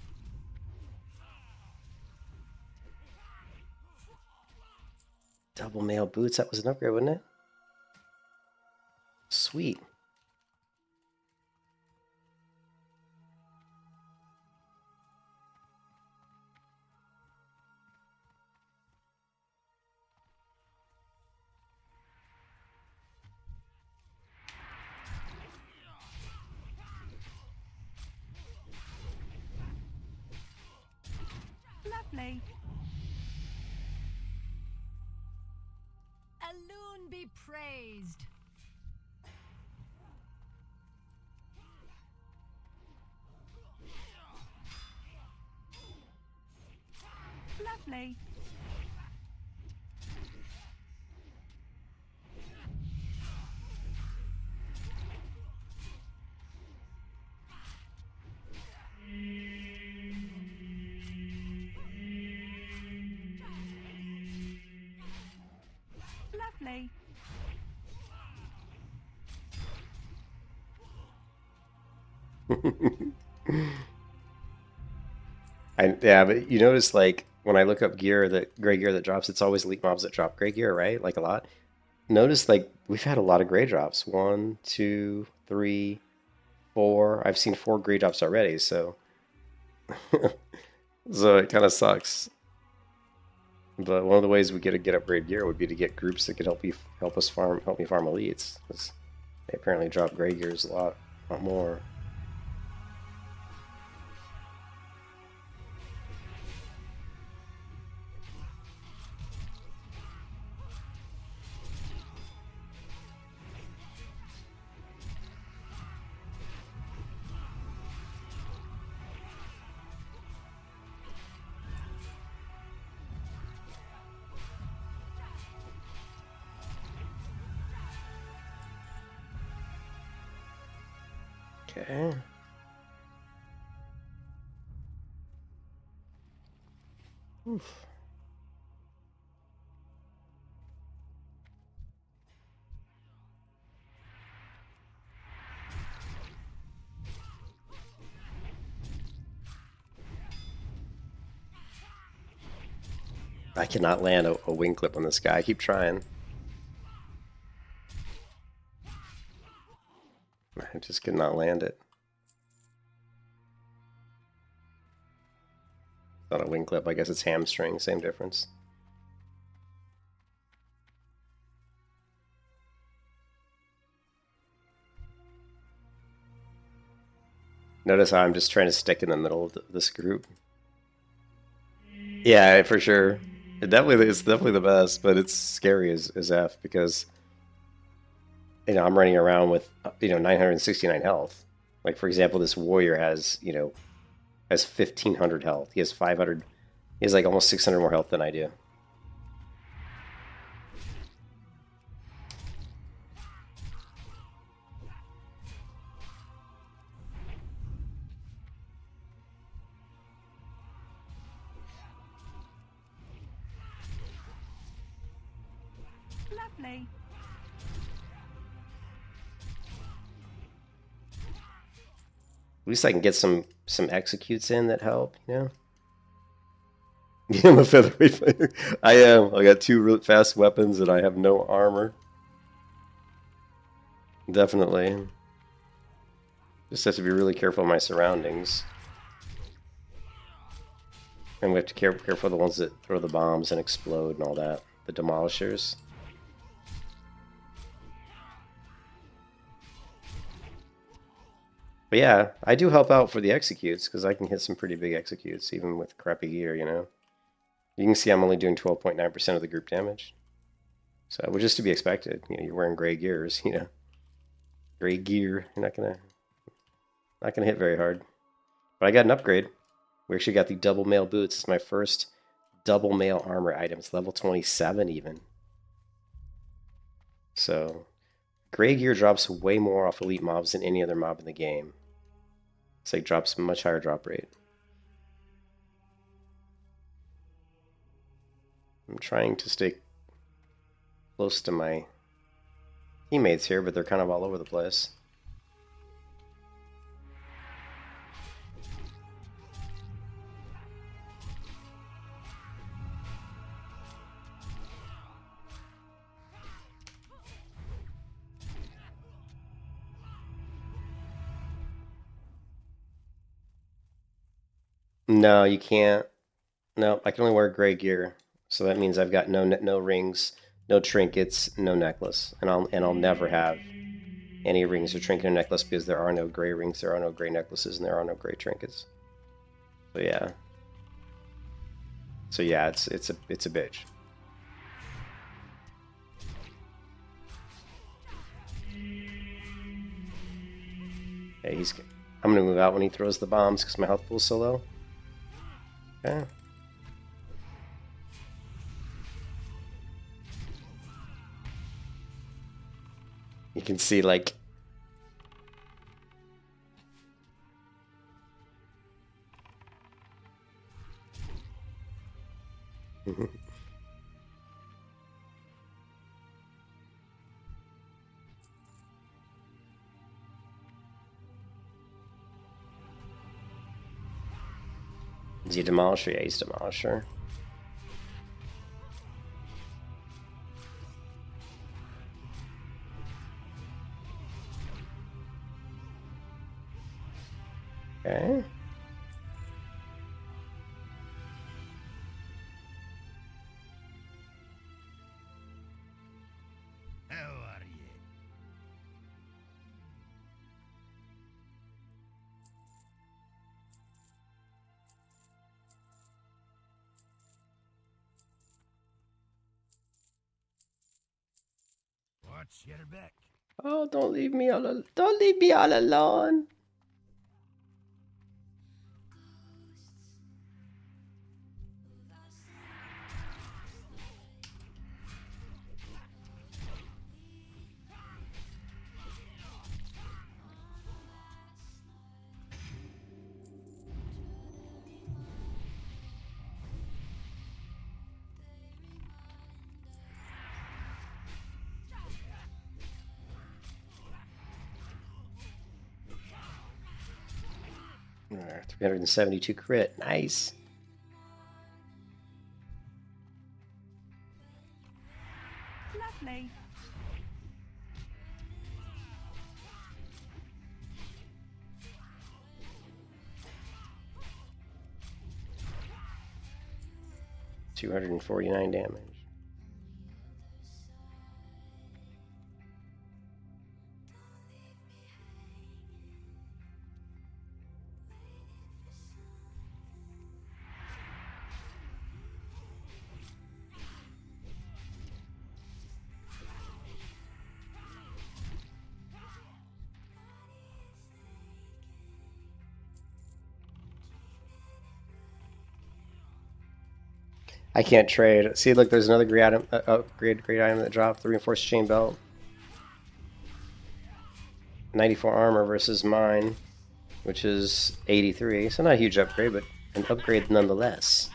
Speaker 1: Double mail boots. That was an upgrade, wasn't it? Sweet.
Speaker 2: Lovely.
Speaker 3: Alone be praised.
Speaker 2: Lovely. Lovely.
Speaker 1: Yeah, but you notice like when I look up gear, that gray gear that drops, it's always elite mobs that drop gray gear, right? Like a lot. Notice like we've had a lot of gray drops. 1, 2, 3, 4. I've seen 4 gray drops already, so so it kind of sucks. But one of the ways we get upgrade gear would be to get groups that could help me farm elites. 'Cause they apparently drop gray gears a lot more. Okay. Oof. I cannot land a wing clip on this guy. I keep trying. I just could not land it. Not a wing clip. I guess it's hamstring. Same difference. Notice how I'm just trying to stick in the middle of this group. Yeah, for sure. It's definitely the best, but it's scary as F because I'm running around with 969 health. Like for example, this warrior has 1500 health. He has 500. He has like almost 600 more health than I do.
Speaker 2: Lovely.
Speaker 1: At least I can get some executes in that help, Yeah, I'm a featherweight fighter. I am. I got 2 really fast weapons and I have no armor. Definitely. Just have to be really careful of my surroundings. And we have to be careful of the ones that throw the bombs and explode and all that. The demolishers. But yeah, I do help out for the executes because I can hit some pretty big executes even with crappy gear, You can see I'm only doing 12.9% of the group damage. So it was just to be expected. You're wearing gray gears, Gray gear. You're not gonna hit very hard. But I got an upgrade. We actually got the double mail boots. It's my first double mail armor item. It's level 27 even. So gray gear drops way more off elite mobs than any other mob in the game. It's like drops much higher drop rate. I'm trying to stay close to my teammates here, but they're kind of all over the place. No, you can't. No, I can only wear gray gear. So that means I've got no rings, no trinkets, no necklace, and I'll never have any rings or trinket or necklace because there are no gray rings, there are no gray necklaces, and there are no gray trinkets. So yeah. So yeah, it's a bitch. Okay, I'm gonna move out when he throws the bombs because my health pool's so low. Okay. You can see like Is he a demolisher? Yeah, he's a demolisher. Okay.
Speaker 5: How are you? Watch your back.
Speaker 1: Oh, don't leave me all alone. Don't leave me all alone. 372 crit. Nice.
Speaker 2: Lovely.
Speaker 1: $249 damage. I can't trade. See, look, there's another great item, great item that dropped. The reinforced chain belt. 94 armor versus mine, which is 83. So not a huge upgrade, but an upgrade nonetheless.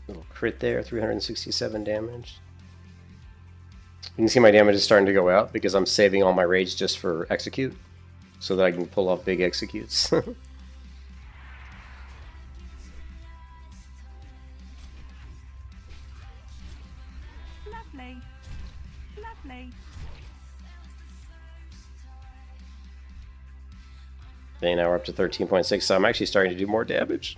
Speaker 1: Little crit there, 367 damage. You can see my damage is starting to go out because I'm saving all my rage just for execute, so that I can pull off big executes.
Speaker 2: Lovely. Lovely.
Speaker 1: Okay, now we're up to 13.6, so I'm actually starting to do more damage.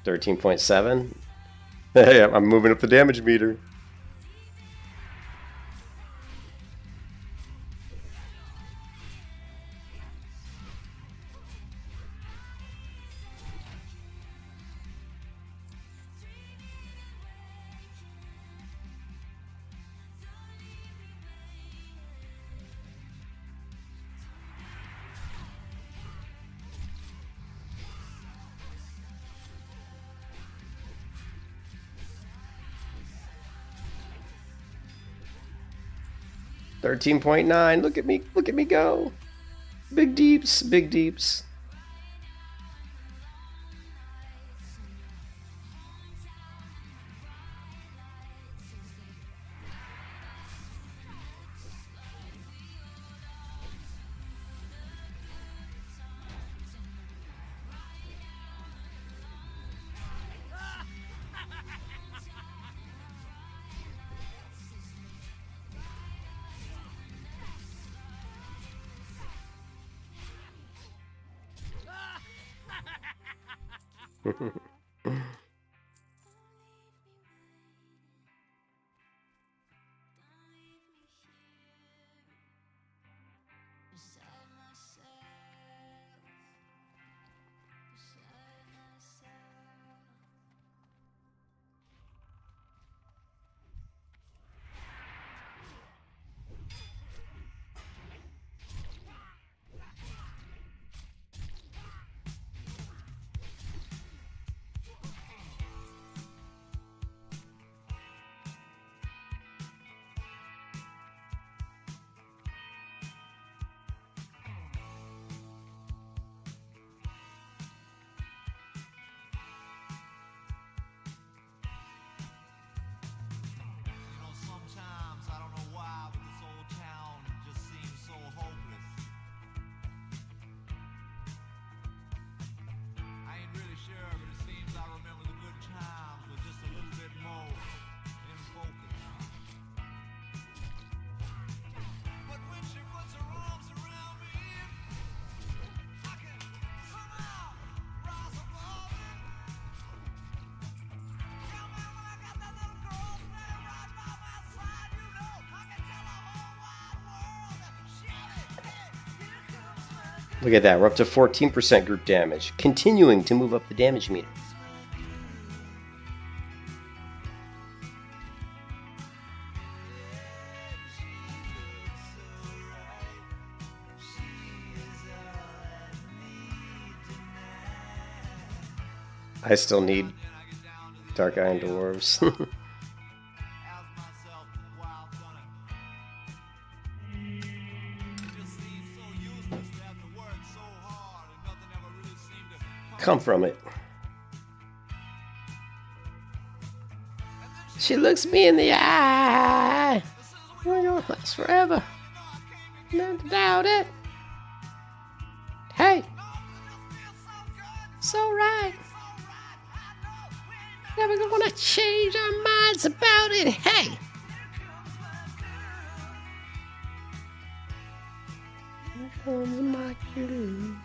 Speaker 1: $13.7. Hey, I'm moving up the damage meter. $13.9. Look at me go. Big deeps, big deeps. Look at that, we're up to 14% group damage, continuing to move up the damage meter. I still need Dark Iron Dwarves. Come from it. She looks me in the eye. We're gonna last forever. Never doubt it. Hey, it's alright. Never gonna change our minds about it. Hey. Here comes my cue.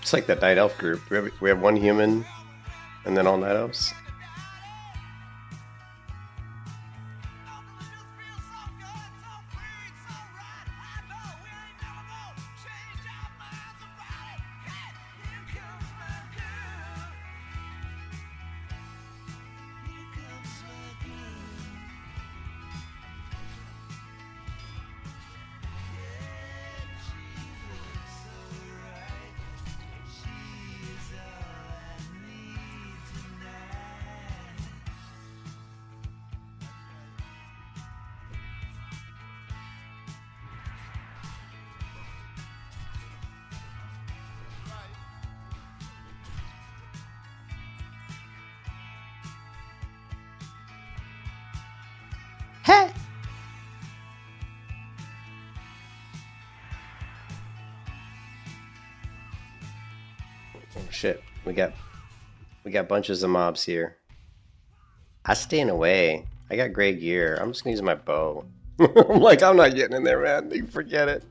Speaker 1: It's like that Night Elf group. We have one human, and then all Night Elves. Hey! Oh shit, we got bunches of mobs here. I staying away. I got gray gear. I'm just gonna use my bow. I'm like, I'm not getting in there, man. You forget it.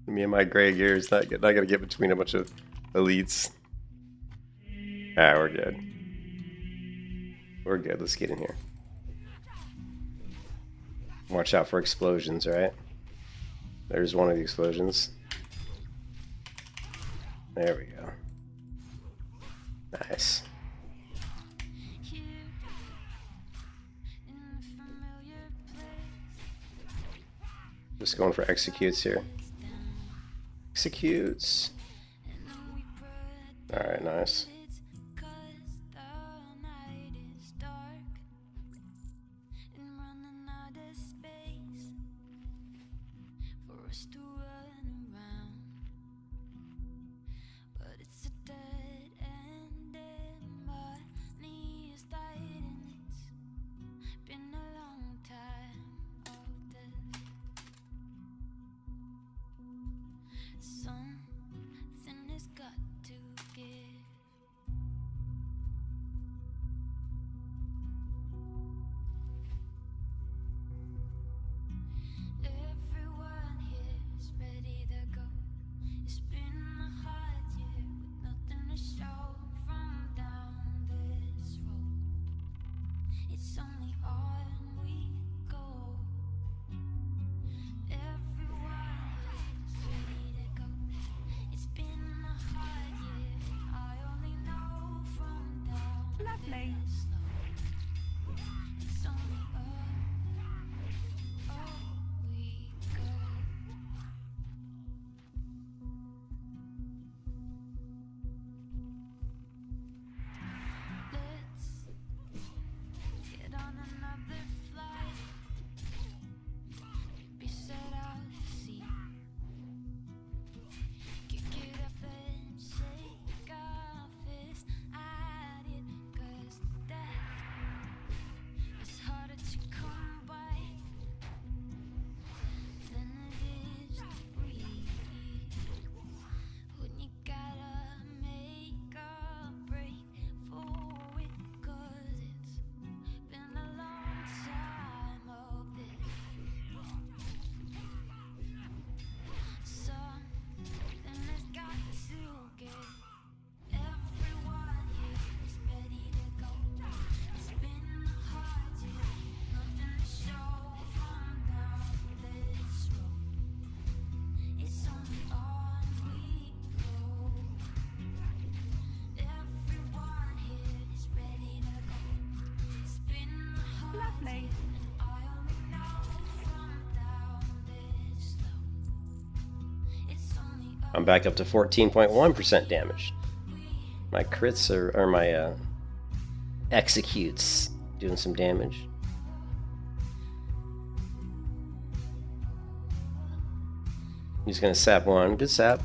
Speaker 1: Me and my gray gear is not gonna get between a bunch of elites. Alright, we're good. We're good. Let's get in here. Watch out for explosions, right? There's one of the explosions. There we go. Nice. Just going for executes here. Executes. Alright, nice.
Speaker 2: Lovely.
Speaker 1: I'm back up to 14.1% damage. My crits or my executes doing some damage. He's gonna sap one. Good sap.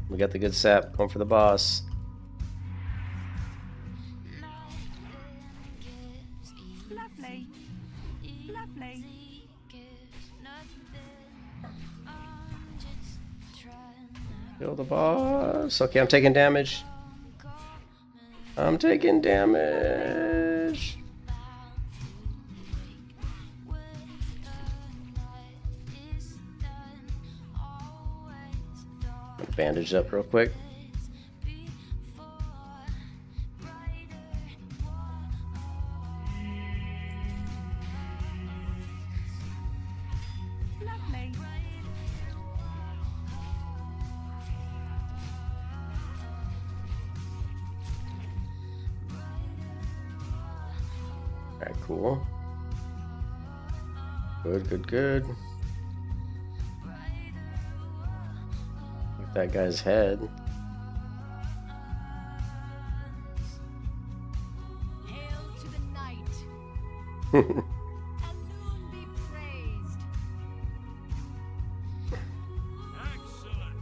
Speaker 1: We got the good sap. Going for the boss.
Speaker 2: Lovely. Lovely.
Speaker 1: Kill the boss. Okay, I'm taking damage. I'm taking damage. Bandage up real quick.
Speaker 2: Lovely.
Speaker 1: Alright, cool. Good, good, good. Get that guy's head.
Speaker 3: Hail to the night, and noon be praised.
Speaker 5: Excellent.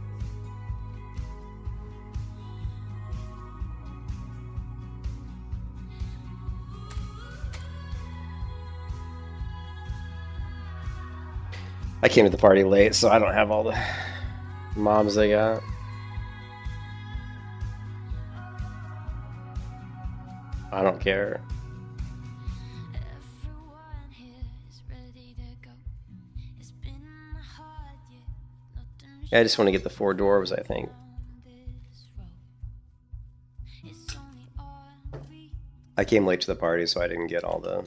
Speaker 1: I came to the party late, so I don't have all the mobs they got. I don't care. Yeah, I just want to get the 4 dwarves, I think. I came late to the party, so I didn't get all the...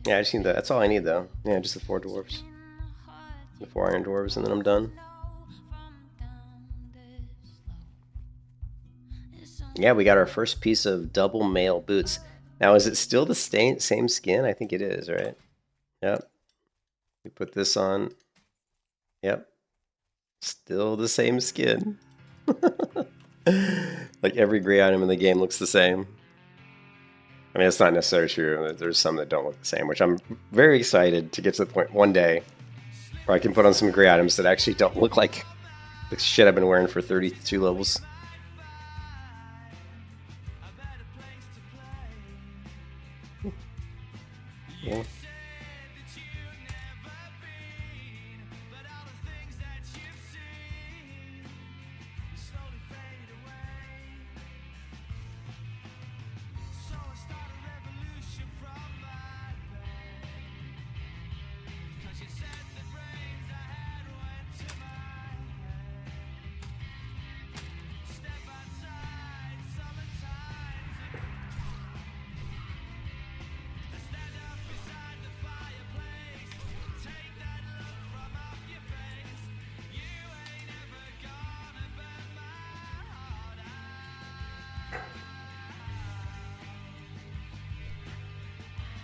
Speaker 1: Yeah, I just need that. That's all I need, though. Yeah, just the 4 dwarves. The 4 iron dwarves, and then I'm done. Yeah, we got our first piece of double mail boots. Now, is it still the same skin? I think it is, right? Yep. We put this on. Yep. Still the same skin. Like every gray item in the game looks the same. I mean, it's not necessarily true. There's some that don't look the same, which I'm very excited to get to the point one day where I can put on some gray items that actually don't look like the shit I've been wearing for 32 levels. Yeah.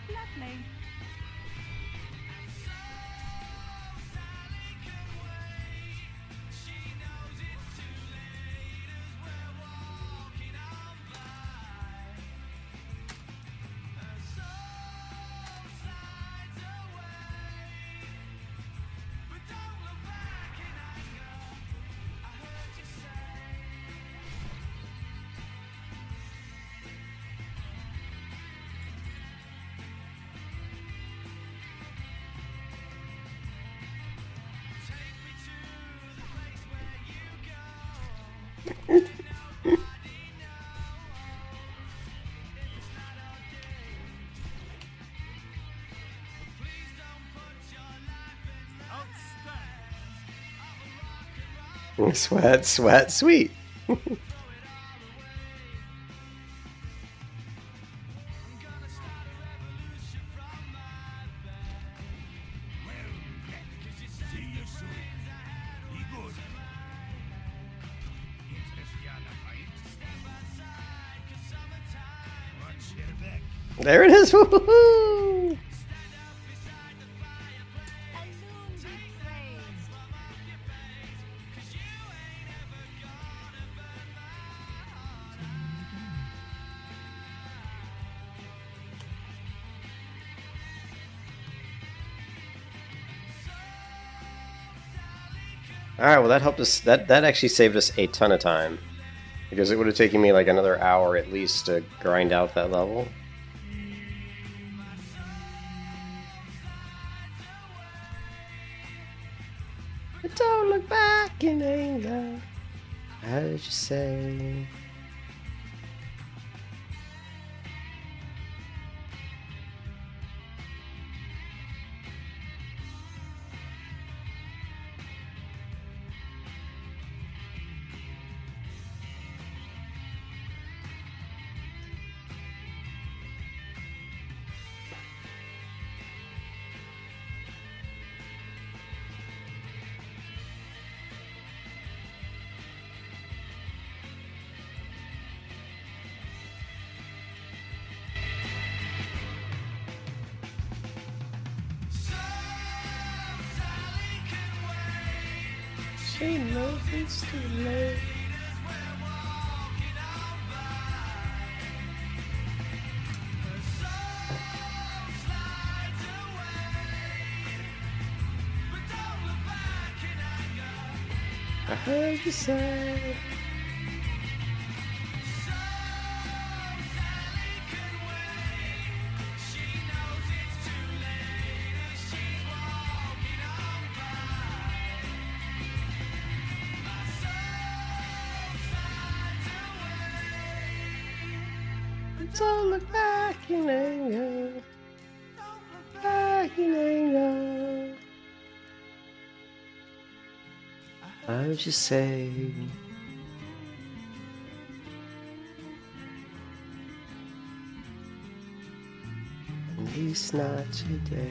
Speaker 2: Lovely.
Speaker 1: Sweat, sweat, sweet.
Speaker 5: See you soon. Be good. Interested in a fight? Watch your back.
Speaker 1: There it is! Woohoo!
Speaker 2: Alone be praised.
Speaker 1: Alright, well that helped us. That actually saved us a ton of time. Because it would have taken me like another hour at least to grind out that level. But don't look back in anger. How did you say? She knows it's too late. I heard you say. Don't look back in anger. Don't look back in anger. I heard you say. At least not today.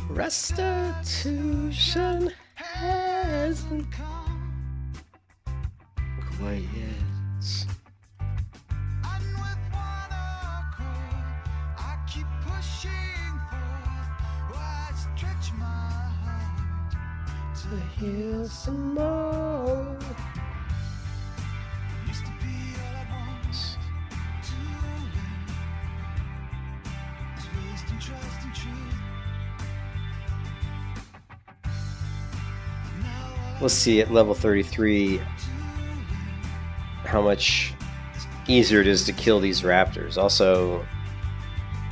Speaker 1: Restitution hasn't come quite yet.
Speaker 5: And with one accord, I keep pushing forward. Why stretch my heart
Speaker 1: To heal some more.
Speaker 5: used to be all I want to learn is wisdom, trust, and truth.
Speaker 1: We'll see at level 33 how much easier it is to kill these raptors. Also,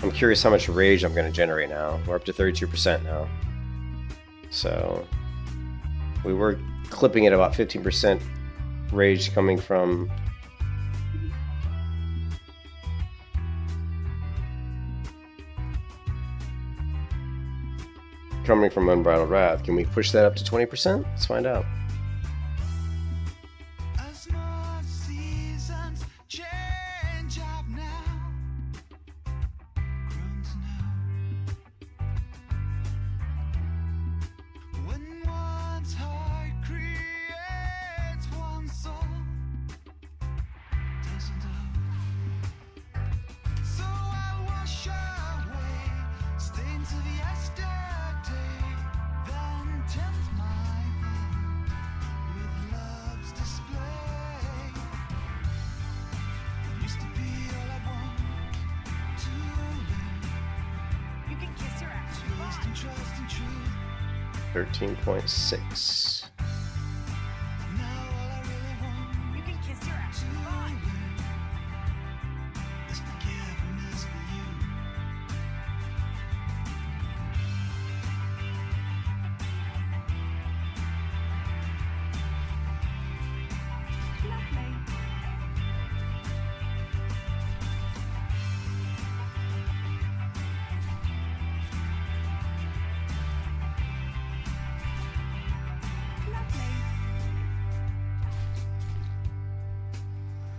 Speaker 1: I'm curious how much rage I'm going to generate now. We're up to 32% now. So, we were clipping at about 15% rage coming from Unbridled Wrath. Can we push that up to 20%? Let's find out.
Speaker 5: As more seasons change, I've now grown to know when one's heart creates one soul doesn't know. So I'll wash away stains of yesterday. Then tempt my hand with love's display. Used to be all I want to learn.
Speaker 2: You can kiss your ass
Speaker 5: Wisdom,
Speaker 2: goodbye.
Speaker 5: trust, and truth.
Speaker 1: 13.6.
Speaker 5: Now all I really want
Speaker 2: You can kiss your ass
Speaker 5: to
Speaker 2: goodbye.
Speaker 5: learn is forgiveness for you.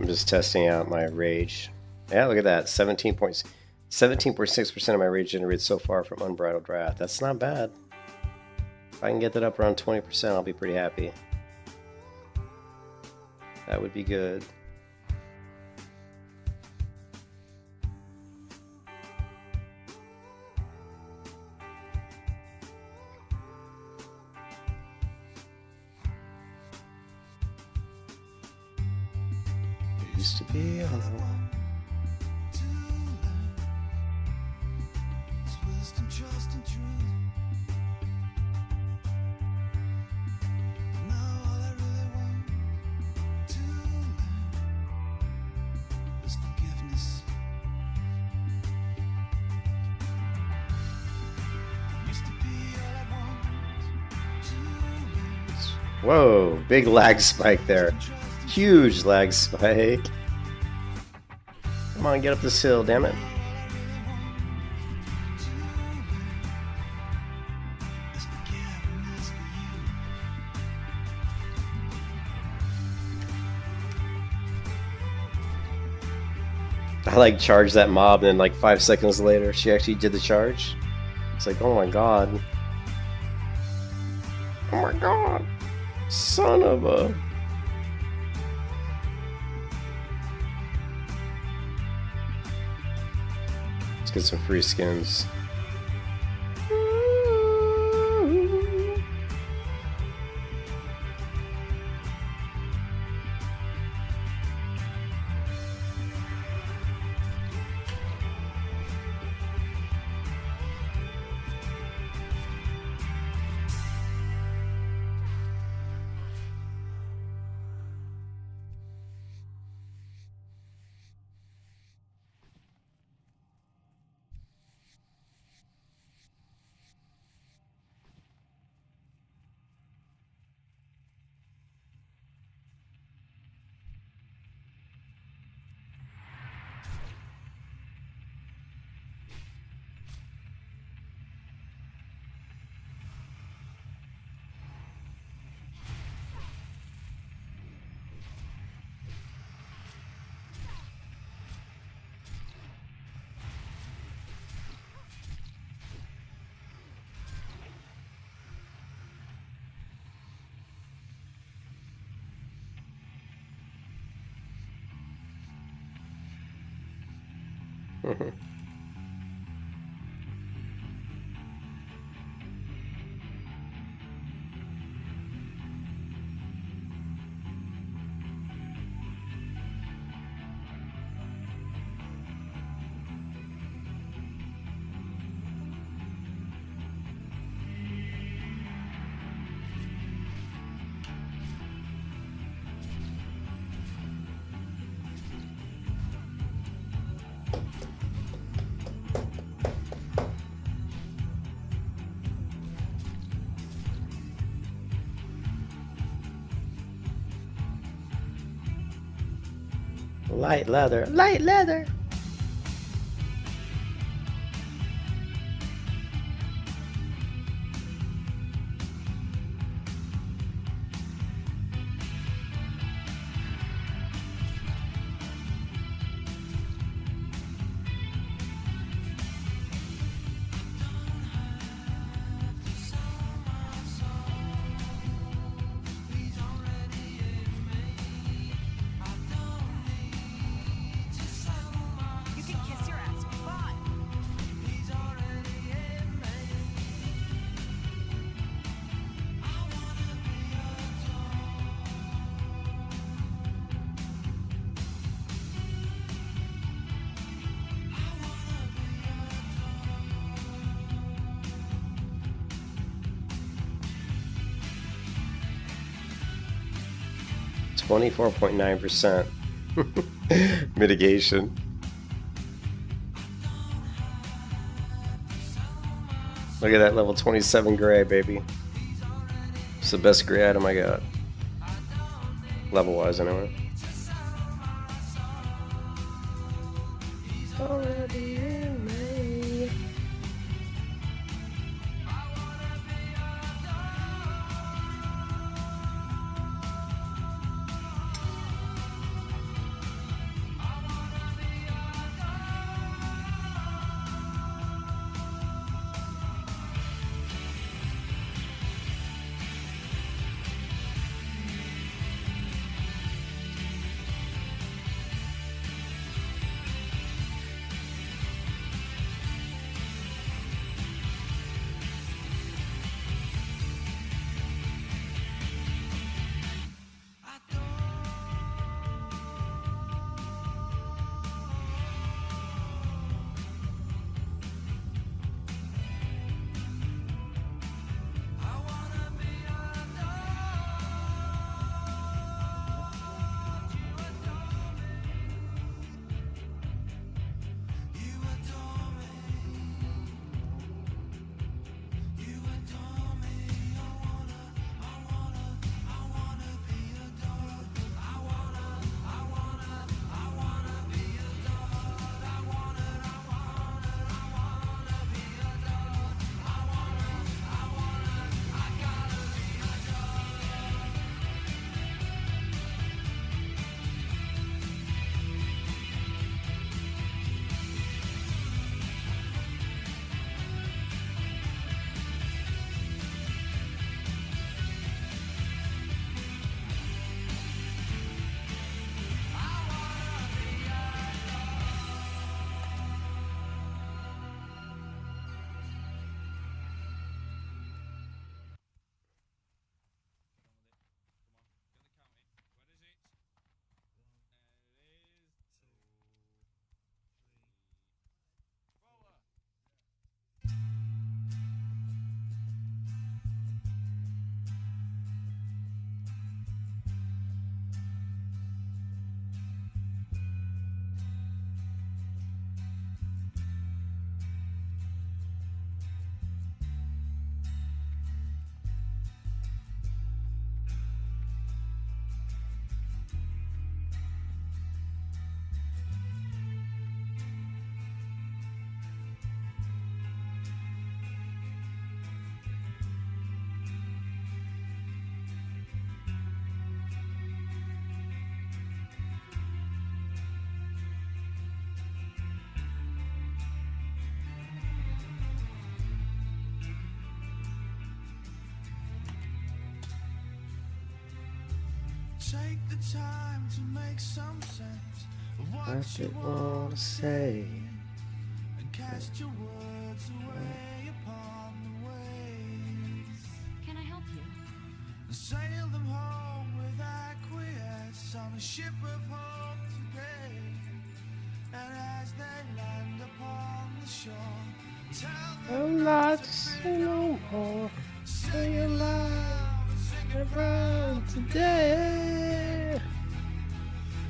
Speaker 1: just testing out my rage. Yeah, look at that. 17.6% of my rage generated so far from unbridled wrath. That's not bad. If I can get that up around 20%, I'll be pretty happy. That would be good. Used to be on the wall.
Speaker 5: Wisdom, trust, and truth. Now all I really want to learn is forgiveness. Used to be all I want to learn.
Speaker 1: Whoa, big lag spike there. Huge lag spike. Come on, get up this hill, damn it. I like charged that mob, and then like 5 seconds later, she actually did the charge. It's like, oh my god. Oh my god. Son of a. Let's get some free skins. Light leather, light leather.
Speaker 2: You can kiss your ass goodbye.
Speaker 1: 24.9% mitigation. Look at that level 27 gray, baby. It's the best gray item I got. Level wise, anyway. Already in May.
Speaker 5: Take the time to make some sense of what
Speaker 1: What
Speaker 5: you
Speaker 1: they
Speaker 5: want
Speaker 1: wanna
Speaker 5: to
Speaker 1: say.
Speaker 5: say, and cast your words away upon the waves.
Speaker 3: Can I help you?
Speaker 5: And sail them home with acquiesce on a ship of hope today. And as they land upon the shore, tell them
Speaker 1: I'm not to say no more. Say it loud
Speaker 5: and sing it
Speaker 1: around today.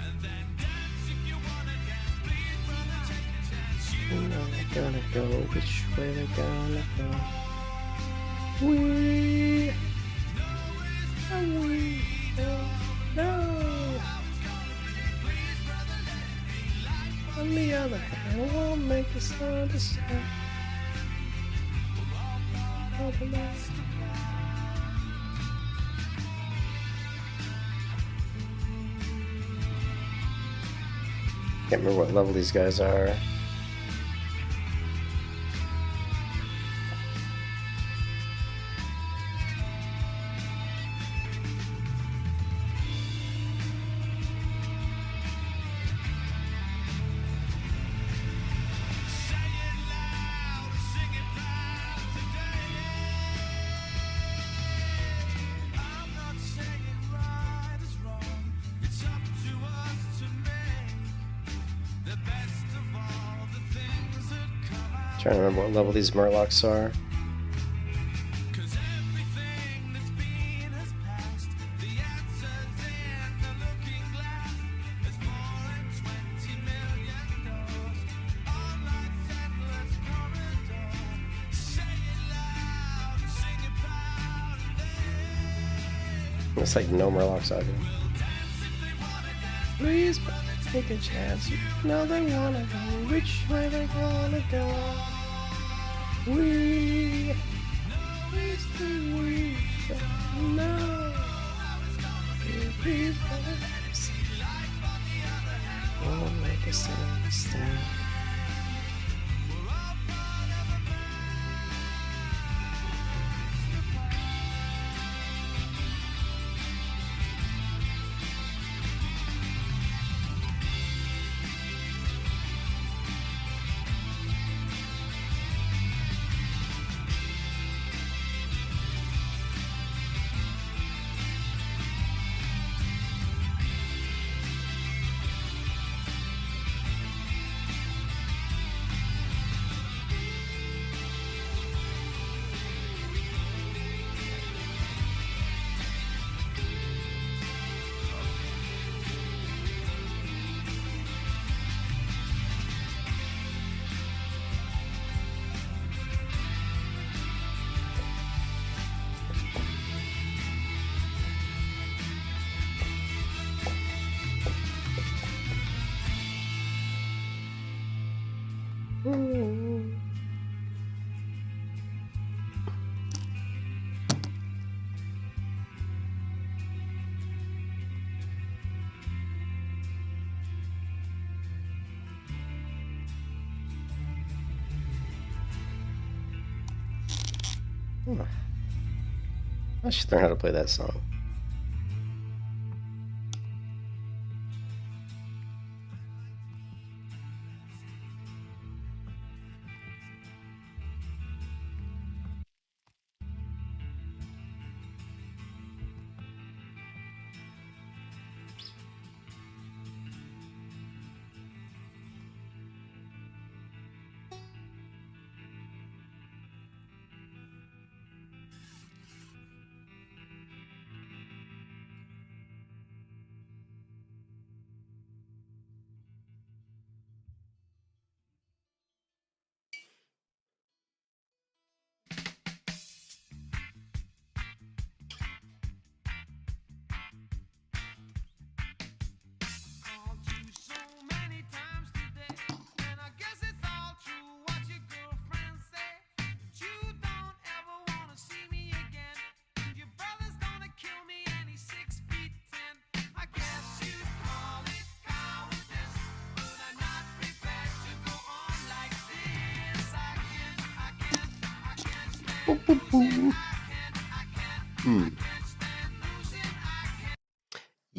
Speaker 5: and then dance if you wanna dance. Please, brother, take a chance. You
Speaker 1: You know
Speaker 5: know
Speaker 1: they're gonna go, which way they're gonna go. We don't know. On the other hand, it won't make us understand. Can't remember what level these guys are. Trying to remember what level these Murlocs are. Looks like no Murlocs out here. Please take a chance. You know they wanna go. Which way they gonna go? We don't know. Please, brothers, won't make us understand. I should learn how to play that song.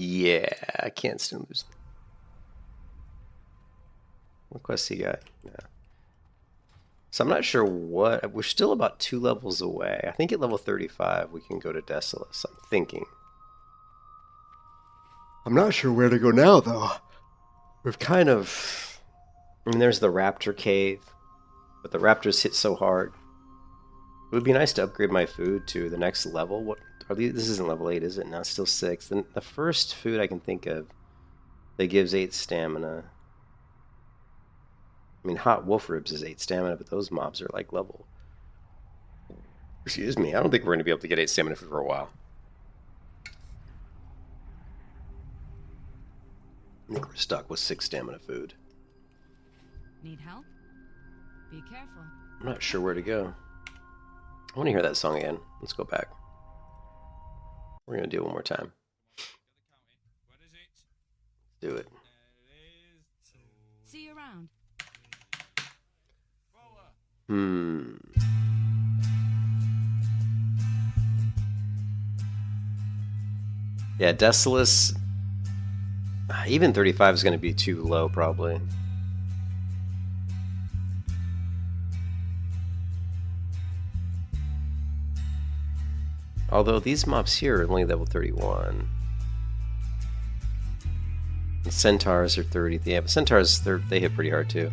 Speaker 1: Yeah, I can't still lose. What quest he got? Yeah. So I'm not sure what. We're still about 2 levels away. I think at level 35 we can go to Desolus. I'm thinking. I'm not sure where to go now, though. We've kind of... I mean, there's the Raptor Cave, but the Raptors hit so hard. It would be nice to upgrade my food to the next level. What are these? This isn't level 8, is it? No, it's still 6. Then the first food I can think of that gives 8 stamina. I mean, hot wolf ribs is 8 stamina, but those mobs are like level... Excuse me, I don't think we're going to be able to get 8 stamina for a while. I think we're stuck with 6 stamina food.
Speaker 3: Need help? Be careful.
Speaker 1: I'm not sure where to go. I want to hear that song again. Let's go back. We're going to do it one more time. Do it.
Speaker 3: See you around.
Speaker 1: Yeah, Desolus. Even 35 is going to be too low, probably. Although these mobs here are only level 31. And Centaurs are 30. Yeah, but Centaurs, they hit pretty hard too.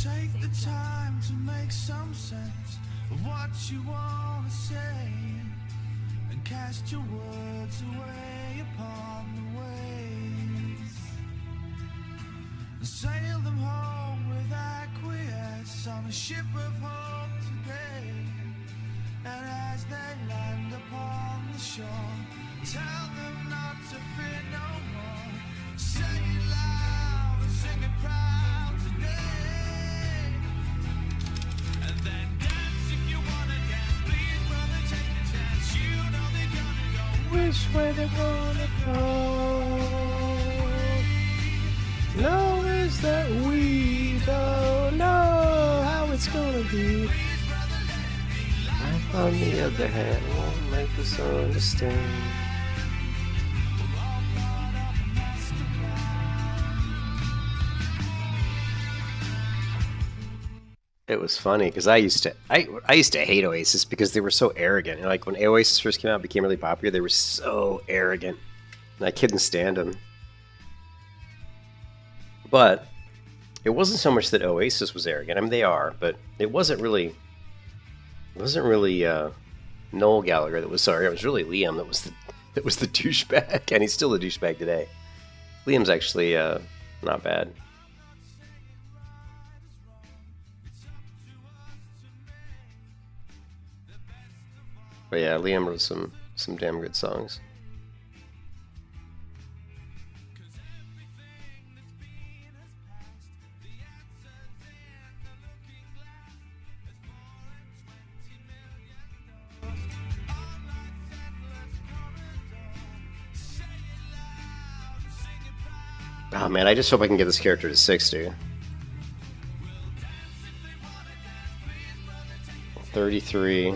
Speaker 5: Take the time to make some sense of what you want to say, and cast your words away upon the waves, and sail them home with acquiesce on a ship of hope today. And as they land upon the shore, tell them not to fear no more. Say it loud and sing it proud today. And then dance if you wanna dance. Please, brother, take a chance. You know they're gonna go. Which way they're gonna go?
Speaker 1: No, is that we don't know how it's gonna be. Life, on the other hand, won't make us understand. It was funny because I used to hate Oasis because they were so arrogant. Like when Oasis first came out, became really popular, they were so arrogant, and I couldn't stand them. But it wasn't so much that Oasis was arrogant. I mean, they are, but it wasn't really Noel Gallagher that was sorry. It was really Liam that was the douchebag, and he's still a douchebag today. Liam's actually not bad. But yeah, Liam wrote some damn good songs. Oh man, I just hope I can get this character to 60. 33.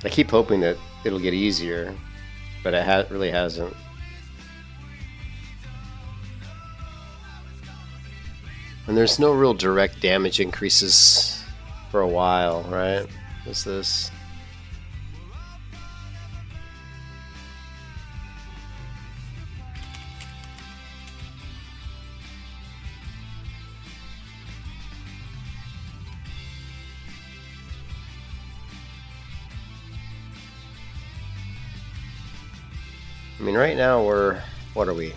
Speaker 1: I keep hoping that it'll get easier, but it really hasn't. And there's no real direct damage increases for a while, right? What's this? I mean, right now what are we?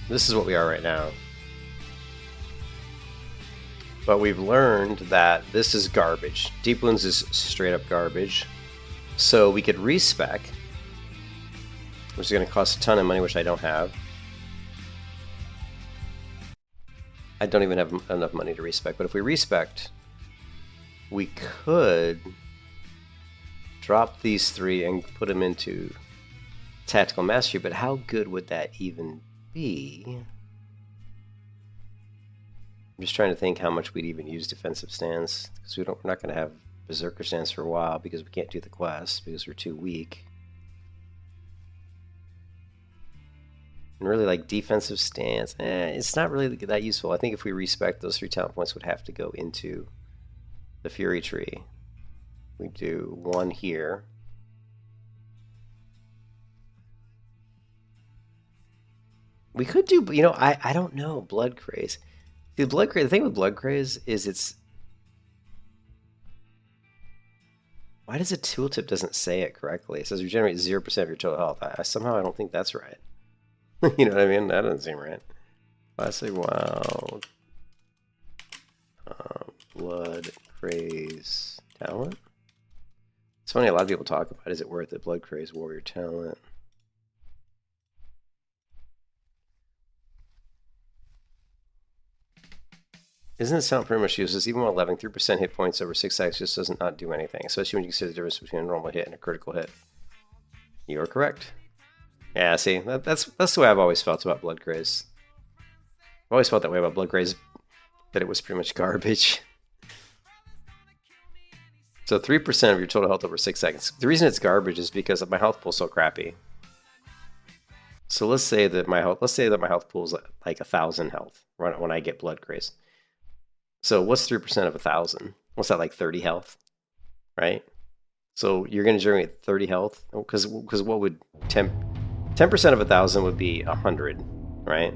Speaker 1: This is what we are right now. But we've learned that this is garbage. Deep Wounds is straight up garbage. So we could respec, which is going to cost a ton of money, which I don't have. I don't even have enough money to respec, but if we respect, we could drop these 3 and put them into tactical mastery, but how good would that even be? I'm just trying to think how much we'd even use defensive stance, because we're not going to have berserker stance for a while because we can't do the quest because we're too weak. And really, like, defensive stance, it's not really that useful. I think if we respect, those 3 talent points would have to go into the Fury Tree. We do 1 here. We could do, you know, I don't know, Blood Craze. The Blood Craze, the thing with Blood Craze is it's... Why does a tooltip doesn't say it correctly? It says regenerate 0% of your total health. Somehow I don't think that's right. You know what I mean? That doesn't seem right. I say, wow. Blood Craze talent. It's funny, a lot of people talk about, is it worth it? Blood Craze warrior talent. Isn't this sound pretty much useless? Even while leveling, 3% hit points over 6 seconds just does not do anything, especially when you consider the difference between a normal hit and a critical hit. You are correct. Yeah, see, that's the way I've always felt about Blood Craze. I've always felt that way about Blood Craze, that it was pretty much garbage. So 3% of your total health over 6 seconds. The reason it's garbage is because my health pool's so crappy. So let's say that my health pool is like 1,000 health when I get Blood Craze. So what's 3% of 1,000? What's that, like 30 health, right? So you're going to generate 30 health because what would 10% of 1,000 would be 100, right?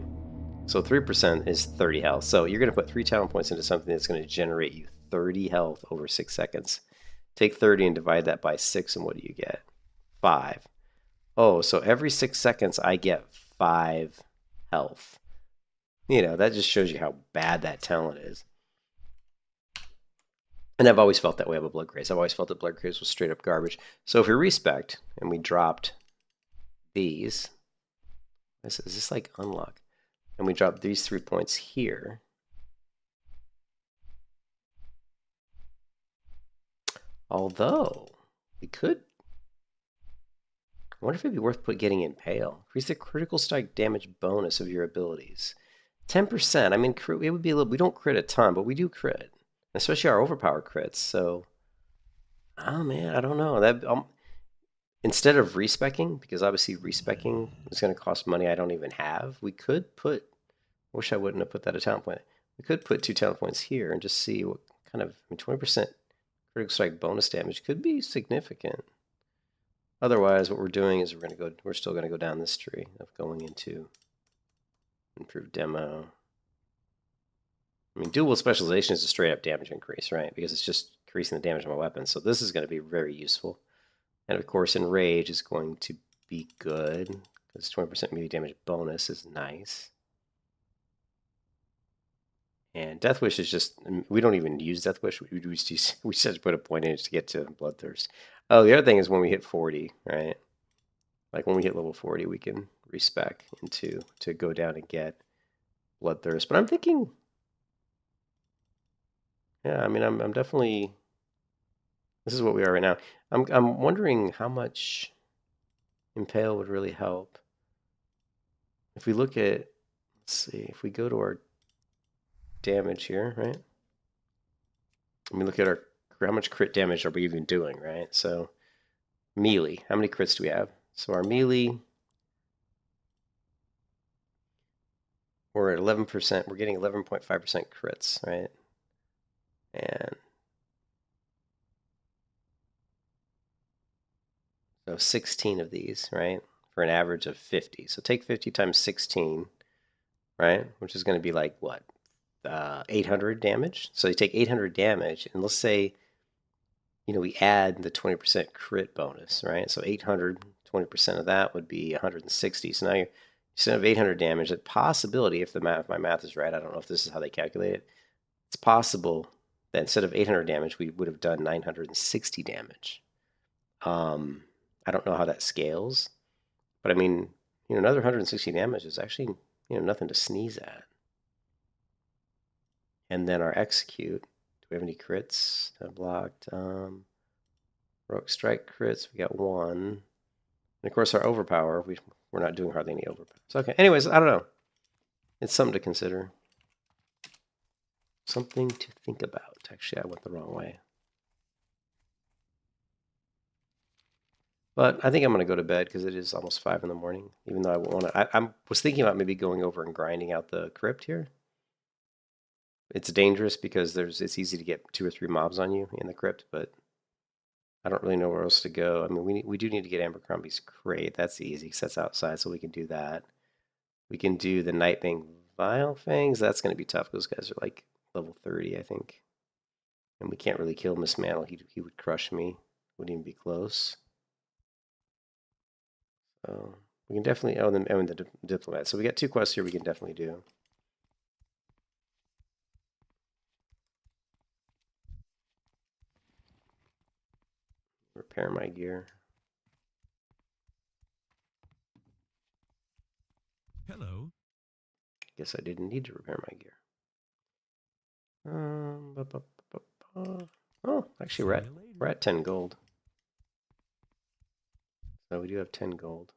Speaker 1: So 3% is 30 health. So you're going to put 3 talent points into something that's going to generate you 30 health over 6 seconds. Take 30 and divide that by 6, and what do you get? 5. Oh, so every 6 seconds I get 5 health. You know, that just shows you how bad that talent is. And I've always felt that way about Blood Craze. I've always felt that Blood Craze was straight up garbage. So if we respect and we dropped these, is this like unlock? And we drop these 3 points here. Although we could, I wonder if it'd be worth getting Impale. Increase the critical strike damage bonus of your abilities. 10%. I mean, it would be a little. We don't crit a ton, but we do crit. Especially our overpower crits, so oh man, I don't know. That instead of respecking, because obviously respecking is going to cost money I don't even have, we could put, wish I wouldn't have put that a talent point. We could put 2 talent points here and just see what kind of, I mean, 20% critical strike bonus damage could be significant. Otherwise, what we're doing is we're still going to go down this tree of going into improved demo. I mean, dual specialization is a straight up damage increase, right? Because it's just increasing the damage of my weapon. So this is going to be very useful. And of course, enrage is going to be good because 20% melee damage bonus is nice. And Death Wish is just, we don't even use Death Wish. We just put a point in it to get to Bloodthirst. Oh, the other thing is when we hit 40, right? Like when we hit level 40, we can respec into to go down and get Bloodthirst. But I'm thinking, yeah, I mean, I'm definitely, this is what we are right now. I'm wondering how much Impale would really help. If we look at, let's see, if we go to our damage here, right? And we look at how much crit damage are we even doing, right? So melee, how many crits do we have? So our melee, we're at 11%. We're getting 11.5% crits, right? And so 16 of these, right? For an average of 50. So take 50 times 16, right? Which is going to be like, what? 800 damage. So you take 800 damage, and let's say, you know, we add the 20% crit bonus, right? So 800, 20% of that would be 160. So now you're, instead of 800 damage, the possibility, if my math is right, I don't know if this is how they calculate it, it's possible that instead of 800 damage, we would have done 960 damage. I don't know how that scales, but I mean, another 160 damage is actually, nothing to sneeze at. And then our execute. Do we have any crits blocked? Rogue strike crits. We got one. And of course, our overpower. We're not doing hardly any overpower. So okay. Anyways, I don't know. It's something to consider. Something to think about. Actually, I went the wrong way. But I think I'm going to go to bed because it is almost 5 in the morning. Even though I want to. I was thinking about maybe going over and grinding out the crypt here. It's dangerous because it's easy to get 2 or 3 mobs on you in the crypt, but I don't really know where else to go. I mean, we do need to get Abercrombie's crate. That's easy because that's outside, so we can do that. We can do the Nightbane Vile Fangs. That's going to be tough. Those guys are like level 30, I think. And we can't really kill Miss Mantle. He would crush me. Wouldn't even be close. So we can definitely... Oh, and the Diplomat. So we got 2 quests here we can definitely do. Repair my gear.
Speaker 4: Hello.
Speaker 1: Guess I didn't need to repair my gear. Oh, actually we're at 10 gold. So we do have 10 gold.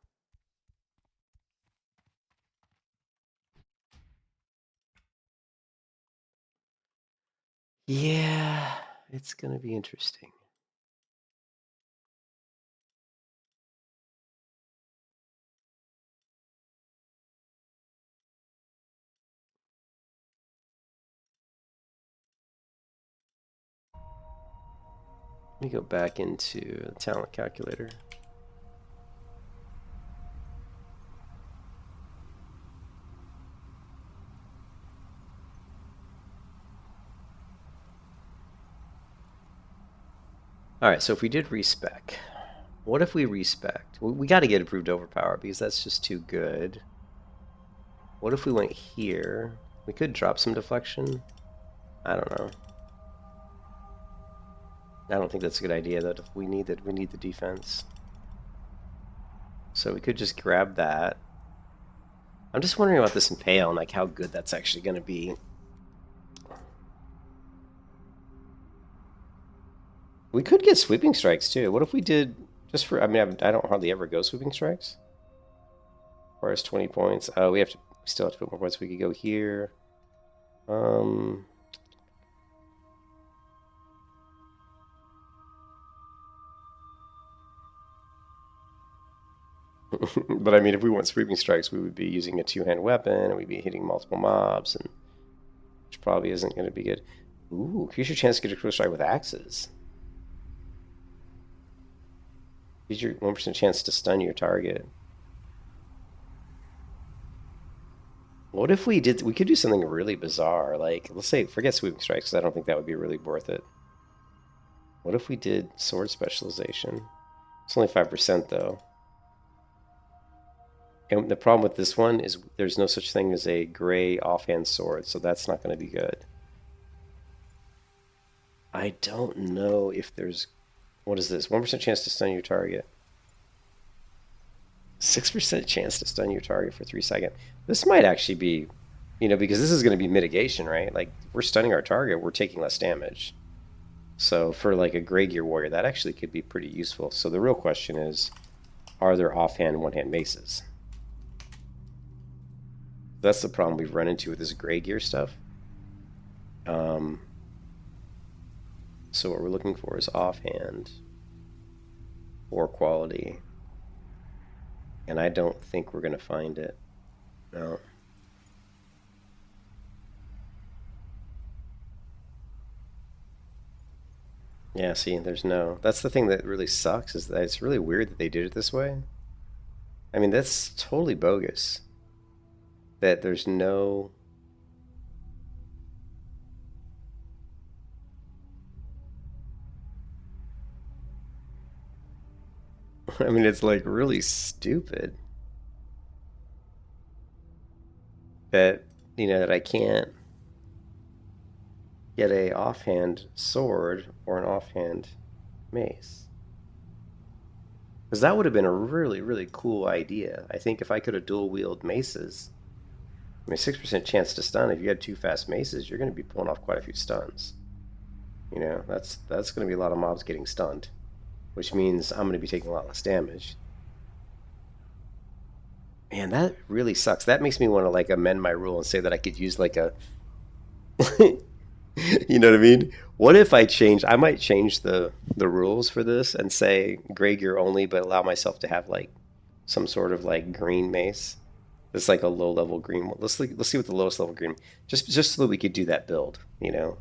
Speaker 1: Yeah, it's gonna be interesting. Let me go back into the talent calculator. Alright, so if we did respec, what if we respec? We got to get approved overpower because that's just too good. What if we went here? We could drop some deflection. I don't know. I don't think that's a good idea. That we need the defense. So we could just grab that. I'm just wondering about this impale and like how good that's actually going to be. We could get sweeping strikes too. What if we did just for? I mean, I don't hardly ever go sweeping strikes. Requires 20 points. Oh, we still have to put more points. We could go here. But I mean, if we want sweeping strikes, we would be using a 2-hand weapon, and we'd be hitting multiple mobs, and which probably isn't going to be good. Ooh, increase your chance to get a critical strike with axes. Use your 1% chance to stun your target. What if we did? We could do something really bizarre, like let's say, forget sweeping strikes, because I don't think that would be really worth it. What if we did sword specialization? It's only 5% though. And the problem with this one is there's no such thing as a gray offhand sword, so that's not going to be good. I don't know if there's... What is this? 1% chance to stun your target. 6% chance to stun your target for 3 seconds. This might actually be, because this is going to be mitigation, right? Like, if we're stunning our target, we're taking less damage. So for like a Grey Gear Warrior, that actually could be pretty useful. So the real question is, are there offhand, one-hand maces? That's the problem we've run into with this Grey Gear stuff. So what we're looking for is offhand or quality. And I don't think we're going to find it. No. Yeah, see, there's no... That's the thing that really sucks, is that it's really weird that they did it this way. I mean, that's totally bogus. That there's no... I mean, it's like really stupid. That, that I can't get a offhand sword or an offhand mace. Because that would have been a really, really cool idea. I think if I could have dual wield maces, I mean, 6% chance to stun. If you had 2 fast maces, you're going to be pulling off quite a few stuns. You know, that's going to be a lot of mobs getting stunned, which means I'm going to be taking a lot less damage. Man, that really sucks. That makes me want to like amend my rule and say that I could use like a you know what I mean? What if I change? I might change the rules for this and say gray gear only, but allow myself to have like some sort of like green mace. It's like a low level green one. Let's see what the lowest level green. Just so that we could do that build, you know.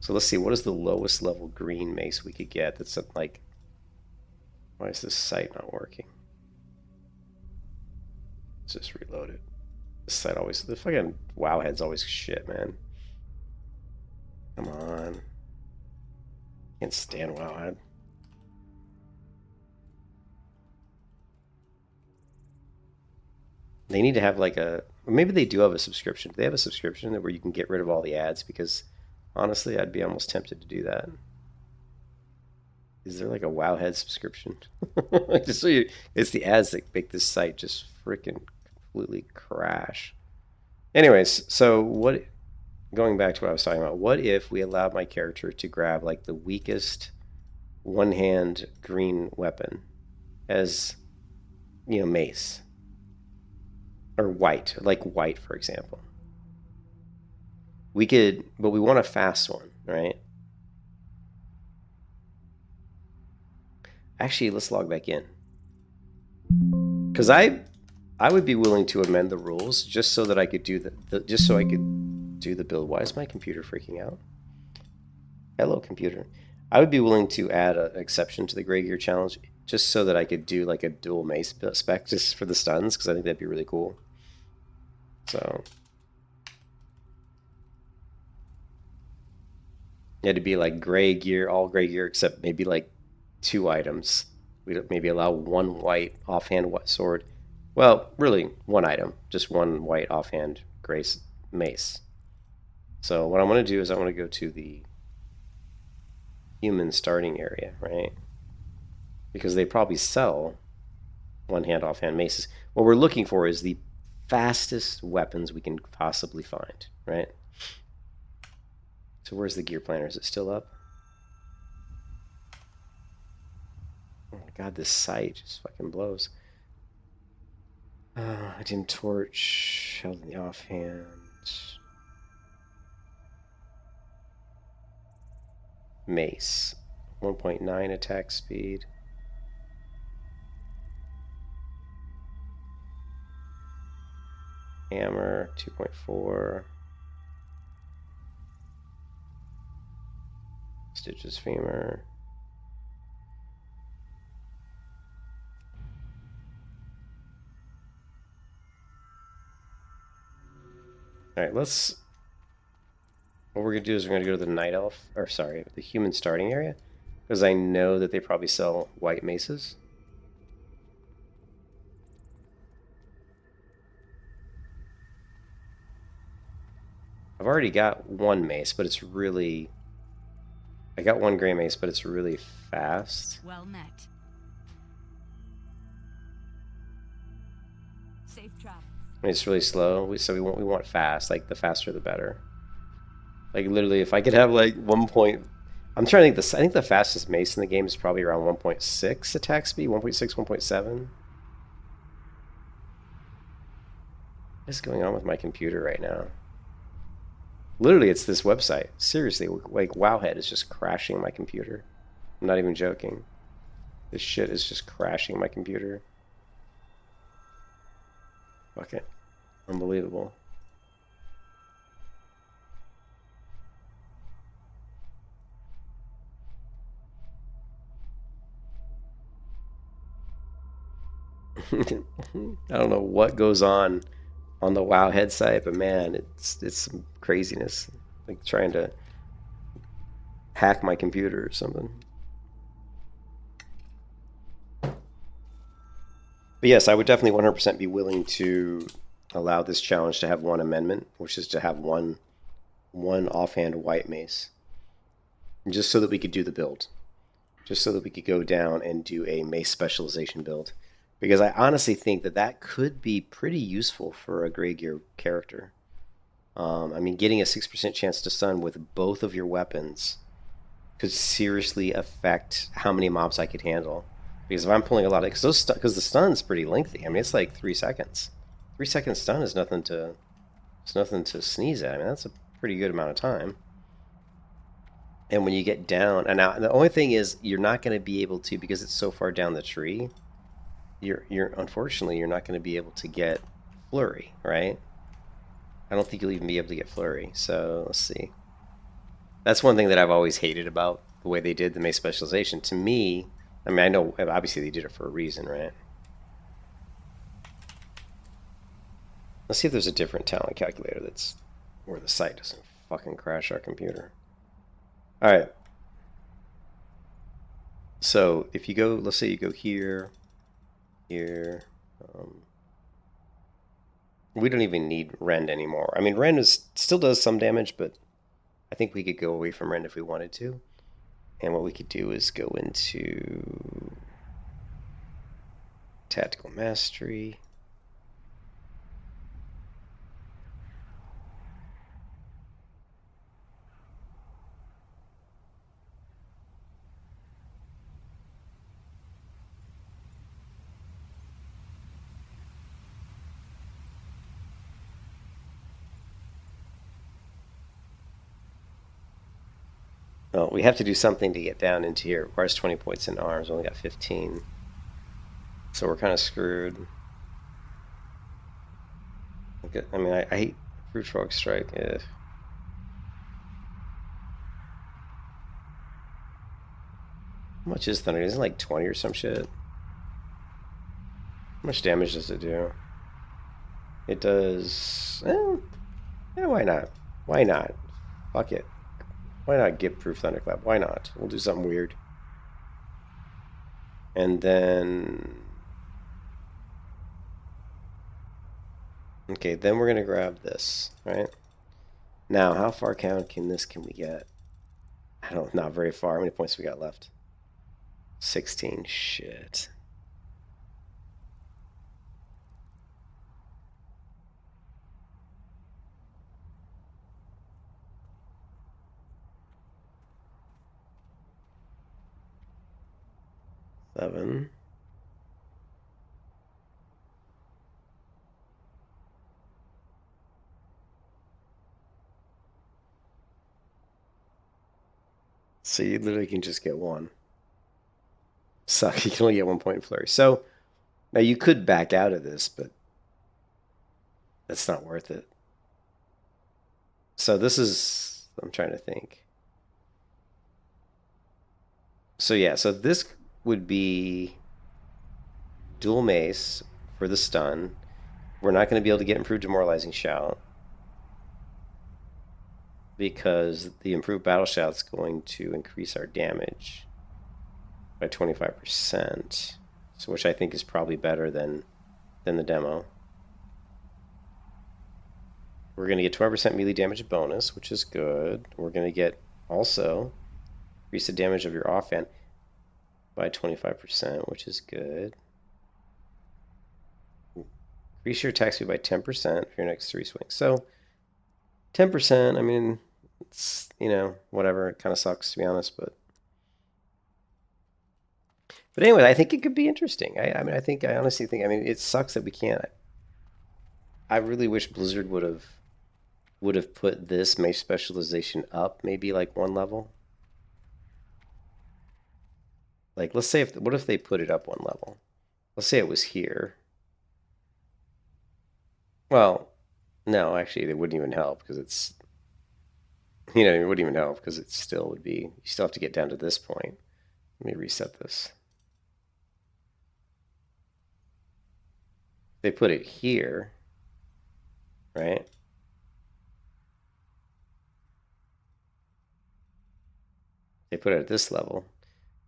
Speaker 1: So let's see, what is the lowest level green mace we could get? That's like, why is this site not working? Let's just reload it. This site always, the fucking WoW head's always shit, man. Come on. Can't stand WoW head. They need to have like a, maybe they do have a subscription. They have a subscription where you can get rid of all the ads, because honestly, I'd be almost tempted to do that. Is there like a Wowhead subscription? Just so you, it's the ads that make this site just freaking completely crash. Anyways, so what? Going back to what I was talking about, what if we allowed my character to grab like the weakest one-hand green weapon as, you know, mace, or white, like white, for example. We could, but we want a fast one, right? Actually, let's log back in. Because I would be willing to amend the rules just so that I could do just so I could do the build. Why is my computer freaking out? Hello, computer. I would be willing to add an exception to the Gray Gear challenge just so that I could do like a dual mace spec just for the stuns, because I think that'd be really cool. So it had to be like Gray Gear, all Gray Gear, except maybe like 2 items. We'd maybe allow 1 white offhand sword. Well, really 1 item, just 1 white offhand gray mace. So what I'm going to do is I want to go to the human starting area, right? Because they probably sell 1-hand offhand maces. What we're looking for is the fastest weapons we can possibly find, right? So where's the gear planner? Is it still up? Oh my god, this site just fucking blows. I didn't torch, held in the offhand. Mace, 1.9 attack speed. Hammer, 2.4. Stitches femur. Alright, let's... What we're going to do is we're going to go to the night elf, or sorry, the human starting area, because I know that they probably sell white maces. I've already got 1 mace, but it's really... I got 1 gray mace, but it's really fast.
Speaker 3: Well met. Safe travels.
Speaker 1: I mean, it's really slow, so we want fast. Like, the faster the better. Like, literally, if I could have, like, 1 point... I'm trying to think, I think the fastest mace in the game is probably around 1.6 attack speed, 1.6, 1.7. What is going on with my computer right now? Literally, it's this website. Seriously, like, Wowhead is just crashing my computer. I'm not even joking. This shit is just crashing my computer. Fuck it. Unbelievable. I don't know what goes on the Wowhead site, but man, it's some craziness. Like trying to hack my computer or something. But yes, I would definitely 100% be willing to allow this challenge to have 1 amendment, which is to have one offhand white mace, just so that we could do the build. just so that we could go down and do a mace specialization build. Because I honestly think that that could be pretty useful for a Grey Gear character. I mean, getting a 6% chance to stun with both of your weapons could seriously affect how many mobs I could handle. Because if I'm pulling a lot of... Because the stun's pretty lengthy. I mean, it's like 3 seconds. 3 second stun is nothing to... It's nothing to sneeze at. I mean, that's a pretty good amount of time. And when you get down... And now, the only thing is, you're not going to be able to, because it's so far down the tree, unfortunately, you're not going to be able to get Flurry, right? I don't think you'll even be able to get Flurry. So, let's see. That's one thing that I've always hated about the way they did the mace specialization. To me, I mean, I know, obviously they did it for a reason, right? Let's see if there's a different talent calculator that's where the site doesn't fucking crash our computer. Alright. So, if you go, let's say you go here, here, we don't even need Rend anymore. I mean, Rend still does some damage, but I think we could go away from Rend if we wanted to. And what we could do is go into Tactical Mastery. Well, we have to do something to get down into here. It requires 20 points in arms. We only got 15. So we're kind of screwed. I mean, I hate Fruit Frog Strike. Ugh. How much is Thunder? Isn't it like 20 or some shit? How much damage does it do? It does... yeah, why not? Why not? Fuck it. Why not get Proof Thunderclap? Why not? We'll do something weird. And then... Okay, then we're going to grab this, right? Now, how far down can we get? I don't know, not very far. How many points we got left? 16. Shit. Seven. So you literally can just get one. Suck, you can only get 1 point in Flurry. So, now you could back out of this, but that's not worth it. So this is... I'm trying to think. So yeah, so this would be dual mace for the stun. We're not going to be able to get improved demoralizing shout because the improved battle shout is going to increase our damage by 25%, so which I think is probably better than the demo. We're going to get 12% melee damage bonus, which is good. We're going to get also increase the damage of your offhand by 25%, which is good. Increase your attack speed by 10% for your next 3 swings. So 10%, I mean, it's, you know, whatever. It kind of sucks, to be honest, but anyway, I think it could be interesting. I honestly think, I mean, it sucks that we can't. I really wish Blizzard would have put this mace specialization up maybe like 1 level. Like, let's say what if they put it up 1 level? Let's say it was here. Well, no, actually, it wouldn't even help because it's, you know, it wouldn't even help because it still would be, you still have to get down to this point. Let me reset this. They put it here, right? They put it at this level.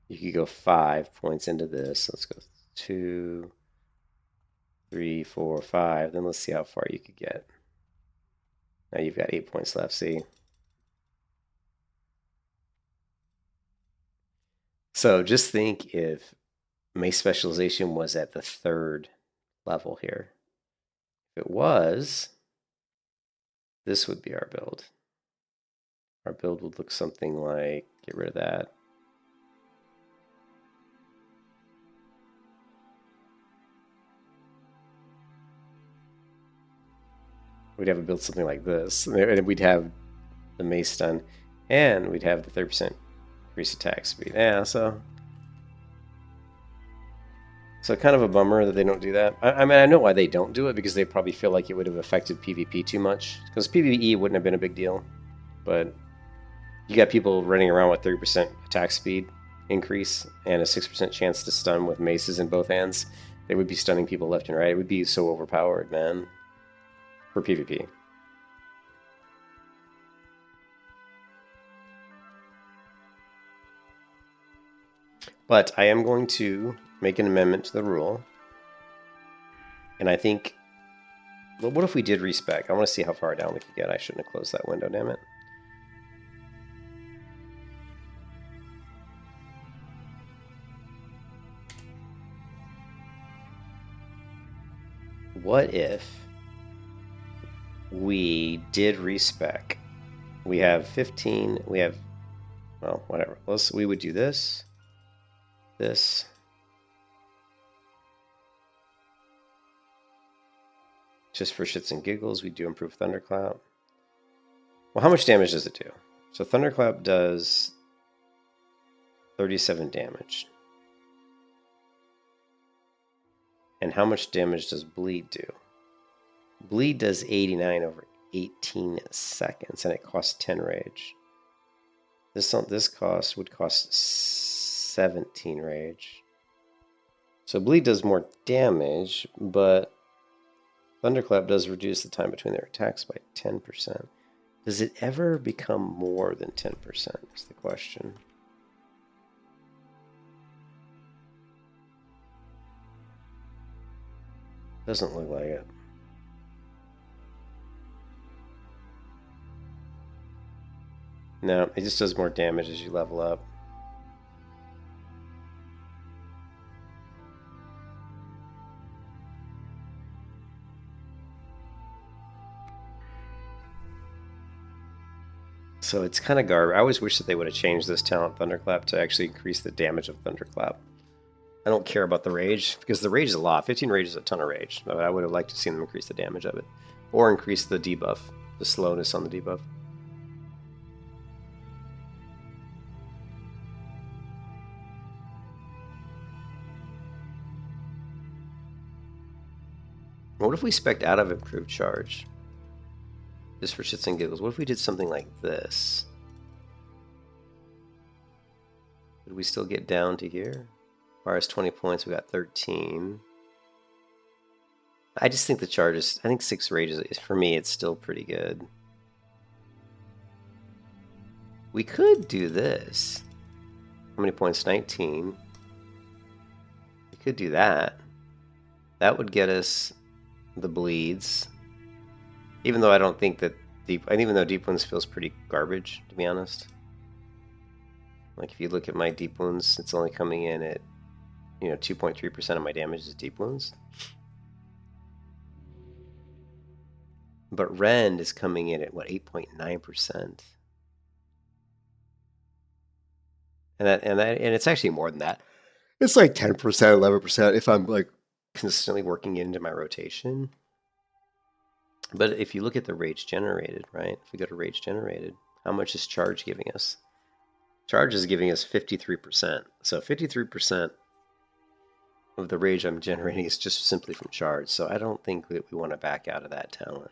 Speaker 1: You could go 5 points into this. Let's go 2, 3, 4, 5. Then let's see how far you could get. Now you've got 8 points left. See? So just think if mace specialization was at the 3rd level here. If it was, this would be our build. Our build would look something like, get rid of that. We'd have a build something like this. And we'd have the mace stun, and we'd have the 30% increased attack speed. Yeah, so kind of a bummer that they don't do that. I mean, I know why they don't do it, because they probably feel like it would have affected PvP too much. Because PvE wouldn't have been a big deal. But you got people running around with 30% attack speed increase and a 6% chance to stun with maces in both hands. They would be stunning people left and right. It would be so overpowered, man, for PvP. But I am going to make an amendment to the rule. And I think, well, what if we did respec? I want to see how far down we could get. I shouldn't have closed that window, damn it. What if we did respec? We have 15, we have, well, whatever. We would do this, this, just for shits and giggles. We do improve Thunderclap. Well, how much damage does it do? So Thunderclap does 37 damage. And how much damage does Bleed do? Bleed does 89 over 18 seconds, and it costs 10 rage. This cost would cost 17 rage. So Bleed does more damage, but Thunderclap does reduce the time between their attacks by 10%. Does it ever become more than 10% is the question. Doesn't look like it. No, it just does more damage as you level up. So it's kind of garbage. I always wish that they would have changed this talent Thunderclap to actually increase the damage of Thunderclap. I don't care about the rage, because the rage is a lot. 15 rage is a ton of rage. But I would have liked to see them increase the damage of it. Or increase the debuff, the slowness on the debuff. What if we spec'd out of improved charge? Just for shits and giggles. What if we did something like this? Would we still get down to here? Requires 20 points, we got 13. I just think the charge is, I think 6 rages, for me, it's still pretty good. We could do this. How many points? 19. We could do that. That would get us the bleeds. Even though I don't think that even though Deep Wounds feels pretty garbage, to be honest. Like if you look at my Deep Wounds, it's only coming in at, 2.3% of my damage is Deep Wounds. But Rend is coming in at, what, 8.9%? And it's actually more than that. It's like 10%, 11% if I'm like consistently working into my rotation. But if you look at the rage generated, right? If we go to rage generated, how much is charge giving us? Charge is giving us 53%. So 53% of the rage I'm generating is just simply from charge. So I don't think that we want to back out of that talent.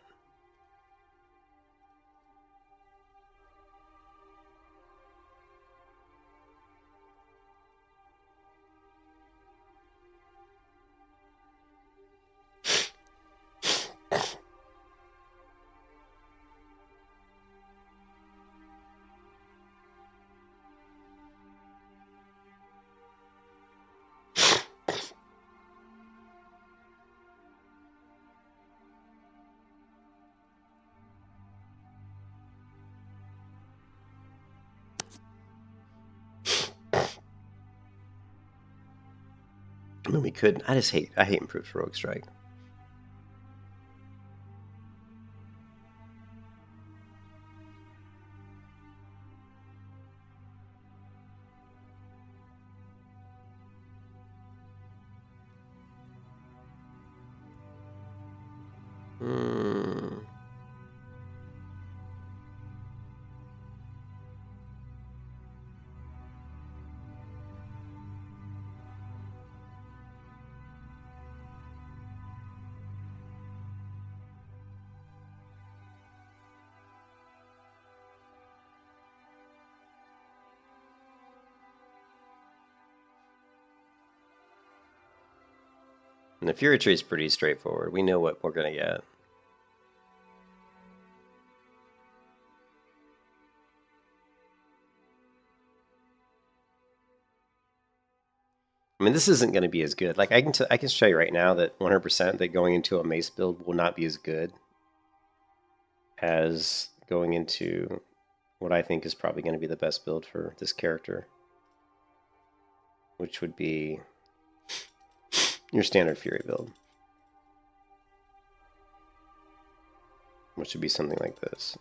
Speaker 1: mean, we could. I hate improved rogue strike. And the Fury tree is pretty straightforward. We know what we're going to get. I mean, this isn't going to be as good. Like I can show you right now that 100% that going into a mace build will not be as good as going into what I think is probably going to be the best build for this character, which would be your standard Fury build, which would be something like this.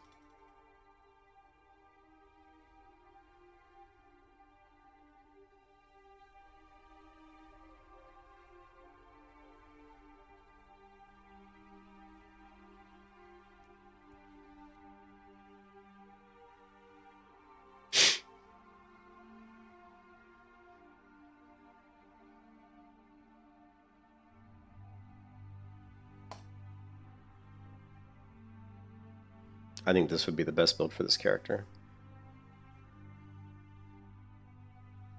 Speaker 1: I think this would be the best build for this character.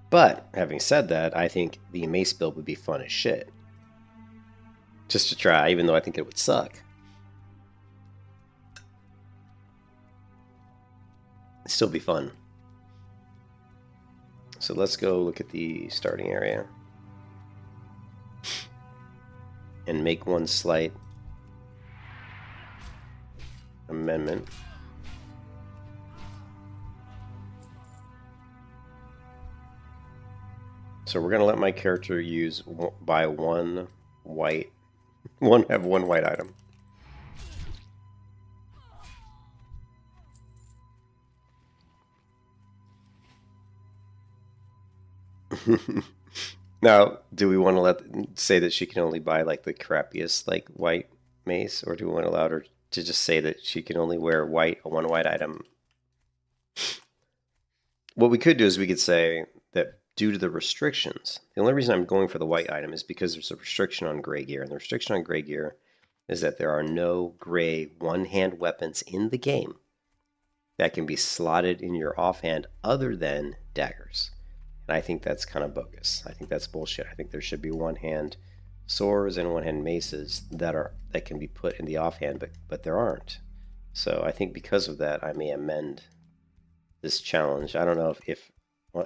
Speaker 1: But, having said that, I think the mace build would be fun as shit. Just to try, even though I think it would suck. It'd still be fun. So let's go look at the starting area. And make one slight amendment. So we're going to let my character buy one white item. Now, do we want to say that she can only buy like the crappiest like white mace, or do we want to allow her to just say that she can only wear one white item? What we could do is we could say that due to the restrictions, the only reason I'm going for the white item is because there's a restriction on gray gear, and the restriction on gray gear is that there are no gray one-hand weapons in the game that can be slotted in your offhand other than daggers. And I think that's kind of bogus. I think that's bullshit. I think there should be one-hand swords and one-hand maces that can be put in the offhand, but there aren't. So I think because of that, I may amend this challenge. I don't know if I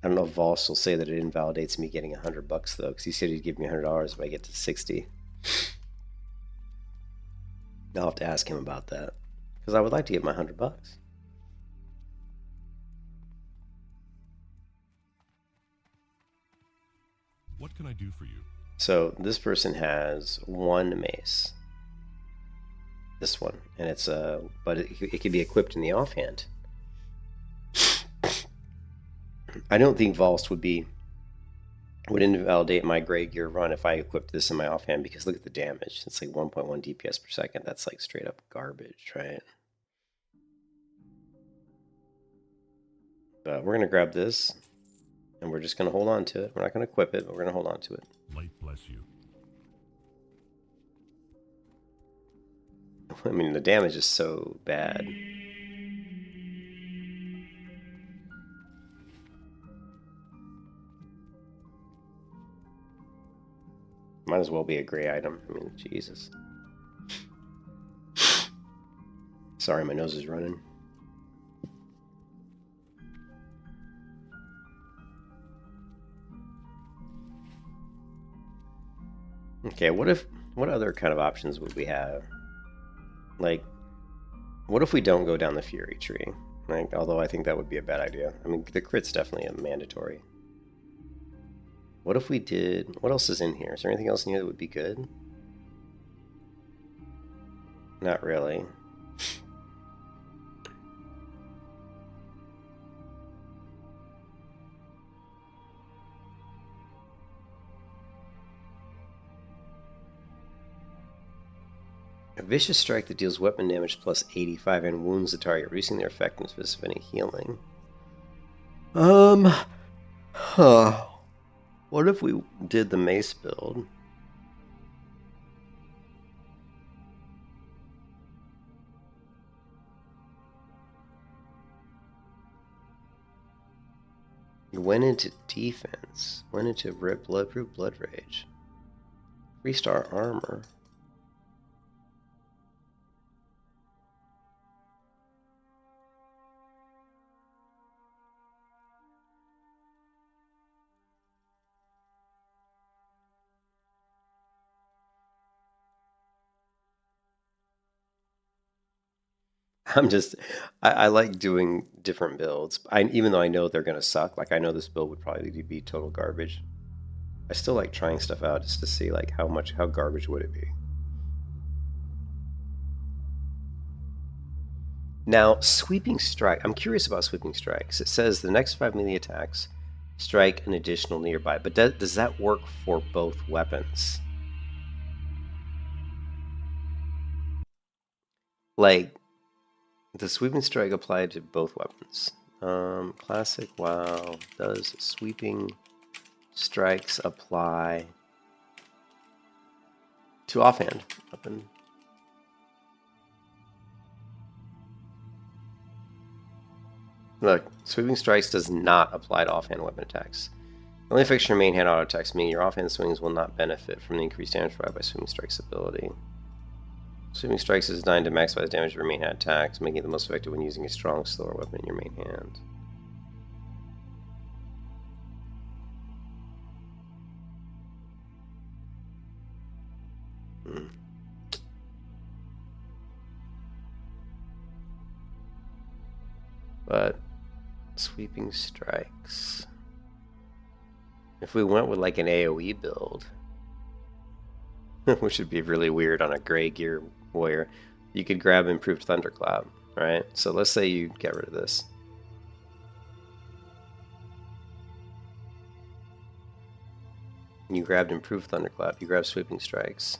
Speaker 1: don't know if Voss will say that it invalidates me getting $100 though, because he said he'd give me $100 if I get to 60. I'll have to ask him about that, because I would like to get my $100.
Speaker 4: What can I do for you?
Speaker 1: So this person has one mace. This one, and it's but it can be equipped in the offhand. I don't think Volst would invalidate my gray gear run if I equipped this in my offhand, because look at the damage. It's like 1.1 DPS per second. That's like straight up garbage, right? But we're going to grab this, and we're just going to hold on to it. We're not going to equip it, but we're going to hold on to it.
Speaker 4: Light bless you.
Speaker 1: I mean, the damage is so bad. Might as well be a gray item. I mean, Jesus. Sorry, my nose is running. Okay, what other kind of options would we have? Like, what if we don't go down the Fury tree? Like, although I think that would be a bad idea. I mean, the crit's definitely a mandatory. What if we did... What else is in here? Is there anything else in here that would be good? Not really. A vicious strike that deals weapon damage plus 85 and wounds the target, reducing their effectiveness of any healing. Huh. What if we did the mace build? You went into defense, went into blood rage. 3-star armor. I like doing different builds. Even though I know they're going to suck, like I know this build would probably be total garbage. I still like trying stuff out just to see like how garbage would it be. Now, sweeping strike. I'm curious about sweeping strikes. It says the next 5 melee attacks strike an additional nearby, but does that work for both weapons? Like, the sweeping strike applied to both weapons. Classic WoW. Does sweeping strikes apply to offhand weapon? Look, sweeping strikes does not apply to offhand weapon attacks. It only affects your main hand auto attacks, meaning your offhand swings will not benefit from the increased damage provided by sweeping strikes ability. Sweeping strikes is designed to maximize the damage of your main hand attacks, making it the most effective when using a strong, slower weapon in your main hand. But sweeping strikes. If we went with like an AoE build, which would be really weird on a gray gear warrior, you could grab improved thunderclap, right? So let's say you get rid of this. You grabbed improved thunderclap, you grab sweeping strikes.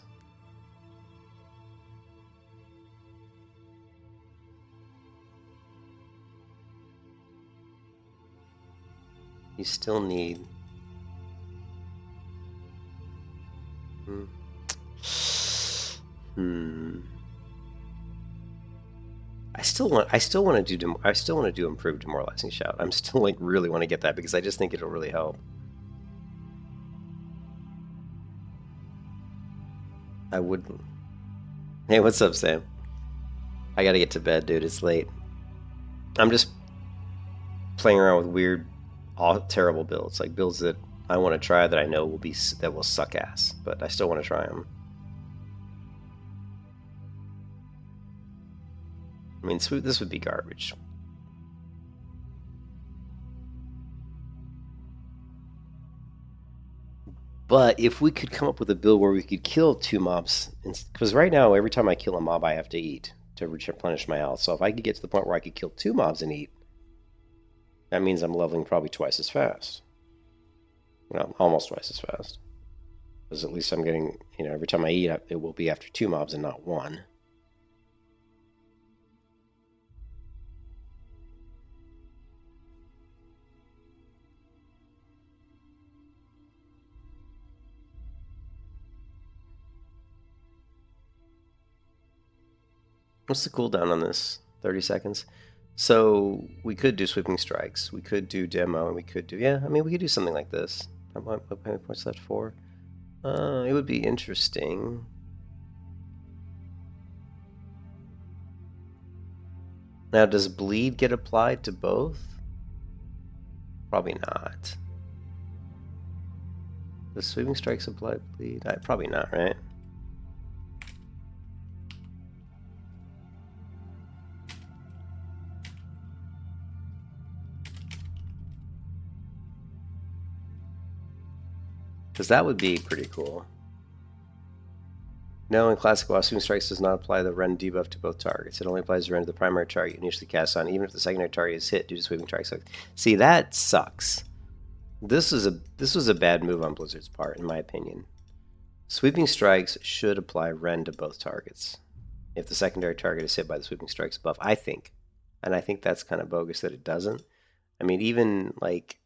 Speaker 1: You still need... I still want to do improved demoralizing shout. I'm still like really want to get that because I just think it'll really help. I wouldn't. Hey, what's up, Sam? I gotta get to bed, dude. It's late. I'm just playing around with weird, terrible builds, like builds that I want to try that I know will suck ass, but I still want to try them. I mean, this would be garbage. But if we could come up with a build where we could kill 2 mobs, because right now every time I kill a mob I have to eat to replenish my health. So if I could get to the point where I could kill 2 mobs and eat, that means I'm leveling probably twice as fast. Well, almost twice as fast. Because at least I'm getting, every time I eat, it will be after 2 mobs and not 1. What's the cooldown on this? 30 seconds? So we could do sweeping strikes. We could do demo, and we could do... Yeah, I mean, we could do something like this. What's that for? It would be interesting. Now, does bleed get applied to both? Probably not. Does sweeping strikes apply bleed? Probably not, right? Because that would be pretty cool. No, in Classic WoW, Sweeping Strikes does not apply the rend debuff to both targets. It only applies the rend to the primary target you initially cast on, even if the secondary target is hit due to Sweeping Strikes. See, that sucks. This was a bad move on Blizzard's part, in my opinion. Sweeping Strikes should apply rend to both targets if the secondary target is hit by the Sweeping Strikes buff, I think. And I think that's kind of bogus that it doesn't. I mean, even like,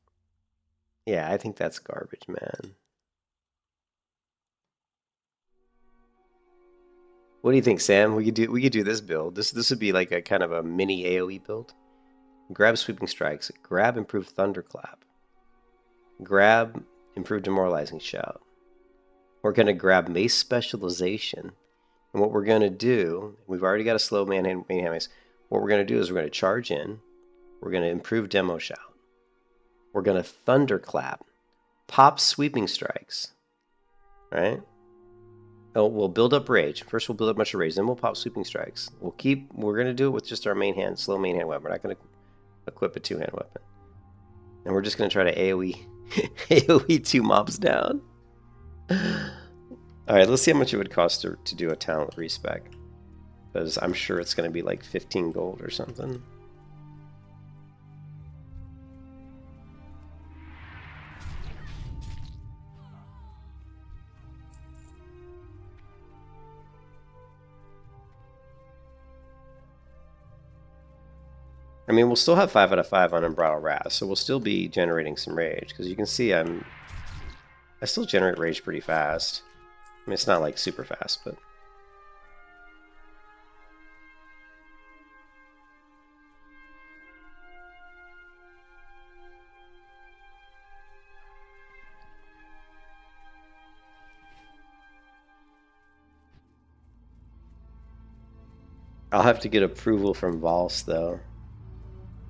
Speaker 1: yeah, I think that's garbage, man. What do you think, Sam? We could do this build. This would be like a kind of a mini AoE build. Grab Sweeping Strikes. Grab Improved Thunderclap. Grab Improved Demoralizing Shout. We're going to grab Mace Specialization. And what we're going to do, we've already got a slow main-hand mace. What we're going to do is we're going to charge in. We're going to improve Demo Shout. We're going to Thunderclap. Pop Sweeping Strikes. Right? Oh, we'll build up Rage. First we'll build up a bunch of Rage, then we'll pop Sweeping Strikes. We're going to do it with just our slow main hand weapon. We're not going to equip a two-hand weapon. And we're just going to try to AoE, AoE 2 mobs down. Alright, let's see how much it would cost to do a talent respec. Because I'm sure it's going to be like 15 gold or something. I mean, we'll still have 5 out of 5 on Unbridled Wrath, so we'll still be generating some rage. Because you can see I still generate rage pretty fast. I mean, it's not like super fast, but... I'll have to get approval from Valse, though.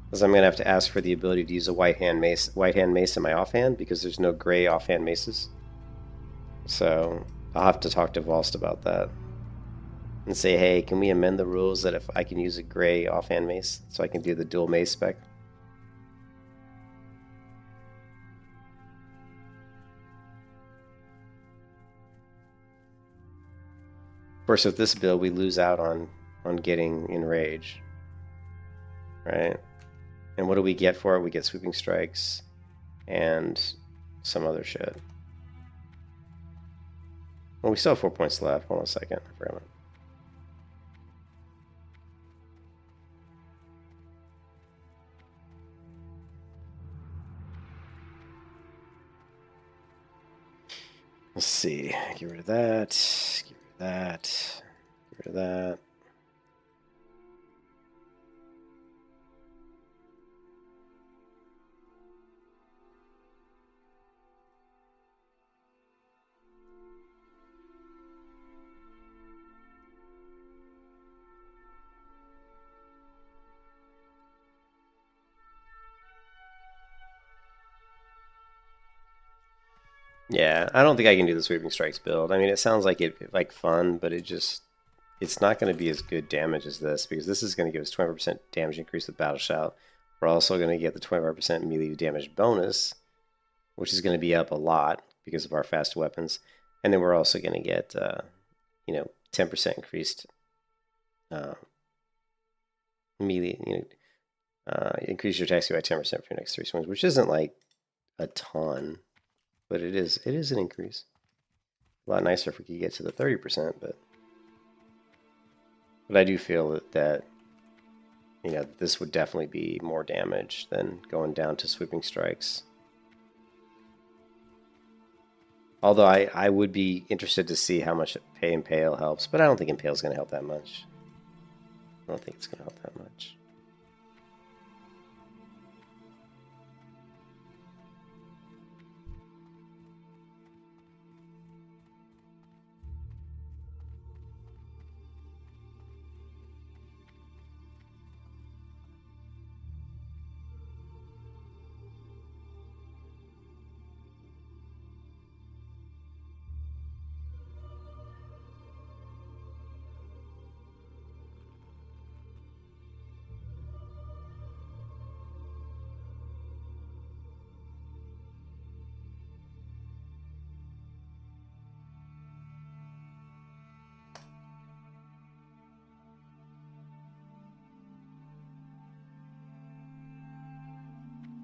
Speaker 1: Because I'm going to have to ask for the ability to use a white hand mace in my offhand, because there's no gray offhand maces. So I'll have to talk to Valst about that. And say, hey, can we amend the rules that if I can use a gray offhand mace, so I can do the dual mace spec? Of course, with this build, we lose out on getting Enrage. Right? And what do we get for it? We get Sweeping Strikes and some other shit. Well, we still have 4 points left. Hold on a second. I forgot. Let's see. Get rid of that. Get rid of that. Get rid of that. Yeah, I don't think I can do the Sweeping Strikes build. I mean, it sounds like fun, but it's not going to be as good damage as this, because this is going to give us 20% damage increase with Battle Shout. We're also going to get the 25% melee damage bonus, which is going to be up a lot because of our fast weapons. And then we're also going to get, 10% increased melee, increase your attack speed by 10% for your next 3 swings, which isn't like a ton. But it is an increase. A lot nicer if we could get to the 30%, but I do feel that this would definitely be more damage than going down to Sweeping Strikes. Although I would be interested to see how much Impale helps, but I don't think Impale is going to help that much. I don't think it's going to help that much.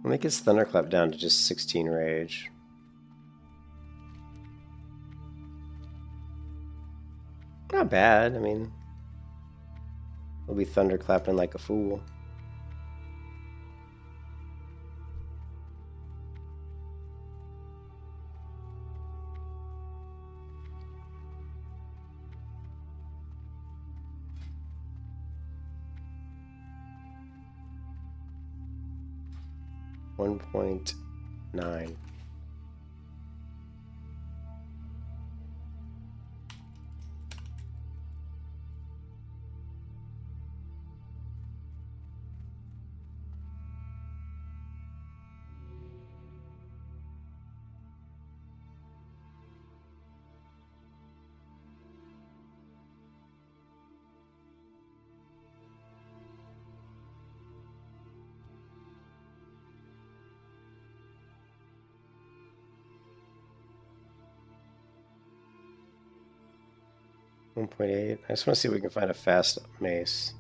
Speaker 1: We'll make his thunderclap down to just 16 rage. Not bad, I mean, we'll be thunderclapping like a fool. $1.9. $1.8. I just want to see if we can find a fast mace.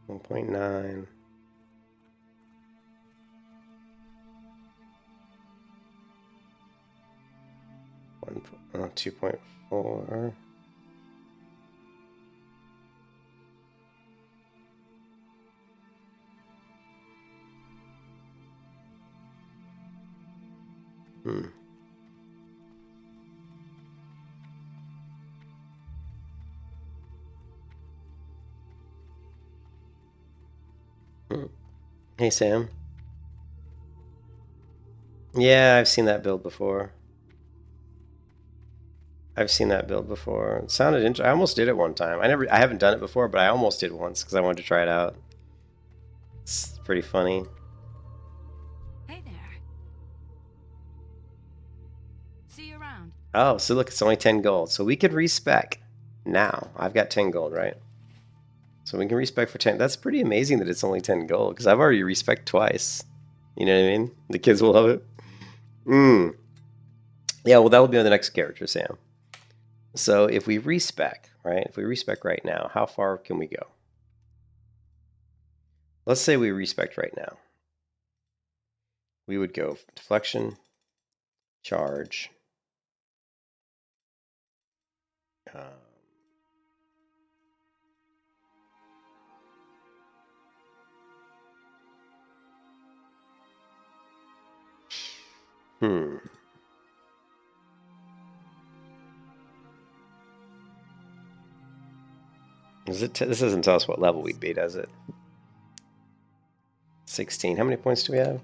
Speaker 1: $1.9. 2.4. Hey, Sam. Yeah, I've seen that build before. It sounded interesting. I almost did it one time. I haven't done it before, but I almost did once because I wanted to try it out. It's pretty funny.
Speaker 3: Hey there. See you around.
Speaker 1: Oh, so look, it's only 10 gold. So we could respec now. I've got 10 gold, right? So we can respec for 10. That's pretty amazing that it's only 10 gold, because I've already respec twice. You know what I mean? The kids will love it. Yeah, well, that will be on the next character, Sam. So if we respec, right? If we respec right now, how far can we go? Let's say we respec right now. We would go deflection, charge, This doesn't tell us what level we'd be, does it? 16. How many points do we have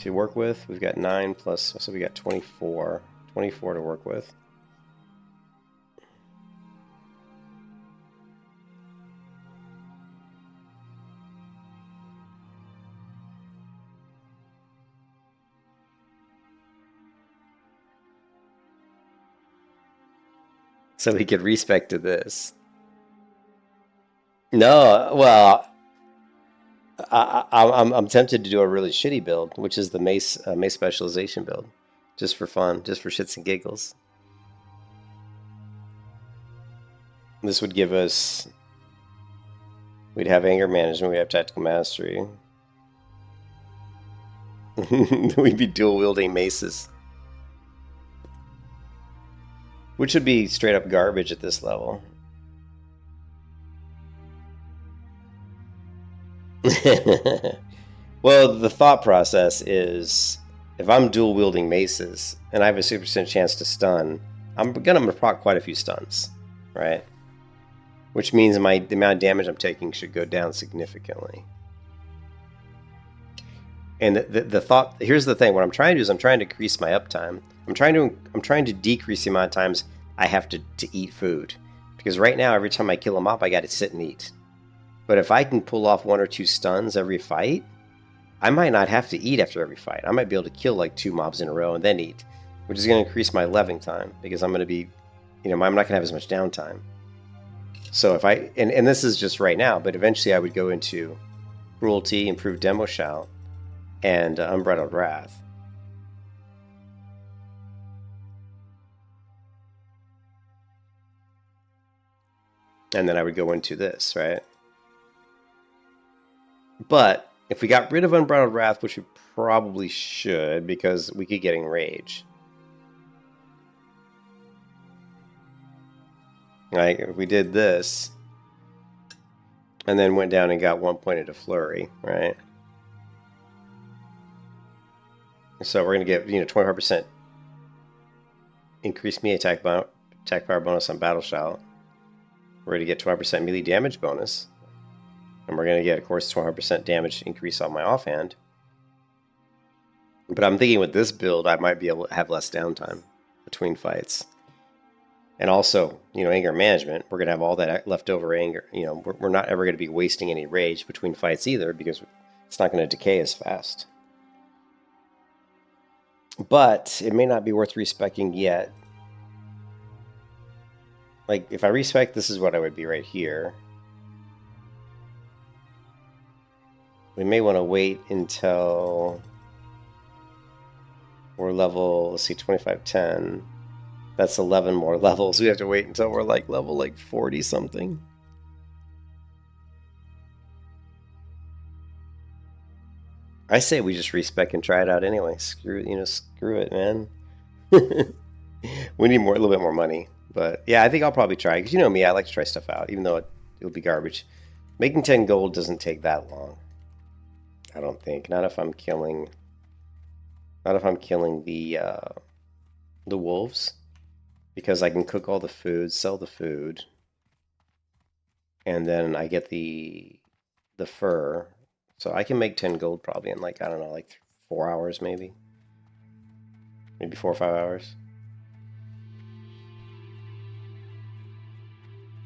Speaker 1: to work with? We've got 9 plus, so we got 24. 24 to work with. So we could respec to this. No, well, I'm tempted to do a really shitty build, which is the mace specialization build, just for fun, just for shits and giggles. This would give us, we'd have anger management, we'd have tactical mastery. We'd be dual wielding maces, which would be straight up garbage at this level. Well, the thought process is, if I'm dual wielding maces and I have a 60% chance to stun, I'm gonna proc quite a few stuns, right? Which means the amount of damage I'm taking should go down significantly. And the thought, here's the thing, what I'm trying to do is I'm trying to increase my uptime. I'm trying to decrease the amount of times I have to eat food. Because right now, every time I kill a mob, I gotta sit and eat. But if I can pull off 1 or 2 stuns every fight, I might not have to eat after every fight. I might be able to kill like 2 mobs in a row and then eat, which is going to increase my leveling time because I'm going to be, I'm not going to have as much downtime. So if I, and this is just right now, but eventually I would go into Cruelty, Improved Demo Shout, and Unbridled Wrath. And then I would go into this, right? But if we got rid of Unbridled Wrath, which we probably should, because we could get Enrage. Like, if we did this, and then went down and got 1 point into Flurry, right? So we're going to get, 25% increased melee attack power bonus on Battle Shout. We're going to get 20% melee damage bonus. And we're going to get, of course, 200% damage increase on my offhand. But I'm thinking with this build, I might be able to have less downtime between fights. And also, anger management. We're going to have all that leftover anger. We're not ever going to be wasting any rage between fights either, because it's not going to decay as fast. But it may not be worth respecing yet. Like, if I respec, this is what I would be right here. We may want to wait until we're level, let's see, 2510. That's 11 more levels. We have to wait until we're like level 40 something. I say we just respec and try it out anyway. Screw it, man. We need a little bit more money. But yeah, I think I'll probably try, because you know me, I like to try stuff out, even though it'll be garbage. Making 10 gold doesn't take that long. I don't think. Not if I'm killing the wolves, because I can cook all the food, sell the food, and then I get the fur. So I can make 10 gold probably in I don't know, 4 hours maybe. Maybe 4 or 5 hours.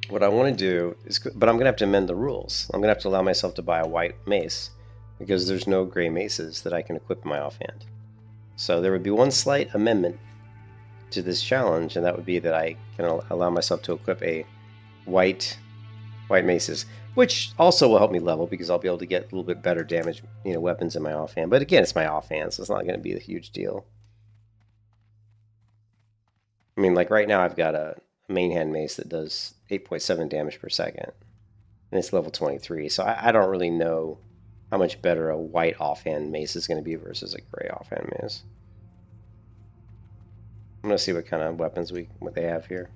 Speaker 1: What I want to do is, but I'm going to have to amend the rules. I'm going to have to allow myself to buy a white mace, because there's no gray maces that I can equip in my offhand. So there would be one slight amendment to this challenge, and that would be that I can allow myself to equip a white maces, which also will help me level, because I'll be able to get a little bit better damage, weapons in my offhand. But again, it's my offhand, so it's not going to be a huge deal. I mean, right now I've got a main hand mace that does 8.7 damage per second, and it's level 23, so I don't really know how much better a white offhand mace is going to be versus a gray offhand mace. I'm going to see what kind of weapons what they have here.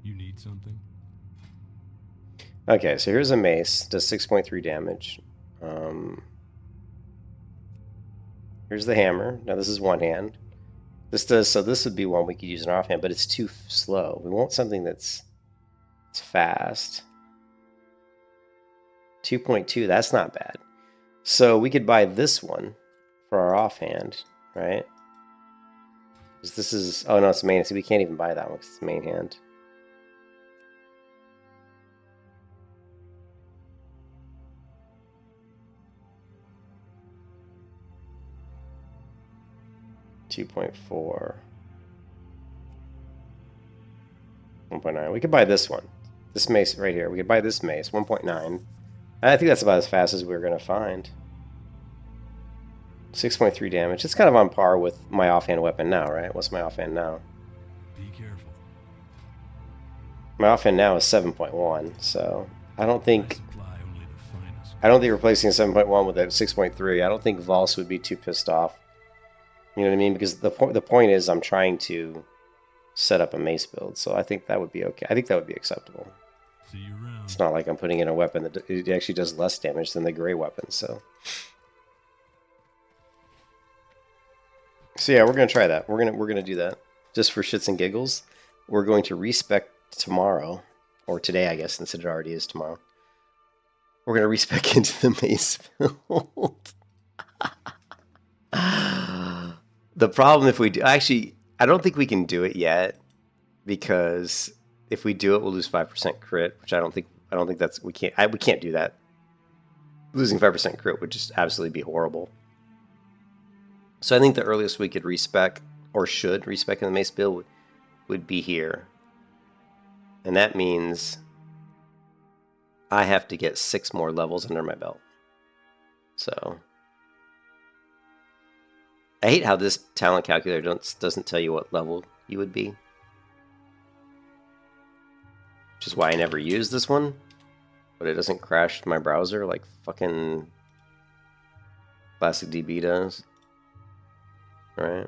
Speaker 4: You need something?
Speaker 1: Okay, so here's a mace, does 6.3 damage. Here's the hammer. Now this is one hand. So this would be one we could use in our offhand, but it's too slow. We want something that's fast. 2.2, that's not bad. So we could buy this one for our offhand, right? This is, oh no, it's main. So we can't even buy that one because it's main hand. $2.4. 1.9. We could buy this one. This mace right here. We could buy this mace. 1.9. I think that's about as fast as we're going to find. 6.3 damage. It's kind of on par with my offhand weapon now, right? What's my offhand now?
Speaker 4: Be careful.
Speaker 1: My offhand now is 7.1, so I don't think...
Speaker 4: Supply only the finest.
Speaker 1: I don't think replacing 7.1 with a 6.3, I don't think Vols would be too pissed off. You know what I mean? Because the point is I'm trying to set up a mace build, so I think that would be okay. I think that would be acceptable.
Speaker 4: See you around.
Speaker 1: It's not like I'm putting in a weapon that it actually does less damage than the gray weapon, so... So yeah, we're gonna try that. We're gonna do that just for shits and giggles. We're going to respec tomorrow, or today, I guess, since it already is tomorrow. We're gonna respec into the mace build. The problem if we do, actually, I don't think we can do it yet, because if we do it, we'll lose 5% crit, which I don't think that's we can't do that. Losing 5% crit would just absolutely be horrible. So I think the earliest we could respec, or should respec in the mace build, would be here. And that means I have to get 6 more levels under my belt. So I hate how this talent calculator doesn't tell you what level you would be. Which is why I never use this one. But it doesn't crash my browser like fucking Classic DB does. Right?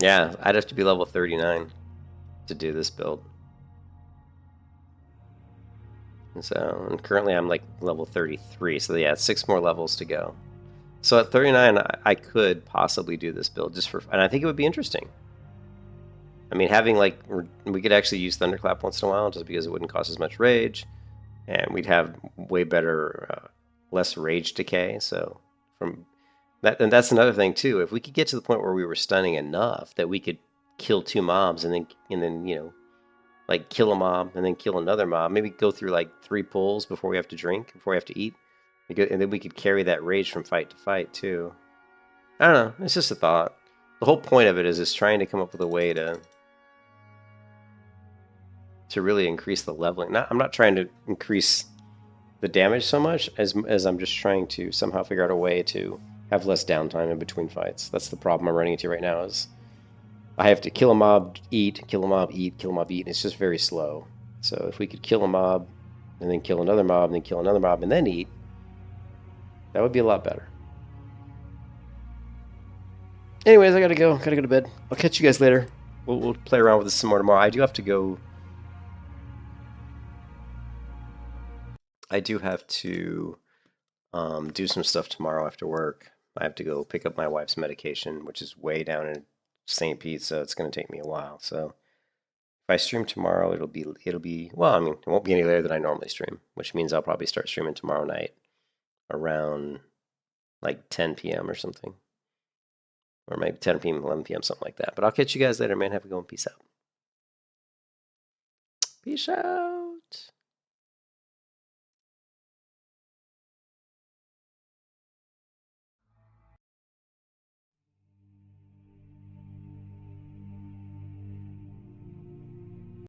Speaker 1: Yeah, I'd have to be level 39 to do this build. And currently I'm like level 33, so yeah, it's 6 more levels to go. So at 39, I could possibly do this build just for, and I think it would be interesting. I mean, having like, we could actually use Thunderclap once in a while just because it wouldn't cost as much rage, and we'd have way better, less rage decay. So from that, and that's another thing too. If we could get to the point where we were stunning enough that we could kill 2 mobs and then you know, like kill a mob and then kill another mob, maybe go through like 3 pulls before we have to drink, before we have to eat, and then we could carry that rage from fight to fight too. I don't know. It's just a thought. The whole point of it is trying to come up with a way to really increase the leveling. I'm not trying to increase the damage so much as I'm just trying to somehow figure out a way to have less downtime in between fights. That's the problem I'm running into right now. Is I have to kill a mob, eat, kill a mob, eat, kill a mob, eat. And it's just very slow. So if we could kill a mob, and then kill another mob, and then kill another mob, and then eat, that would be a lot better. Anyways, I gotta go to bed. I'll catch you guys later. We'll play around with this some more tomorrow. I do have to go. I do have to do some stuff tomorrow after work. I have to go pick up my wife's medication, which is way down in St. Pete, so it's going to take me a while. So if I stream tomorrow, it'll be well, I mean, it won't be any later than I normally stream, which means I'll probably start streaming tomorrow night around like 10 p.m. or something. Or maybe 10 p.m., 11 p.m., something like that. But I'll catch you guys later, man. Have a good one. Peace out. Peace out.